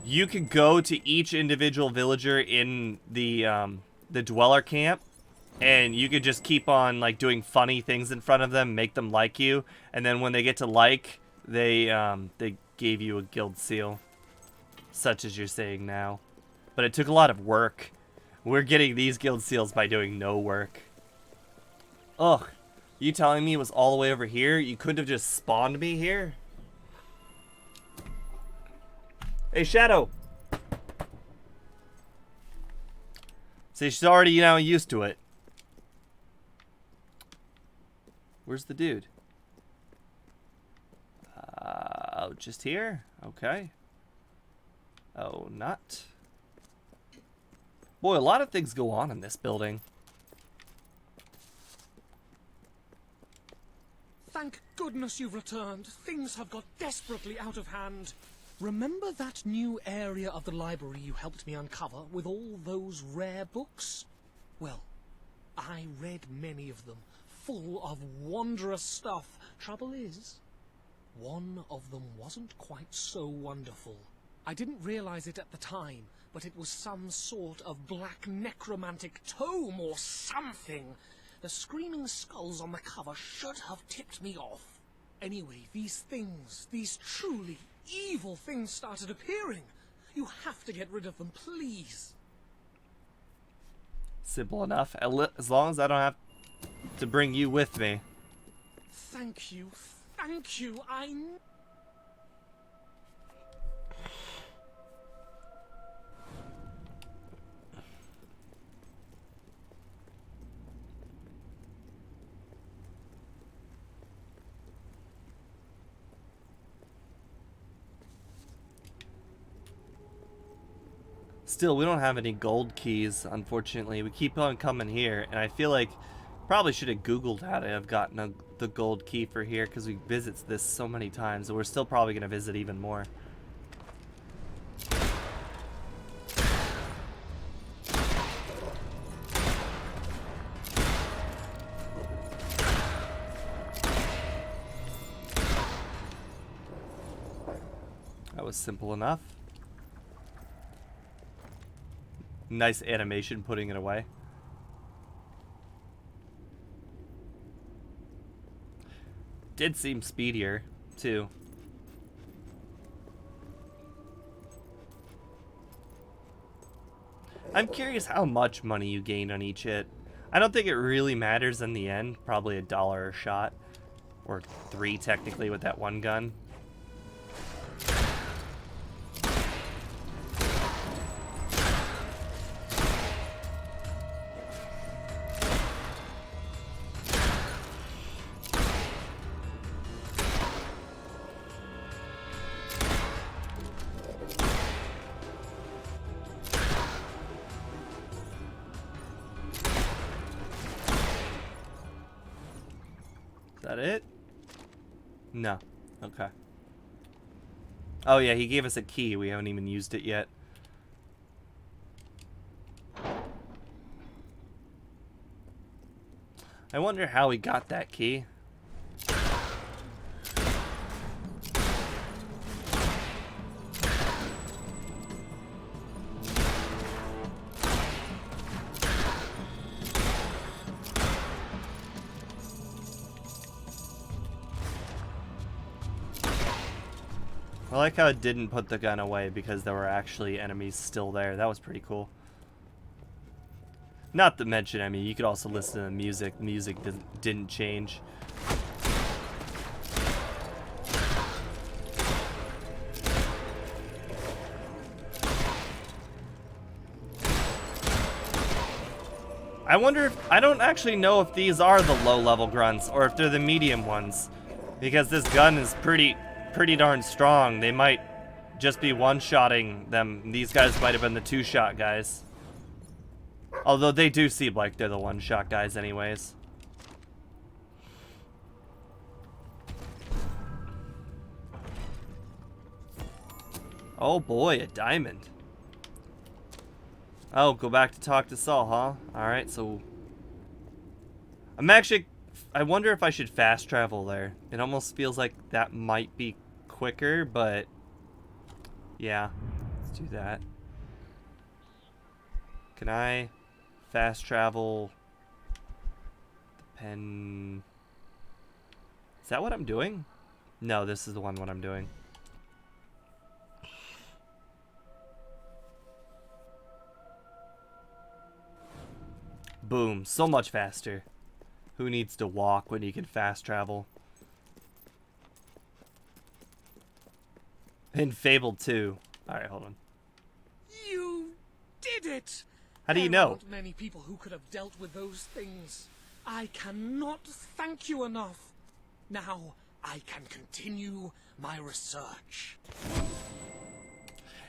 [SPEAKER 3] could go to each individual villager in the dweller camp, and you could just keep on like doing funny things in front of them, make them like you, and then when they get to like, they gave you a guild seal, such as you're saying now. But it took a lot of work. We're getting these guild seals by doing no work. Ugh. You telling me it was all the way over here? You couldn't have just spawned me here? Hey, Shadow! See, she's already, used to it. Where's the dude? Oh, just here? Okay. Oh, not. Boy, a lot of things go on in this building.
[SPEAKER 6] Thank goodness you've returned. Things have got desperately out of hand. Remember that new area of the library you helped me uncover with all those rare books? Well, I read many of them, full of wondrous stuff. Trouble is, one of them wasn't quite so wonderful. I didn't realize it at the time, but it was some sort of black necromantic tome or something. The screaming skulls on the cover should have tipped me off. Anyway, these things, these truly evil things started appearing. You have to get rid of them, please.
[SPEAKER 3] Simple enough. As long as I don't have to bring you with me.
[SPEAKER 6] Thank you. Thank you.
[SPEAKER 3] Still, we don't have any gold keys, unfortunately. We keep on coming here, and I feel like probably should have Googled how to have gotten the gold key for here, because we visit this so many times, and we're still probably going to visit even more. That was simple enough. Nice animation putting it away. Did seem speedier, too. I'm curious how much money you gained on each hit. I don't think it really matters in the end. Probably $1 a shot. Or 3 technically with that one gun. Is that it? No. Okay. Oh yeah, he gave us a key. We haven't even used it yet. I wonder how he got that key. I like how it didn't put the gun away because there were actually enemies still there. That was pretty cool. Not to mention, I mean, you could also listen to the music. The music didn't change. I wonder if... I don't actually know if these are the low-level grunts or if they're the medium ones. Because this gun is pretty darn strong. They might just be one-shotting them. These guys might have been the two-shot guys. Although they do seem like they're the one-shot guys anyways. Oh boy, a diamond. Oh, go back to talk to Saul, huh? Alright, so... I wonder if I should fast travel there. It almost feels like that might be quicker, but... yeah, let's do that. Can I fast travel the pen? Is that what I'm doing? No, this is the one what I'm doing. Boom. So much faster. Who needs to walk when you can fast travel? In Fable 2. Alright, hold on.
[SPEAKER 6] You did it!
[SPEAKER 3] How do you
[SPEAKER 6] There
[SPEAKER 3] know?
[SPEAKER 6] aren't many people who could have dealt with those things. I cannot thank you enough. Now I can continue my research.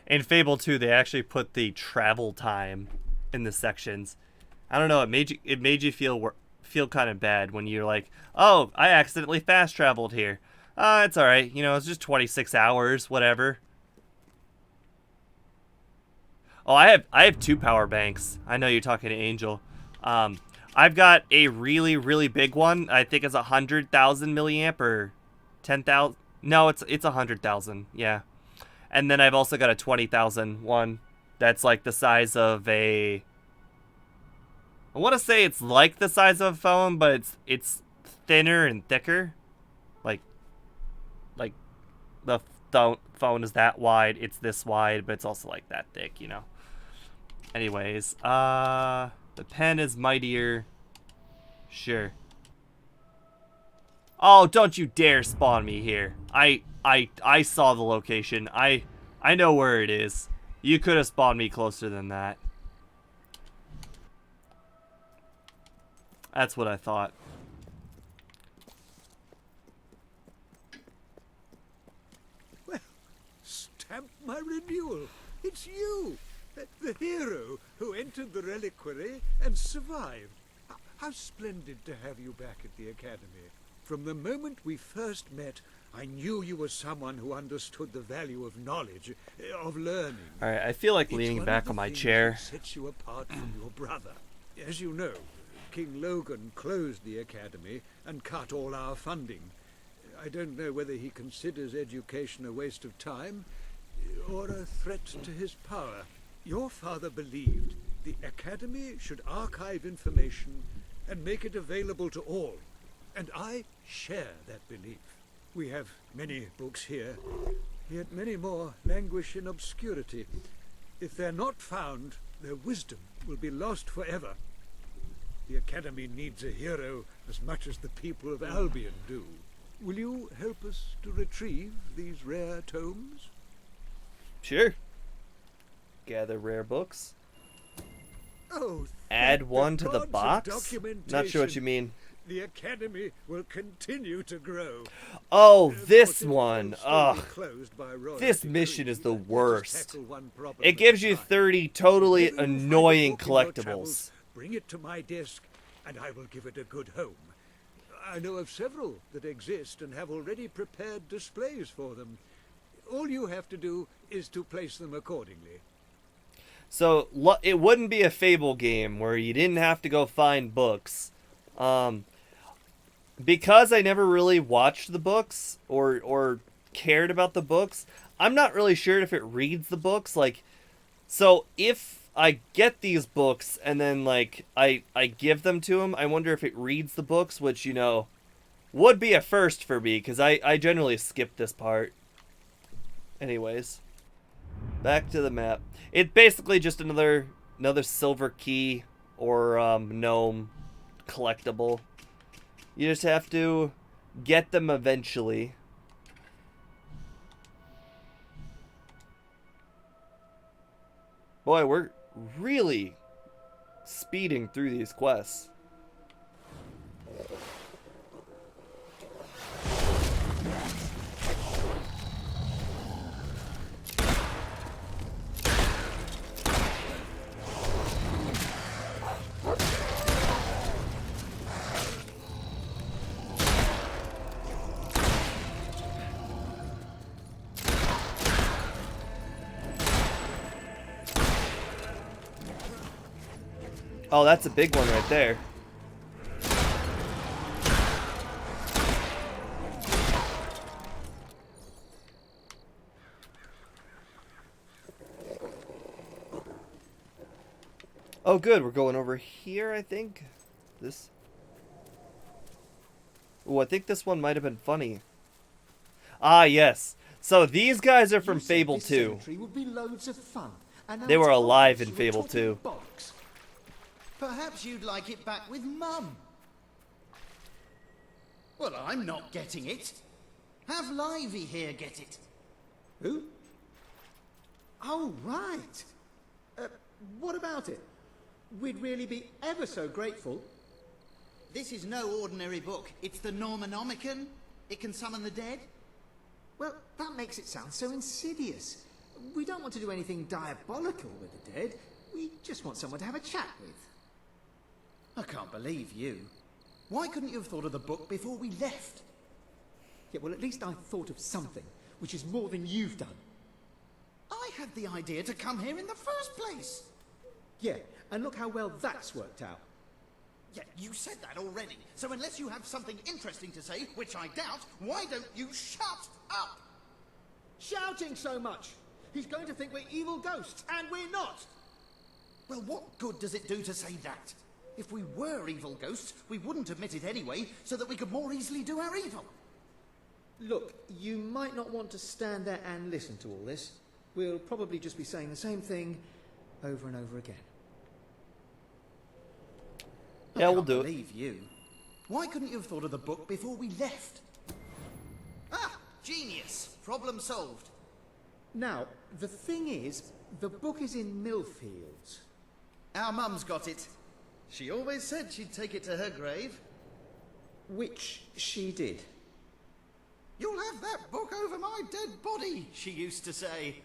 [SPEAKER 3] In Fable 2, they actually put the travel time in the sections. I don't know, it made you feel kind of bad when you're like, oh, I accidentally fast traveled here. It's alright, you know, it's just 26 hours, whatever. Oh, I have 2 power banks. I know you're talking to Angel. I've got a really, really big one. I think it's 100,000 milliamp or 10,000. No, it's 100,000. Yeah. And then I've also got a 20,000 one that's like the size of a... I want to say it's like the size of a phone, but it's thinner and thicker. Like the phone is that wide, it's this wide, but it's also like that thick, you know. Anyways, the pen is mightier. Sure. Oh, don't you dare spawn me here. I saw the location. I know where it is. You could have spawned me closer than that. That's what I thought.
[SPEAKER 4] Well, stamp my renewal. It's you, the hero who entered the reliquary and survived. How splendid to have you back at the Academy. From the moment we first met, I knew you were someone who understood the value of knowledge, of learning.
[SPEAKER 3] Alright, I feel like leaning back on my chair.
[SPEAKER 4] That sets you apart from your brother. As you know, King Logan closed the Academy and cut all our funding. I don't know whether he considers education a waste of time or a threat to his power. Your father believed the Academy should archive information and make it available to all, and I share that belief. We have many books here, yet many more languish in obscurity. If they're not found, their wisdom will be lost forever. The Academy needs a hero as much as the people of Albion do. Will you help us to retrieve these rare tomes?
[SPEAKER 3] Sure. Gather rare books.
[SPEAKER 4] Oh,
[SPEAKER 3] add one to the
[SPEAKER 4] gods of
[SPEAKER 3] box? Not sure what you
[SPEAKER 4] documentation.
[SPEAKER 3] mean.
[SPEAKER 4] The Academy will continue to grow.
[SPEAKER 3] Oh, this one. Ugh.
[SPEAKER 4] Closed by royal
[SPEAKER 3] This mission is the worst.
[SPEAKER 4] tackle one problem
[SPEAKER 3] It
[SPEAKER 4] at
[SPEAKER 3] gives
[SPEAKER 4] a
[SPEAKER 3] you
[SPEAKER 4] time.
[SPEAKER 3] 30 totally
[SPEAKER 4] Whenever you find a
[SPEAKER 3] annoying
[SPEAKER 4] book in your
[SPEAKER 3] collectibles.
[SPEAKER 4] travels, bring it to my desk, and I will give it a good home. I know of several that exist and have already prepared displays for them. All you have to do is to place them accordingly.
[SPEAKER 3] So it wouldn't be a Fable game where you didn't have to go find books. Because I never really watched the books or cared about the books, I'm not really sure if it reads the books. Like, so if I get these books and then like I give them to him, I wonder if it reads the books, which, you know, would be a first for me because I generally skip this part. Anyways, back to the map. It's basically just another silver key or gnome collectible. You just have to get them eventually. Boy, we're really speeding through these quests. Oh, that's a big one right there. Oh, good. We're going over here, I think. This. Oh, I think this one might have been funny. Ah, yes. So these guys are from Fable 2.
[SPEAKER 1] Would be loads of fun. And
[SPEAKER 3] They were
[SPEAKER 1] I
[SPEAKER 3] alive
[SPEAKER 1] told
[SPEAKER 3] in
[SPEAKER 1] you
[SPEAKER 3] Fable
[SPEAKER 1] we're talking
[SPEAKER 3] 2.
[SPEAKER 1] bollocks. Perhaps you'd like it back with Mum. Well, I'm not getting it. Have Livy here get it.
[SPEAKER 4] Who? Oh, right. What about it? We'd really be ever so grateful.
[SPEAKER 1] This is no ordinary book. It's the Normanomicon. It can summon the dead.
[SPEAKER 4] Well, that makes it sound so insidious. We don't want to do anything diabolical with the dead. We just want someone to have a chat with.
[SPEAKER 1] I can't believe you. Why couldn't you have thought of the book before we left?
[SPEAKER 4] Yeah, well, at least I thought of something, which is more than you've done.
[SPEAKER 1] I had the idea to come here in the first place.
[SPEAKER 4] Yeah, and look how well that's worked out.
[SPEAKER 1] Yeah, you said that already. So unless you have something interesting to say, which I doubt, why don't you shut up?
[SPEAKER 4] Shouting so much! He's going to think we're evil ghosts, and we're not!
[SPEAKER 1] Well, what good does it do to say that? If we were evil ghosts, we wouldn't admit it anyway, so that we could more easily do our evil.
[SPEAKER 4] Look, you might not want to stand there and listen to all this. We'll probably just be saying the same thing over and over again.
[SPEAKER 3] Yeah, we'll do it.
[SPEAKER 1] I can't believe you. Why couldn't you have thought of the book before we left? Ah, genius. Problem solved.
[SPEAKER 4] Now, the thing is, the book is in Millfields.
[SPEAKER 1] Our mum's got it. She always said she'd take it to her grave.
[SPEAKER 4] Which she did.
[SPEAKER 1] You'll have that book over my dead body, she used to say.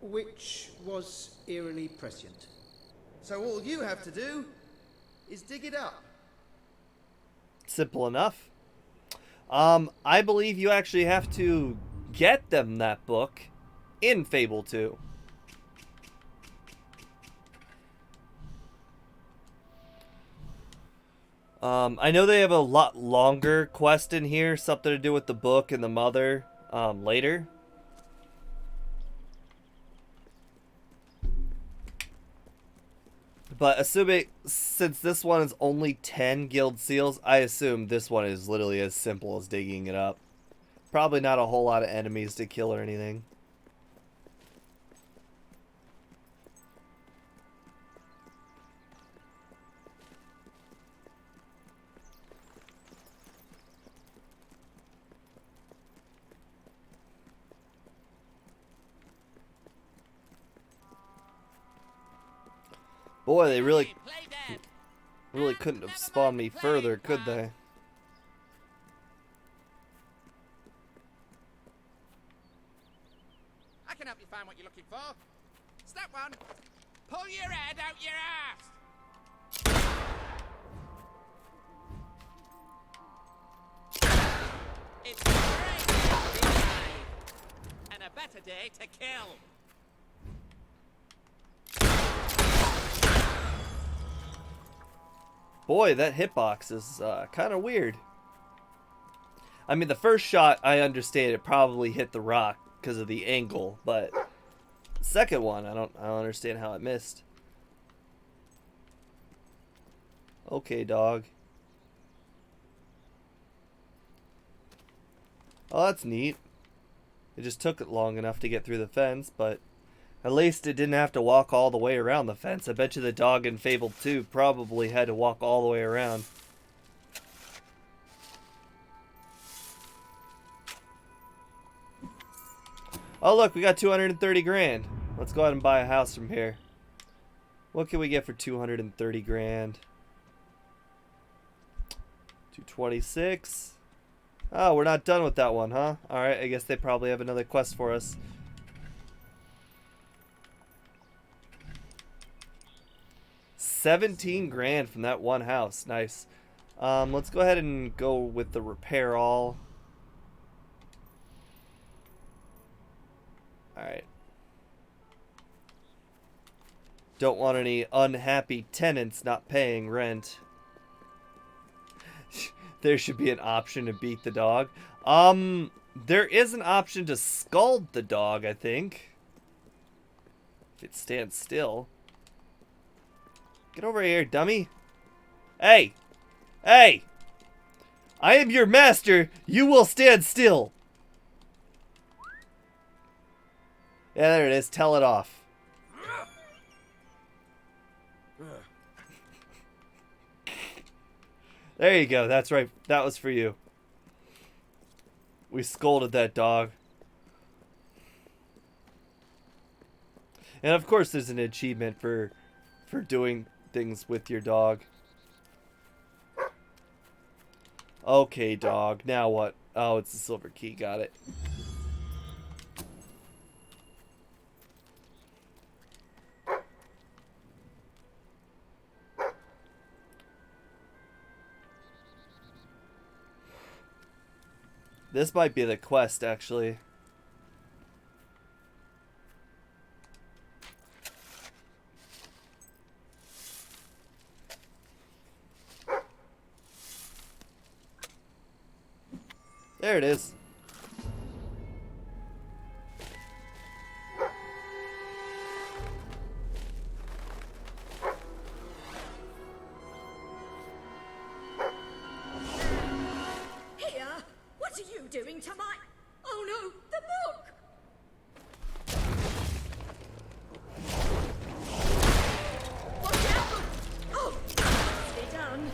[SPEAKER 4] Which was eerily prescient.
[SPEAKER 1] So all you have to do is dig it up.
[SPEAKER 3] Simple enough. I believe you actually have to get them that book in Fable 2. I know they have a lot longer quest in here, something to do with the book and the mother, later. But assuming, since this one is only 10 guild seals, I assume this one is literally as simple as digging it up. Probably not a whole lot of enemies to kill or anything. Boy, they really couldn't have spawned me further, could they?
[SPEAKER 18] I can help you find what you're looking for. Step one, pull your head out your ass. It's a great day to be alive, and a better day to kill.
[SPEAKER 3] Boy, that hitbox is kind of weird. I mean, the first shot, I understand it probably hit the rock because of the angle, but the second one, I don't understand how it missed. Okay, dog. Oh, that's neat. It just took it long enough to get through the fence, but at least it didn't have to walk all the way around the fence. I bet you the dog in Fable 2 probably had to walk all the way around. Oh look, we got 230 grand. Let's go ahead and buy a house from here. What can we get for 230 grand? 226. Oh, we're not done with that one, huh? Alright, I guess they probably have another quest for us. $17 grand from that one house. Nice. Let's go ahead and go with the repair all. Alright. Don't want any unhappy tenants not paying rent. There should be an option to beat the dog. There is an option to scald the dog, I think. If it stands still. Get over here, dummy. Hey! Hey! I am your master. You will stand still. Yeah, there it is. Tell it off. There you go. That's right. That was for you. We scolded that dog. And of course there's an achievement for doing things with your dog. Okay, dog. Now what? Oh, it's the silver key. Got it. This might be the quest, actually. There it is.
[SPEAKER 11] Here? What are you doing to my... Oh no, the book! Watch out! Oh, nicely done.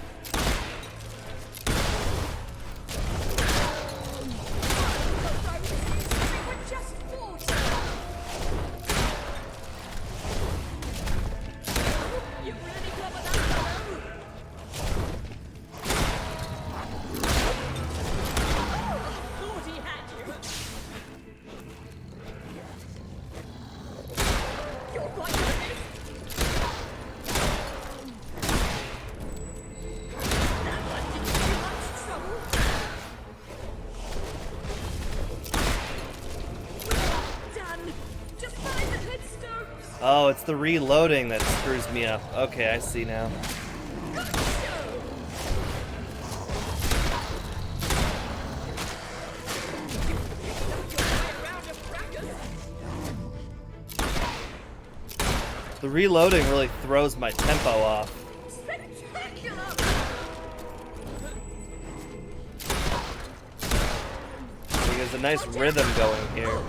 [SPEAKER 11] Just water. You really covered that fellow. Thought he had you. You're quite good at this. That one didn't give you much trouble. Done. Just find the headstones.
[SPEAKER 3] Oh, it's the reloading that screws me up. Okay, I see now. The reloading really throws my tempo off.
[SPEAKER 11] Spectacular.
[SPEAKER 3] There's a nice rhythm going here.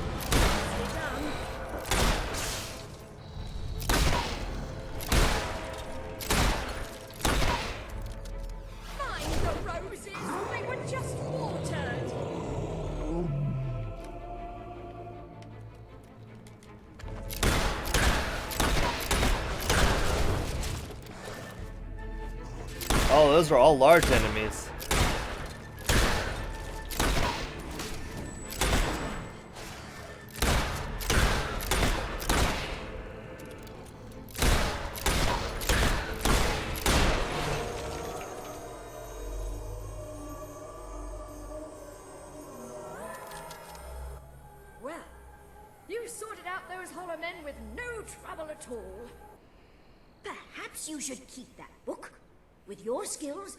[SPEAKER 11] Find the roses. They were just watered.
[SPEAKER 3] Oh, those are all large enemies.
[SPEAKER 11] Well, you sorted out those hollow men with no trouble at all.
[SPEAKER 7] Perhaps you should keep that book. With your skills,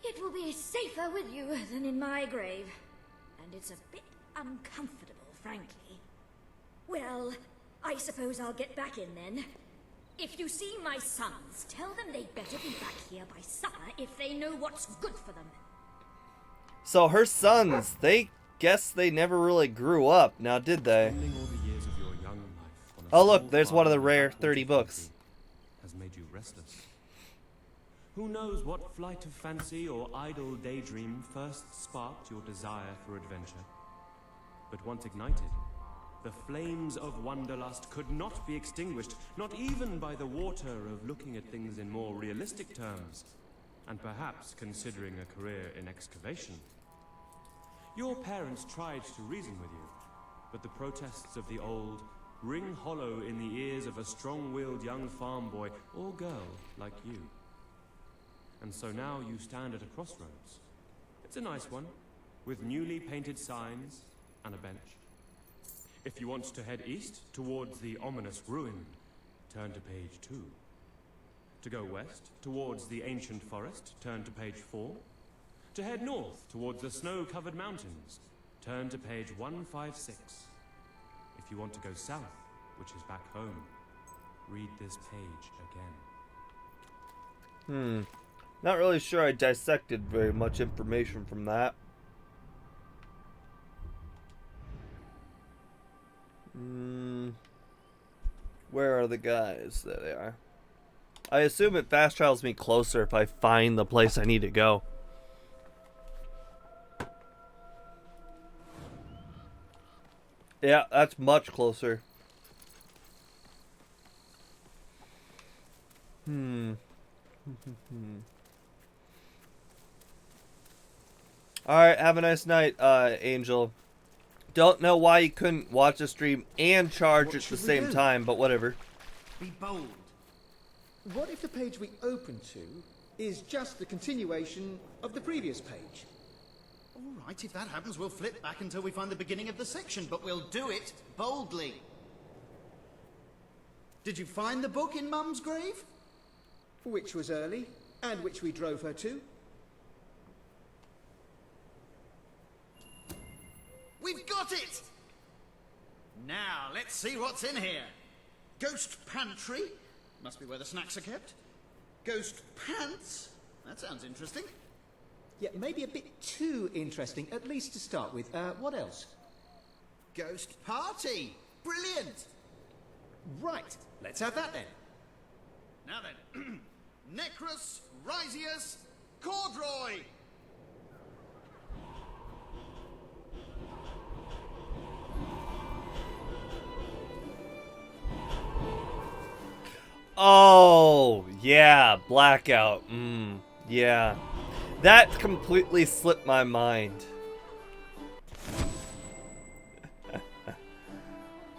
[SPEAKER 7] it will be safer with you than in my grave. And it's a bit uncomfortable, frankly. Well, I suppose I'll get back in then. If you see my sons, tell them they'd better be back here by supper if they know what's good for them.
[SPEAKER 3] So her sons, they guess they never really grew up, now did they? Oh look, there's one of the rare 30 books.
[SPEAKER 10] Has made you restless. Who knows what flight of fancy or idle daydream first sparked your desire for adventure? But once ignited, the flames of wanderlust could not be extinguished, not even by the water of looking at things in more realistic terms, and perhaps considering a career in excavation. Your parents tried to reason with you, but the protests of the old ring hollow in the ears of a strong-willed young farm boy or girl like you. And so now you stand at a crossroads. It's a nice one, with newly painted signs and a bench. If you want to head east towards the ominous ruin, turn to page 2. To go west towards the ancient forest, turn to page 4. To head north towards the snow-covered mountains, turn to page 156. If you want to go south, which is back home, read this page again.
[SPEAKER 3] Not really sure I dissected very much information from that. Where are the guys? There they are. I assume it fast travels me closer if I find the place I need to go. Yeah, that's much closer. Alright, have a nice night, Angel. Don't know why you couldn't watch the stream and charge at the same time, but whatever.
[SPEAKER 16] Be bold. What if the page we open to is just the continuation of the previous page?
[SPEAKER 1] All right, if that happens, we'll flip back until we find the beginning of the section, but we'll do it boldly. Did you find the book in Mum's grave?
[SPEAKER 16] Which was early, and which we drove her to.
[SPEAKER 1] We've got it! Now, let's see what's in here. Ghost pantry. Must be where the snacks are kept. Ghost pants. That sounds interesting.
[SPEAKER 16] Yeah, maybe a bit too interesting, at least to start with. What else?
[SPEAKER 1] Ghost party. Brilliant.
[SPEAKER 16] Right, let's have that then.
[SPEAKER 1] Now then. Necrus, Risius, Cordroy.
[SPEAKER 3] Oh, yeah, Blackout. Yeah. That completely slipped my mind.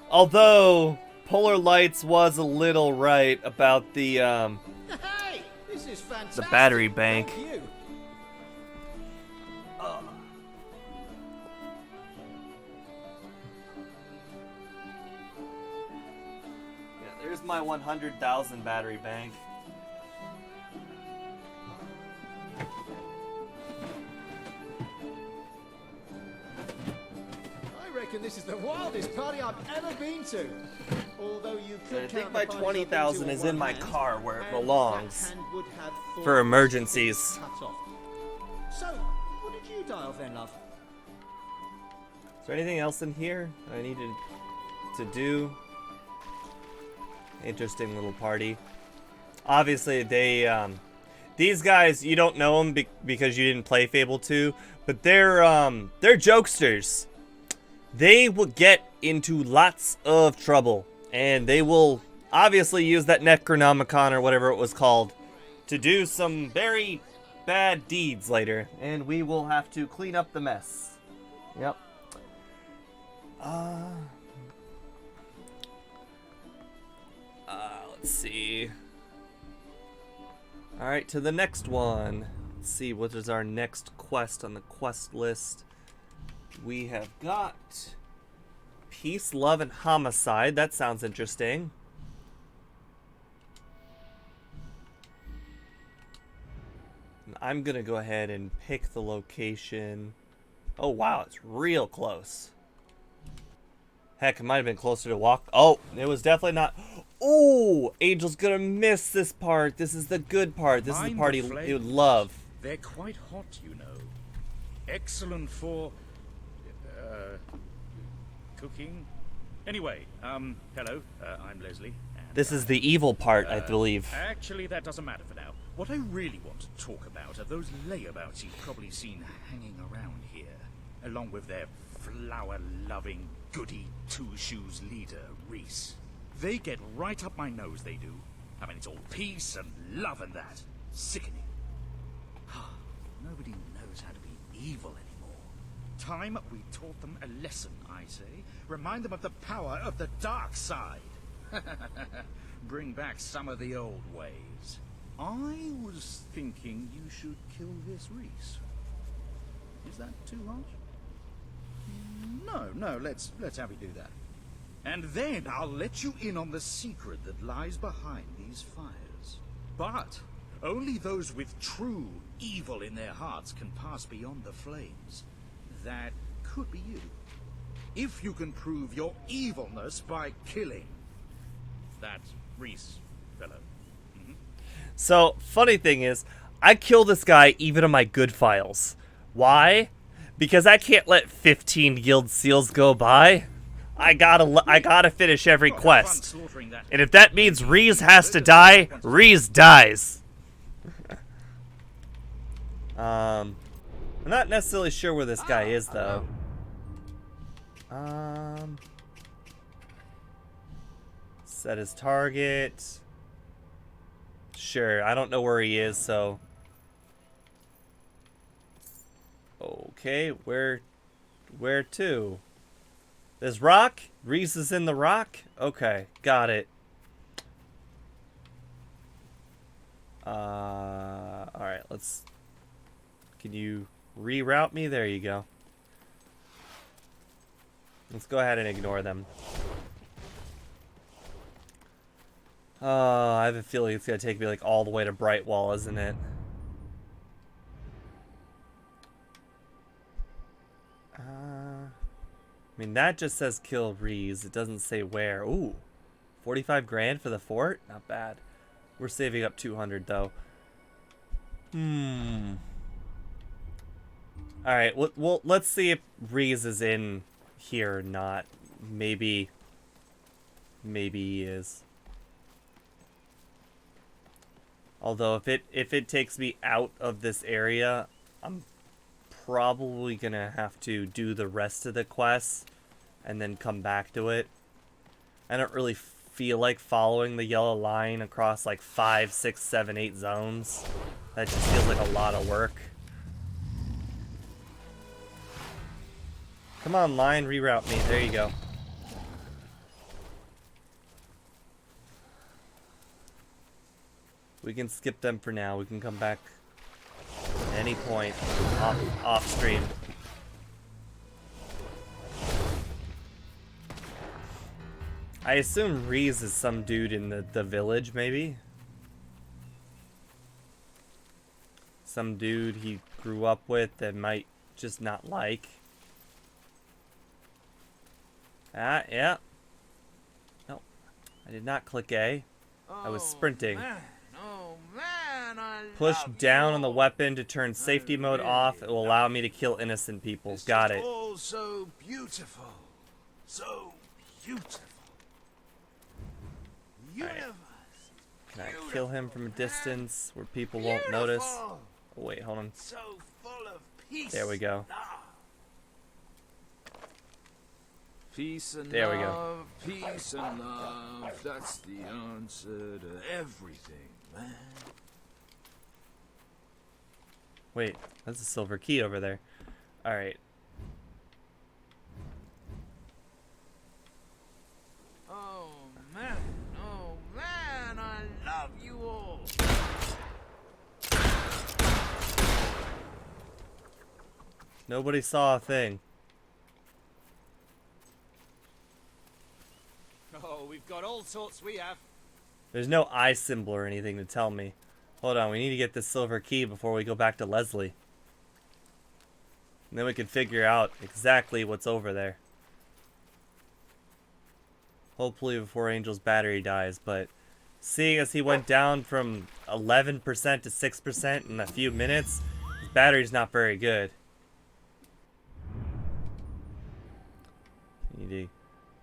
[SPEAKER 3] Although, Polar Lights was a little right about the,
[SPEAKER 16] Hey, this is fantastic.
[SPEAKER 3] the battery bank.
[SPEAKER 16] Thank you.
[SPEAKER 3] There's my 100,000 battery bank.
[SPEAKER 16] I reckon this is the wildest party I've ever been to. Although you could
[SPEAKER 3] I think
[SPEAKER 16] count
[SPEAKER 3] my
[SPEAKER 16] the parties I've been
[SPEAKER 3] 20,000
[SPEAKER 16] to
[SPEAKER 3] is
[SPEAKER 16] on
[SPEAKER 3] in
[SPEAKER 16] one
[SPEAKER 3] my
[SPEAKER 16] hand,
[SPEAKER 3] car where it
[SPEAKER 16] and
[SPEAKER 3] belongs.
[SPEAKER 16] that hand would have
[SPEAKER 3] For
[SPEAKER 16] fallen
[SPEAKER 3] emergencies.
[SPEAKER 16] cut off. So, what did you dial then, love?
[SPEAKER 3] Is there anything else in here I needed to do? Interesting little party. Obviously, they, these guys, you don't know them because you didn't play Fable 2, but they're jokesters. They will get into lots of trouble, and they will obviously use that Necronomicon or whatever it was called to do some very bad deeds later, and we will have to clean up the mess. Yep. Let's see. Alright, to the next one. Let's see, what is our next quest on the quest list? We have got Peace, Love, and Homicide. That sounds interesting. And I'm gonna go ahead and pick the location. Oh wow, it's real close. Heck, it might have been closer to walk. Oh, it was definitely not. Oh, Angel's gonna miss this part. This is the good part. This is the part he would love.
[SPEAKER 14] They're quite hot, you know. Excellent for cooking. Anyway, hello. I'm Leslie.
[SPEAKER 3] This is the evil part, I believe.
[SPEAKER 14] Actually, that doesn't matter for now. What I really want to talk about are those layabouts you've probably seen hanging around here, along with their flower-loving, goody two-shoes leader, Reese. They get right up my nose, they do. I mean, it's all peace and love and that. Sickening. Nobody knows how to be evil anymore. Time we taught them a lesson, I say. Remind them of the power of the dark side. Bring back some of the old ways. I was thinking you should kill this Reese. Is that too harsh? No, let's have you do that. And then I'll let you in on the secret that lies behind these fires. But only those with true evil in their hearts can pass beyond the flames. That could be you. If you can prove your evilness by killing that Reese fellow.
[SPEAKER 3] So, funny thing is, I kill this guy even on my good files. Why? Because I can't let 15 guild seals go by. I gotta finish every quest. And if that means Reese has to die, Reese dies. I'm not necessarily sure where this guy is, though. Set his target. Sure, I don't know where he is, so... Okay, where to? This rock? Reese is in the rock? Okay, got it. Alright, let's... Can you reroute me? There you go. Let's go ahead and ignore them. I have a feeling it's gonna take me like all the way to Brightwall, isn't it? I mean, that just says kill Reese. It doesn't say where. Ooh, 45 grand for the fort? Not bad. We're saving up 200 though. Alright, well, let's see if Reese is in here or not. Maybe he is. Although if it takes me out of this area, I'm probably gonna have to do the rest of the quests and then come back to it. I don't really feel like following the yellow line across like 5, 6, 7, 8 zones. That just feels like a lot of work. Come on, line, reroute me. There you go. We can skip them for now. We can come back at any point off stream. I assume Reese is some dude in the village, maybe? Some dude he grew up with that might just not like. Ah, yeah. No, I did not click A. I was sprinting. Push down on the weapon to turn safety mode off. It will allow me to kill innocent people. Got it.
[SPEAKER 13] All so beautiful. So beautiful.
[SPEAKER 3] Right. Can I kill him from a distance where people won't notice? Oh, wait, hold on.
[SPEAKER 13] So full of peace.
[SPEAKER 3] There we go.
[SPEAKER 13] Peace and
[SPEAKER 3] there
[SPEAKER 13] love, peace and love. That's the answer to everything, man.
[SPEAKER 3] Wait, that's a silver key over there. Alright.
[SPEAKER 13] Oh man, I love you all.
[SPEAKER 3] Nobody saw a thing.
[SPEAKER 13] Oh, we've got all sorts we have.
[SPEAKER 3] There's no eye symbol or anything to tell me. Hold on, we need to get this silver key before we go back to Leslie. And then we can figure out exactly what's over there. Hopefully before Angel's battery dies, but seeing as he went down from 11% to 6% in a few minutes, his battery's not very good. Need to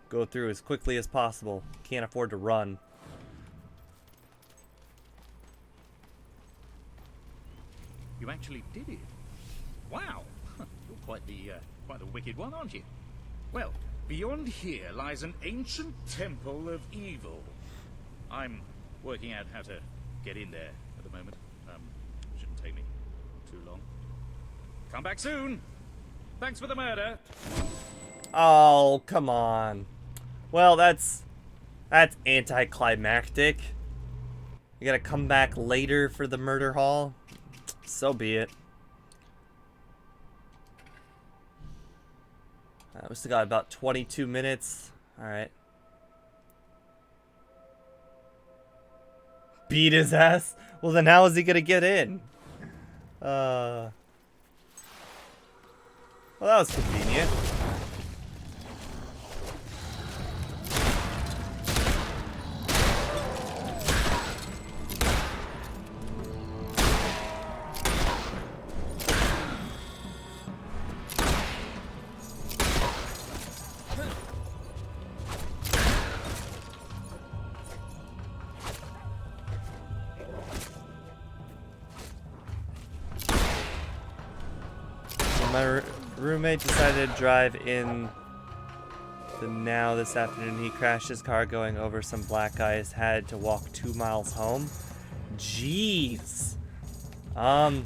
[SPEAKER 3] go through as quickly as possible. Can't afford to run.
[SPEAKER 22] You actually did it. Wow. You're quite the wicked one, aren't you? Well, beyond here lies an ancient temple of evil. I'm working out how to get in there at the moment. Shouldn't take me too long. Come back soon. Thanks for the murder.
[SPEAKER 3] Oh, come on. Well, that's anticlimactic. You gotta come back later for the murder hall. So be it. We still got about 22 minutes. Alright. Beat his ass? Well, then how is he gonna get in? Well, that was convenient. My roommate decided to drive in So now this afternoon he crashed his car going over some black ice, had to walk 2 miles home. Jeez. I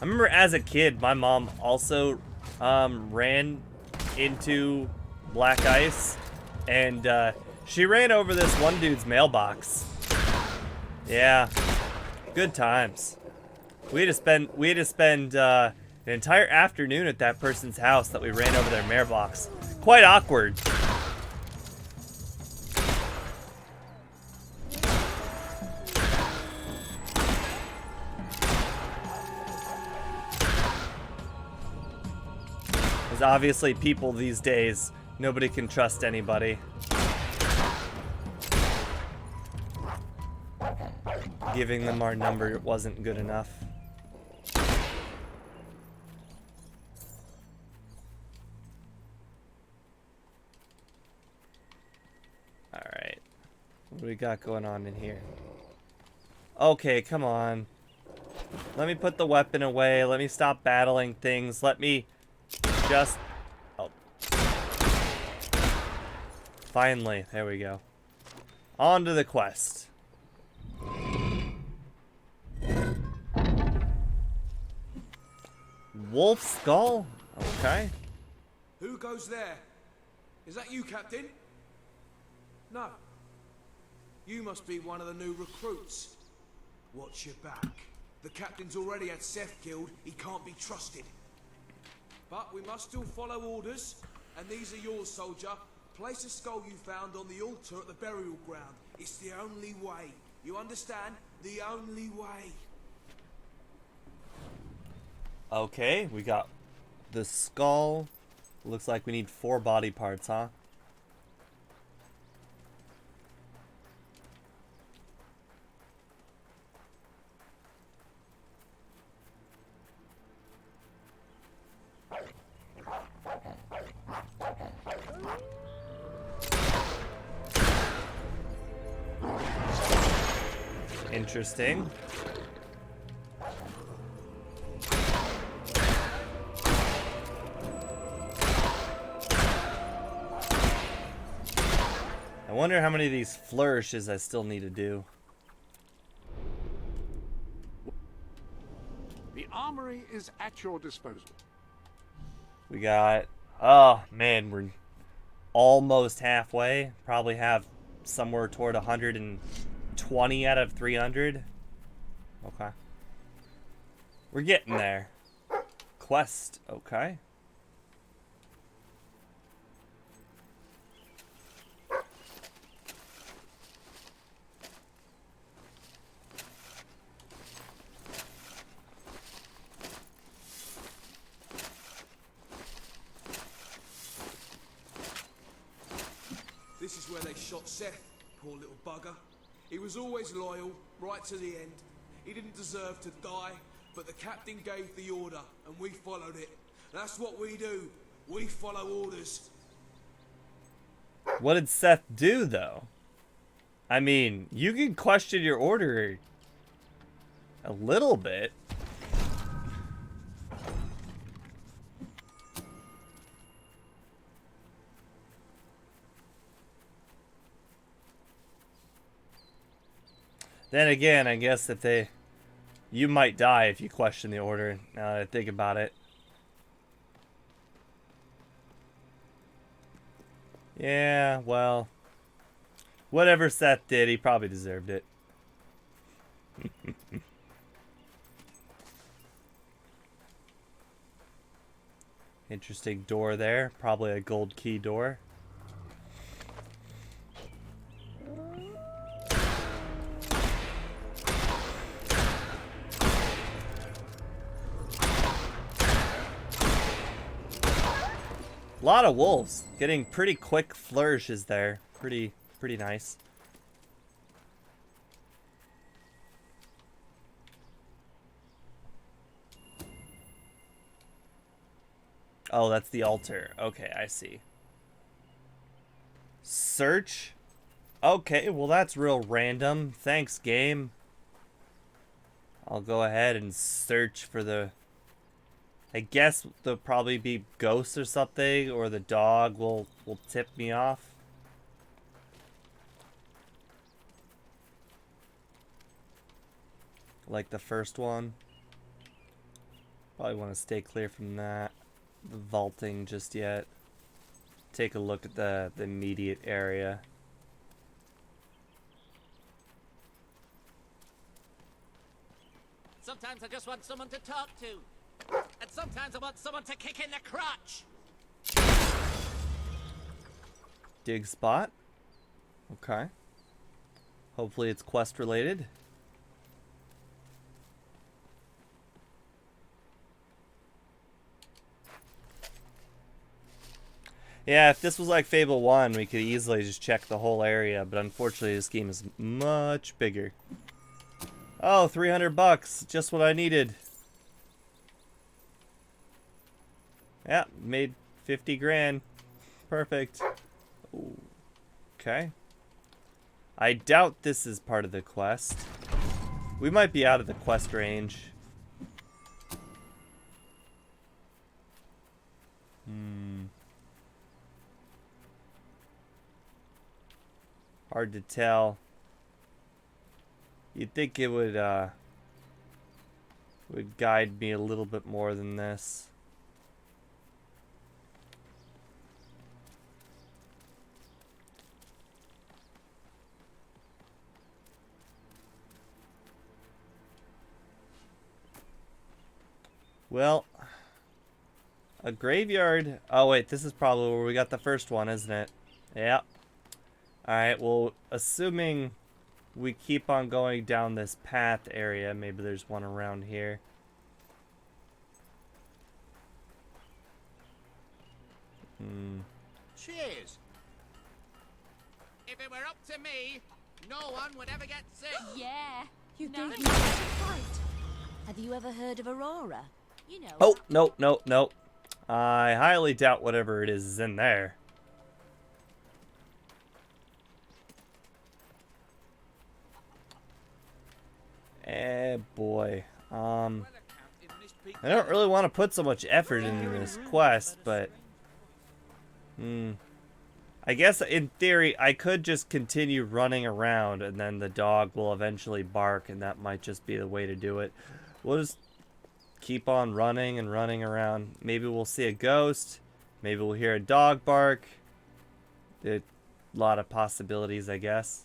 [SPEAKER 3] remember as a kid, my mom also ran into black ice, and she ran over this one dude's mailbox. Yeah, good times. We had to spend an entire afternoon at that person's house that we ran over their mailbox. Quite awkward. Because obviously people these days, nobody can trust anybody. Giving them our number wasn't good enough. Alright. What do we got going on in here? Okay, come on. Let me put the weapon away. Let me stop battling things. Let me just... Oh. Finally. There we go. On to the quest. Wolf skull? Okay.
[SPEAKER 2] Who goes there? Is that you, Captain? No. You must be one of the new recruits. Watch your back. The captain's already had Seth killed. He can't be trusted. But we must still follow orders. And these are yours, soldier. Place a skull you found on the altar at the burial ground. It's the only way. You understand? The only way.
[SPEAKER 3] Okay, we got the skull. Looks like we need 4 body parts, huh? Interesting. I wonder how many of these flourishes I still need to do.
[SPEAKER 5] The armory is at your disposal.
[SPEAKER 3] We got... Oh, man, we're almost halfway. Probably have somewhere toward 120 out of 300. Okay. We're getting there. Quest, okay.
[SPEAKER 2] This is where they shot Seth, poor little bugger. He was always loyal, right to the end. He didn't deserve to die, but the captain gave the order, and we followed it. That's what we do. We follow orders.
[SPEAKER 3] What did Seth do, though? I mean, you can question your order a little bit. Then again, I guess if they... You might die if you question the order, now that I think about it. Yeah, well... Whatever Seth did, he probably deserved it. Interesting door there. Probably a gold key door. A lot of wolves. Getting pretty quick flourishes there. Pretty nice. Oh, that's the altar. Okay, I see. Search? Okay, well that's real random. Thanks, game. I'll go ahead and search for the... I guess there'll probably be ghosts or something, or the dog will tip me off. Like the first one. Probably want to stay clear from that. The vaulting just yet. Take a look at the immediate area.
[SPEAKER 18] Sometimes I just want someone to talk to. And sometimes I want someone to kick in the crotch.
[SPEAKER 3] Dig spot. Okay. Hopefully it's quest related. Yeah, if this was like Fable 1, we could easily just check the whole area, but unfortunately this game is much bigger. Oh, 300 bucks, just what I needed. Yeah, made 50 grand. Perfect. Ooh. Okay. I doubt this is part of the quest. We might be out of the quest range. Hard to tell. You'd think it would guide me a little bit more than this. Well, a graveyard. Oh wait, this is probably where we got the first one, isn't it? Yep. Alright, well, assuming we keep on going down this path area, maybe there's one around here.
[SPEAKER 18] Cheers. If it were up to me, no one would ever get sick.
[SPEAKER 19] Yeah, you
[SPEAKER 7] No.
[SPEAKER 19] gave me such a fright. Have you ever heard of Aurora? You know.
[SPEAKER 3] Oh, no, no, no. I highly doubt whatever it is in there. Eh, boy. I don't really want to put so much effort into this quest, but... I guess in theory, I could just continue running around and then the dog will eventually bark and that might just be the way to do it. We'll just keep on running and running around. Maybe we'll see a ghost. Maybe we'll hear a dog bark. A lot of possibilities, I guess.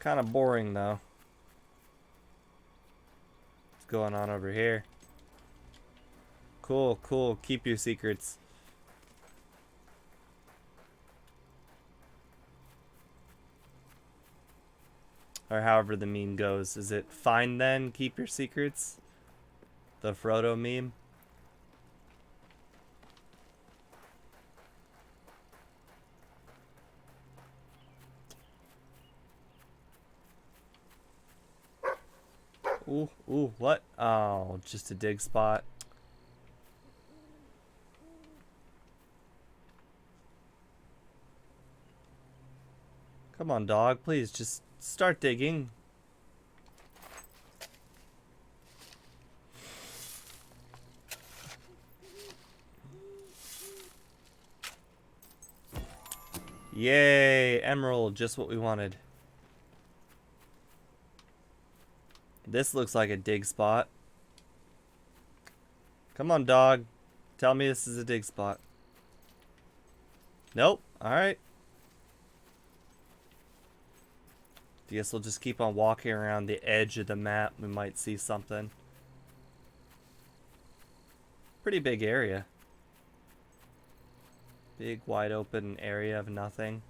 [SPEAKER 3] Kind of boring, though. What's going on over here? Cool, cool. Keep your secrets. Or however the meme goes. Is it fine then, keep your secrets? The Frodo meme? Ooh, ooh, what? Oh, just a dig spot. Come on, dog. Please, just start digging. Yay, emerald, just what we wanted. This looks like a dig spot. Come on, dog. Tell me this is a dig spot. Nope. Alright. I guess we'll just keep on walking around the edge of the map. We might see something. Pretty big area. Big, wide open area of nothing.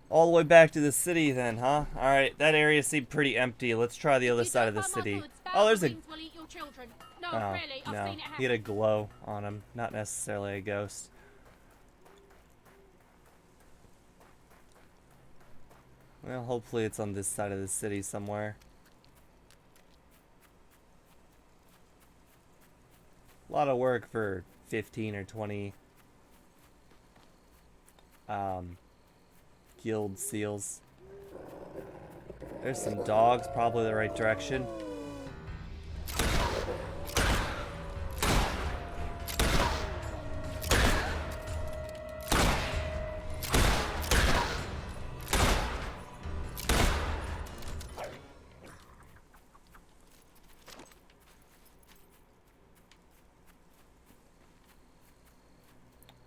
[SPEAKER 3] All the way back to the city then, huh? Alright, that area seemed pretty empty. Let's try the other side of the city. Oh, there's a...
[SPEAKER 19] No,
[SPEAKER 3] oh,
[SPEAKER 19] really, I've
[SPEAKER 3] no.
[SPEAKER 19] seen it
[SPEAKER 3] He had a glow on him. Not necessarily a ghost. Well, hopefully it's on this side of the city somewhere. A lot of work for 15 or 20 Guild seals. There's some dogs, probably the right direction.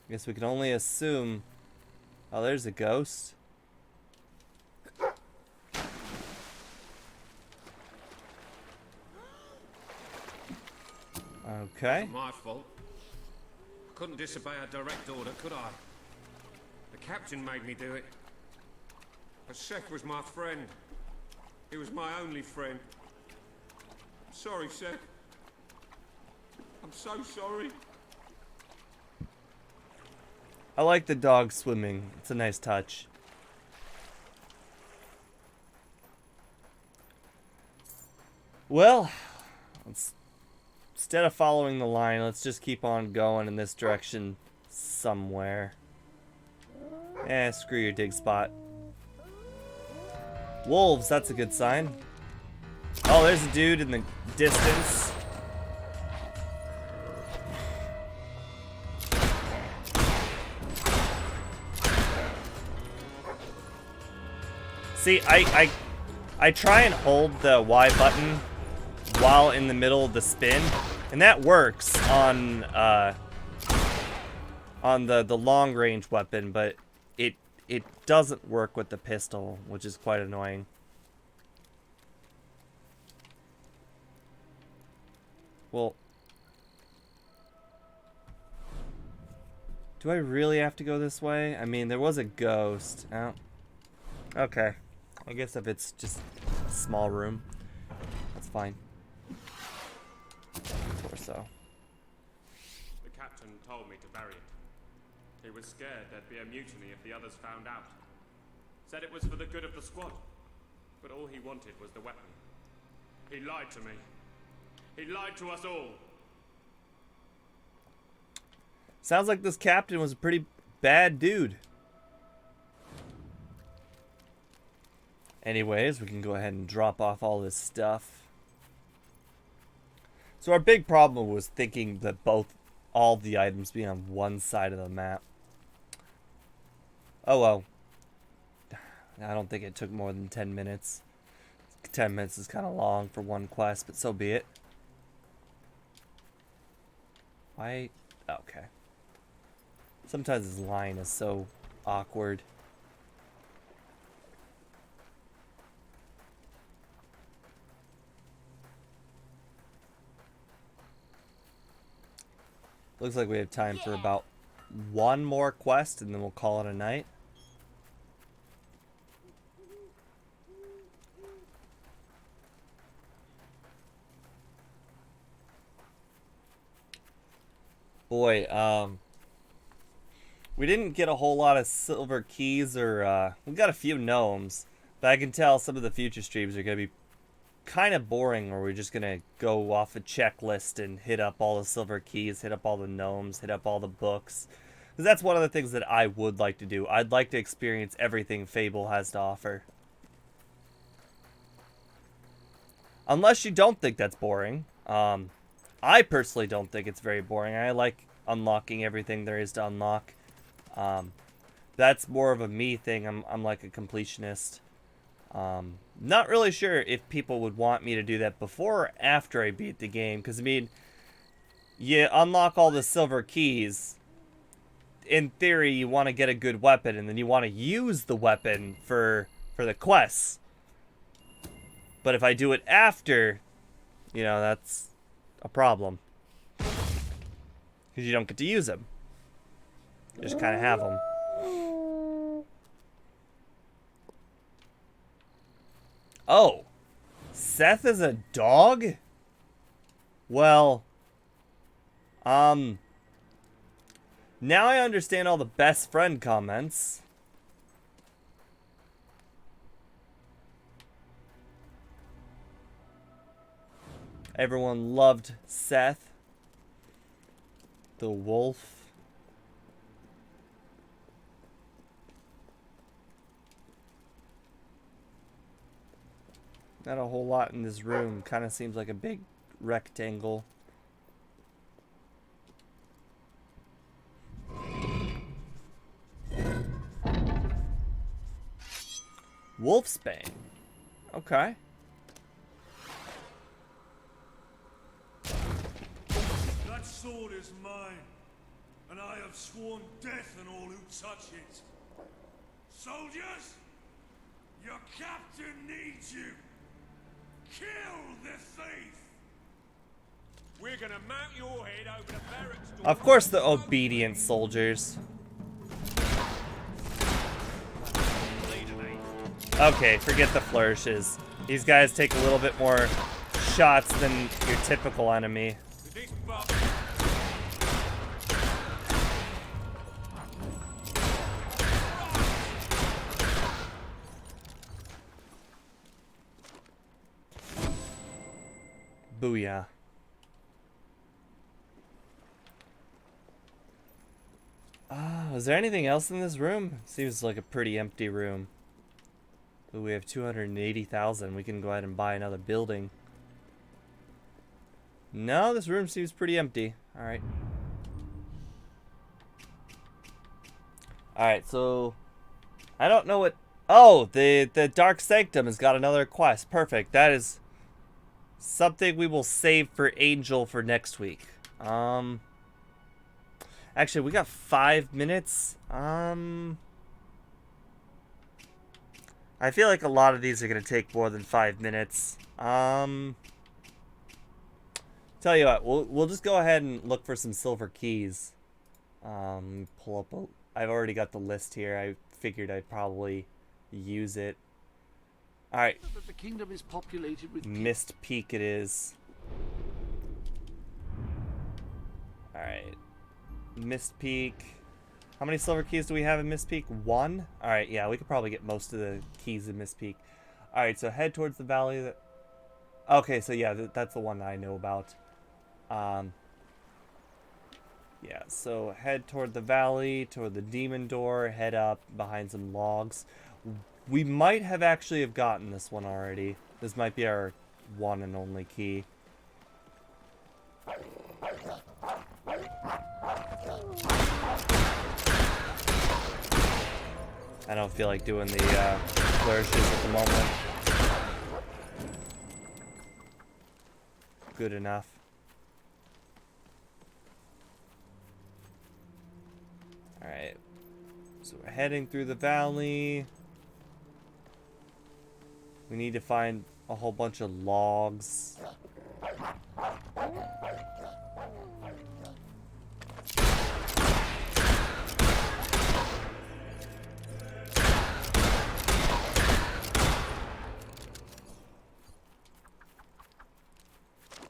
[SPEAKER 3] Guess we can only assume. Oh, there's a ghost. Okay.
[SPEAKER 8] Not my fault. I couldn't disobey a direct order, could I? The captain made me do it. But Seth was my friend. He was my only friend. I'm sorry, Seth. I'm so sorry.
[SPEAKER 3] I like the dog swimming. It's a nice touch. Well, instead of following the line, let's just keep on going in this direction somewhere. Screw your dig spot. Wolves, that's a good sign. Oh, there's a dude in the distance. See, I try and hold the Y button while in the middle of the spin, and that works on the long range weapon, but it doesn't work with the pistol, which is quite annoying. Well, do I really have to go this way? I mean, there was a ghost. Oh, okay. I guess if it's just a small room, that's fine. Or so.
[SPEAKER 10] The captain told me to bury it. He was scared there'd be a mutiny if the others found out. Said it was for the good of the squad. But all he wanted was the weapon. He lied to me. He lied to us all.
[SPEAKER 3] Sounds like this captain was a pretty bad dude. Anyways, we can go ahead and drop off all this stuff. So our big problem was thinking that all the items be on one side of the map. Oh well. I don't think it took more than 10 minutes. 10 minutes is kind of long for one quest, but so be it. Why? Okay. Sometimes this line is so awkward. Looks like we have time for about one more quest, and then we'll call it a night. Boy, we didn't get a whole lot of silver keys, or we got a few gnomes, but I can tell some of the future streams are going to be kind of boring, where we're just gonna go off a checklist and hit up all the silver keys, hit up all the gnomes, hit up all the books. Because that's one of the things that I would like to do. I'd like to experience everything Fable has to offer. Unless you don't think that's boring. I personally don't think it's very boring. I like unlocking everything there is to unlock. That's more of a me thing. I'm like a completionist. Not really sure if people would want me to do that before or after I beat the game, because I mean, you unlock all the silver keys. In theory, you want to get a good weapon, and then you want to use the weapon for the quests. But if I do it after, you know, that's a problem, because you don't get to use them. You just kind of have them. Oh, Seth is a dog? Well, now I understand all the best friend comments. Everyone loved Seth, the wolf. Not a whole lot in this room. Kind of seems like a big rectangle. Wolfsbane. Okay.
[SPEAKER 9] That sword is mine, and I have sworn death on all who touch it. Soldiers, your captain needs you. Kill the thief!
[SPEAKER 8] We're gonna mount your head over the barracks door.
[SPEAKER 3] Of course, the obedient soldiers. Okay, forget the flourishes. These guys take a little bit more shots than your typical enemy. Booyah. Is there anything else in this room? Seems like a pretty empty room. Ooh, we have 280,000. We can go ahead and buy another building. No, this room seems pretty empty. Alright. Alright, so I don't know what. Oh, the Dark Sanctum has got another quest. Perfect. That is something we will save for Angel for next week. Actually, we got 5 minutes. I feel like a lot of these are going to take more than 5 minutes. Tell you what, we'll just go ahead and look for some silver keys. Pull up I've already got the list here. I figured I'd probably use it. Alright.
[SPEAKER 17] The kingdom is populated with
[SPEAKER 3] Mist Peak it is. Alright. Mist Peak. How many silver keys do we have in Mist Peak? 1? Alright, yeah, we could probably get most of the keys in Mist Peak. Alright, so head towards the valley. Okay, so yeah, that's the one that I know about. Yeah, so head toward the valley, toward the demon door, head up behind some logs. We might have actually have gotten this one already. This might be our one and only key. I don't feel like doing the flourishes at the moment. Good enough. Alright. So we're heading through the valley. We need to find a whole bunch of logs.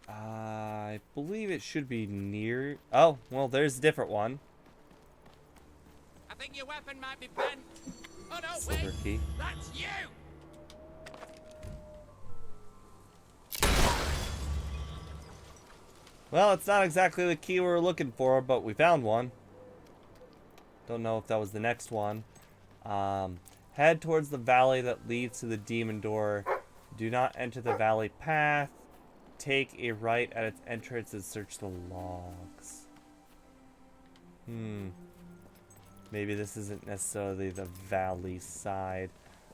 [SPEAKER 3] I believe it should be near. Oh, well, there's a different one.
[SPEAKER 18] I think your weapon might be bent. Oh no,
[SPEAKER 3] Silver
[SPEAKER 18] wait!
[SPEAKER 3] key.
[SPEAKER 18] That's you!
[SPEAKER 3] Well, it's not exactly the key we were looking for, but we found one. Don't know if that was the next one. Head towards the valley that leads to the demon door. Do not enter the valley path. Take a right at its entrance and search the logs. Maybe this isn't necessarily the valley side.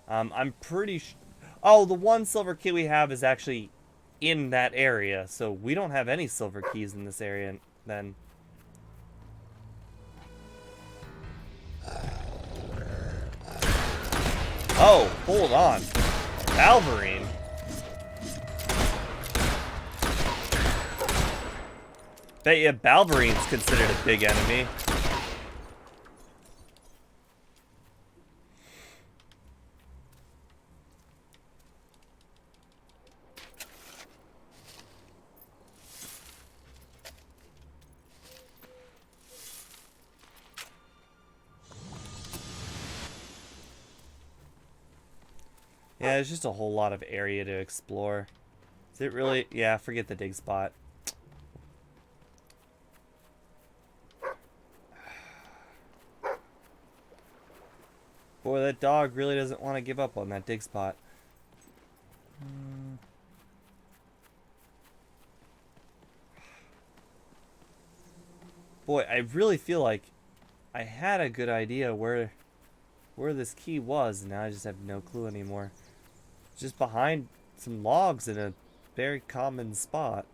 [SPEAKER 3] I'm pretty sure. Oh, the one silver key we have is actually in that area, so we don't have any silver keys in this area then. Oh, hold on. Alvarine. Bet you Balverine's considered a big enemy. Yeah, there's just a whole lot of area to explore. Is it really? Yeah, forget the dig spot. Boy, that dog really doesn't want to give up on that dig spot. Boy, I really feel like I had a good idea where this key was, and now I just have no clue anymore. Just behind some logs in a very common spot.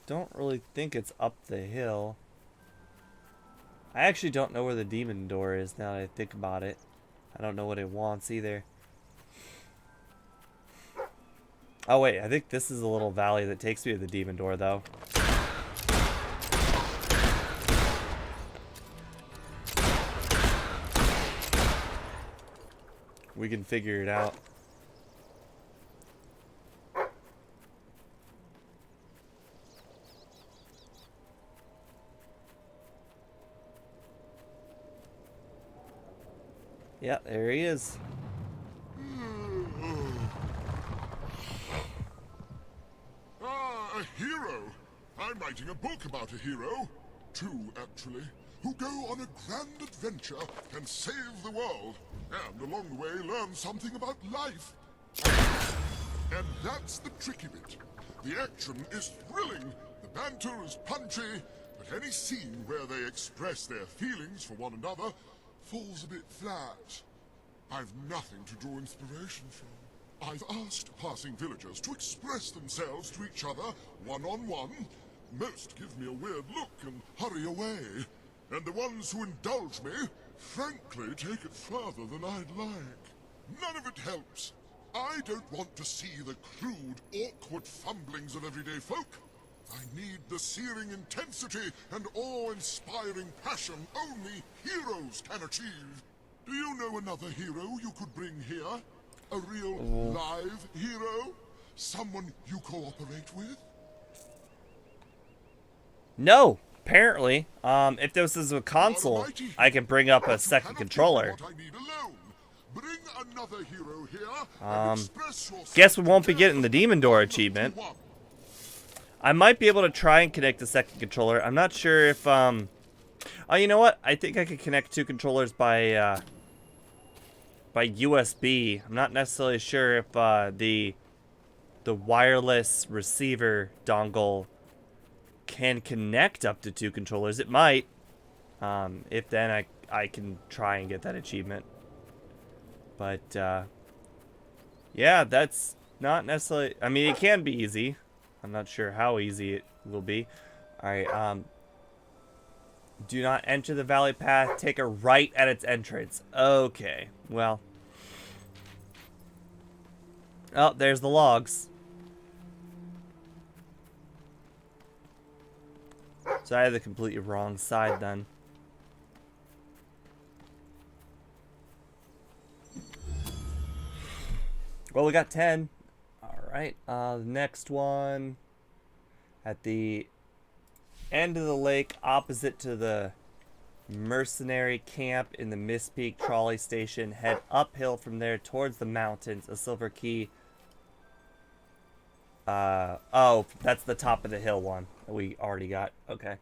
[SPEAKER 3] Don't really think it's up the hill. I actually don't know where the demon door is now that I think about it. I don't know what it wants either. Oh wait, I think this is a little valley that takes me to the demon door though. We can figure it out. Yeah, there he is.
[SPEAKER 15] Ah, a hero! I'm writing a book about a hero. Two, actually. Who go on a grand adventure and save the world. And along the way learn something about life. And that's the tricky bit. The action is thrilling, the banter is punchy, but any scene where they express their feelings for one another falls a bit flat. I've nothing to draw inspiration from. I've asked passing villagers to express themselves to each other one-on-one. Most give me a weird look and hurry away. And the ones who indulge me, frankly, take it further than I'd like. None of it helps. I don't want to see the crude, awkward fumblings of everyday folk. I need the searing intensity and awe-inspiring passion only heroes can achieve. Do you know another hero you could bring here? A real live hero? Someone you cooperate with?
[SPEAKER 3] No, apparently. If this is a console, I can bring up a second controller.
[SPEAKER 15] Bring another hero here and express yourself.
[SPEAKER 3] Guess we won't be getting the Demon Door achievement. I might be able to try and connect the second controller. I'm not sure if, oh, you know what? I think I could connect two controllers by USB. I'm not necessarily sure if, the wireless receiver dongle can connect up to two controllers. It might. If then I can try and get that achievement. But, yeah, that's not necessarily... I mean, it can be easy. I'm not sure how easy it will be. Alright, do not enter the valley path. Take a right at its entrance. Okay, well. Oh, there's the logs. So I had the completely wrong side then. Well, we got 10. Alright, the next one. At the end of the lake, opposite to the mercenary camp in the Mist Peak trolley station. Head uphill from there towards the mountains. A silver key. Oh, that's the top of the hill one that we already got. Okay.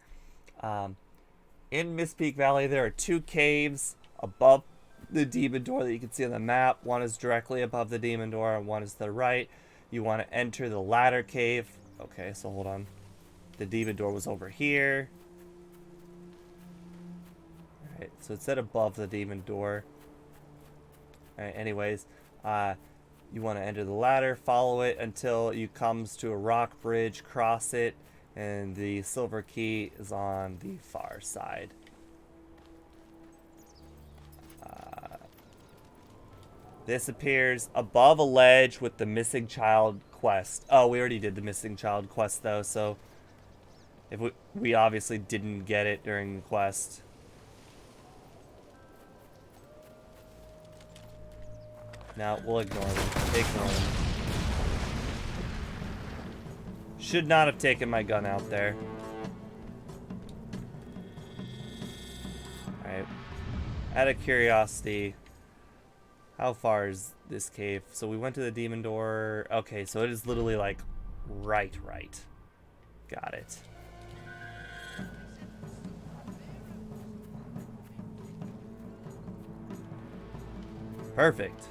[SPEAKER 3] In Mist Peak Valley, there are two caves above the demon door that you can see on the map. One is directly above the demon door and one is to the right. You want to enter the latter cave. Okay, so hold on. The demon door was over here. Alright, so it said above the demon door. Alright, anyways, you want to enter the ladder, follow it until you comes to a rock bridge, cross it, and the silver key is on the far side. This appears above a ledge with the missing child quest. Oh, we already did the missing child quest though, so if we obviously didn't get it during the quest. Now we'll ignore them. Ignore them. Should not have taken my gun out there. Alright. Out of curiosity, how far is this cave? So we went to the demon door. Okay, so it is literally like right. Got it. Perfect.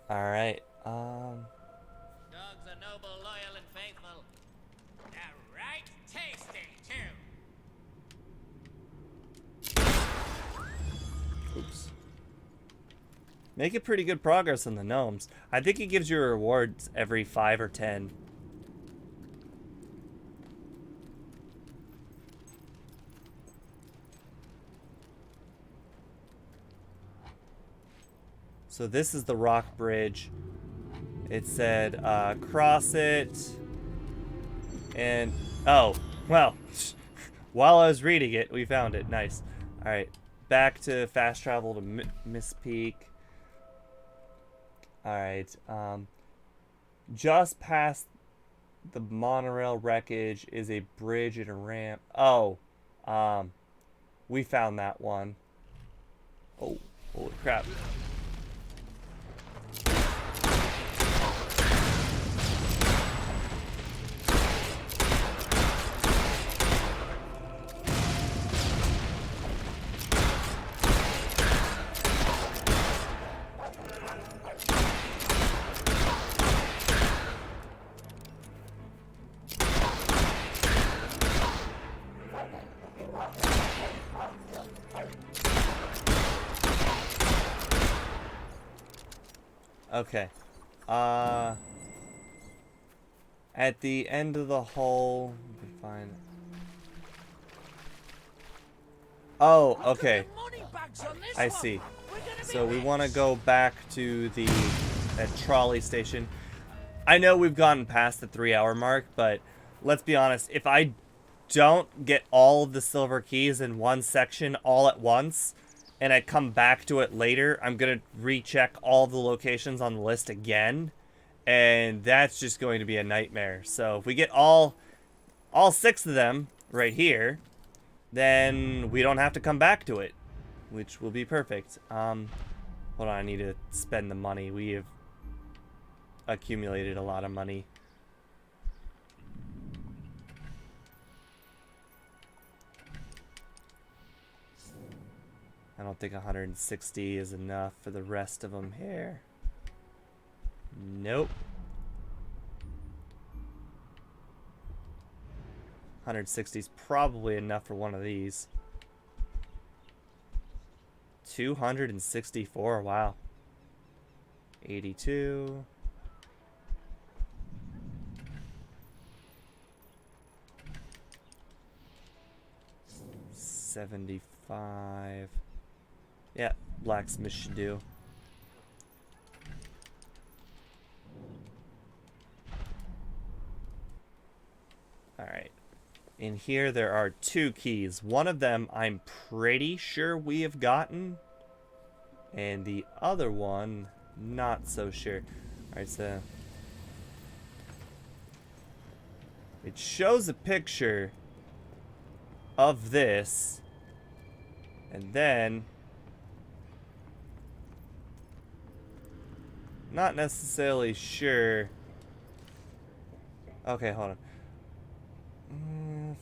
[SPEAKER 3] Alright,
[SPEAKER 18] Dogs are noble, loyal, and faithful. They're right tasty, too.
[SPEAKER 3] Oops. Making pretty good progress on the gnomes. I think it gives you rewards every 5 or 10. So this is the rock bridge. It said, cross it. And, oh, well, while I was reading it, we found it. Nice. All right, back to fast travel to Miss Peak. All right, just past the monorail wreckage is a bridge and a ramp. Oh, we found that one. Oh, holy crap. Okay. At the end of the hole, we can find. Oh, okay. I see. So we want to go back to that trolley station. I know we've gotten past the 3-hour mark, but let's be honest. If I don't get all of the silver keys in one section all at once, and I come back to it later, I'm going to recheck all the locations on the list again, and that's just going to be a nightmare. So if we get all 6 of them right here, then we don't have to come back to it, which will be perfect. Hold on, I need to spend the money. We have accumulated a lot of money. I don't think 160 is enough for the rest of them here. Nope. 160 is probably enough for one of these. 264, wow. 82. $75. Yeah, blacksmith should do. Alright. In here there are 2 keys. One of them I'm pretty sure we have gotten. And the other one, not so sure. Alright, so it shows a picture of this. And then not necessarily sure. Okay, hold on.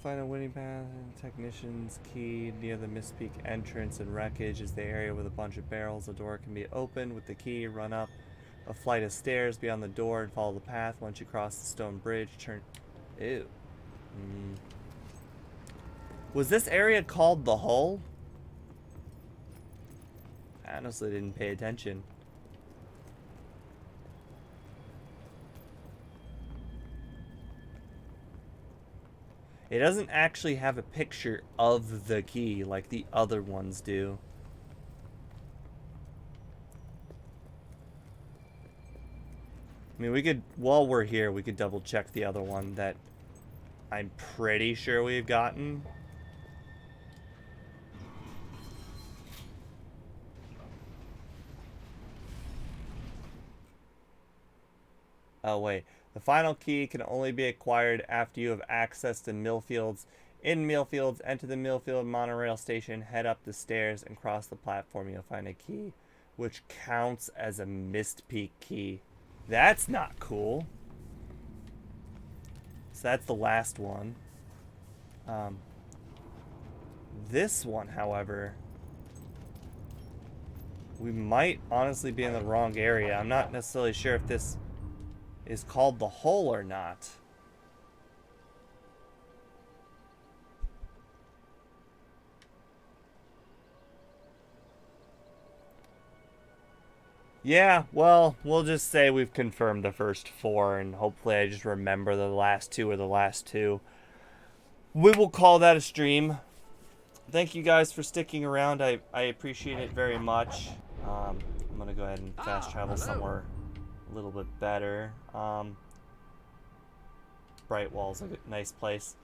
[SPEAKER 3] Find a winning path. Technician's key near the Miss Peak entrance and wreckage is the area with a bunch of barrels. The door can be opened with the key. Run up a flight of stairs beyond the door and follow the path. Once you cross the stone bridge, turn. Ew. Was this area called the Hull? I honestly didn't pay attention. It doesn't actually have a picture of the key like the other ones do. I mean, we could, while we're here, we could double check the other one that I'm pretty sure we've gotten. Oh, wait. The final key can only be acquired after you have access to Millfields. In Millfields, enter the Millfield monorail station, head up the stairs, and cross the platform. You'll find a key, which counts as a Mist Peak key. That's not cool. So that's the last one. This one, however, we might honestly be in the wrong area. I'm not necessarily sure if this is called the hole or not. Yeah, well, we'll just say we've confirmed the first 4, and hopefully I just remember the last 2 are the last 2. We will call that a stream. Thank you guys for sticking around. I appreciate it very much. I'm going to go ahead and fast travel somewhere a little bit better. Brightwall's a nice place.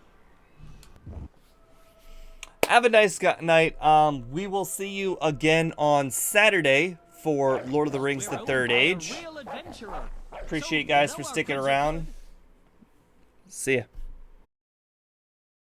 [SPEAKER 3] Have a nice night. We will see you again on Saturday for Lord of the Rings: The Third Age. Appreciate you guys for sticking around. See ya.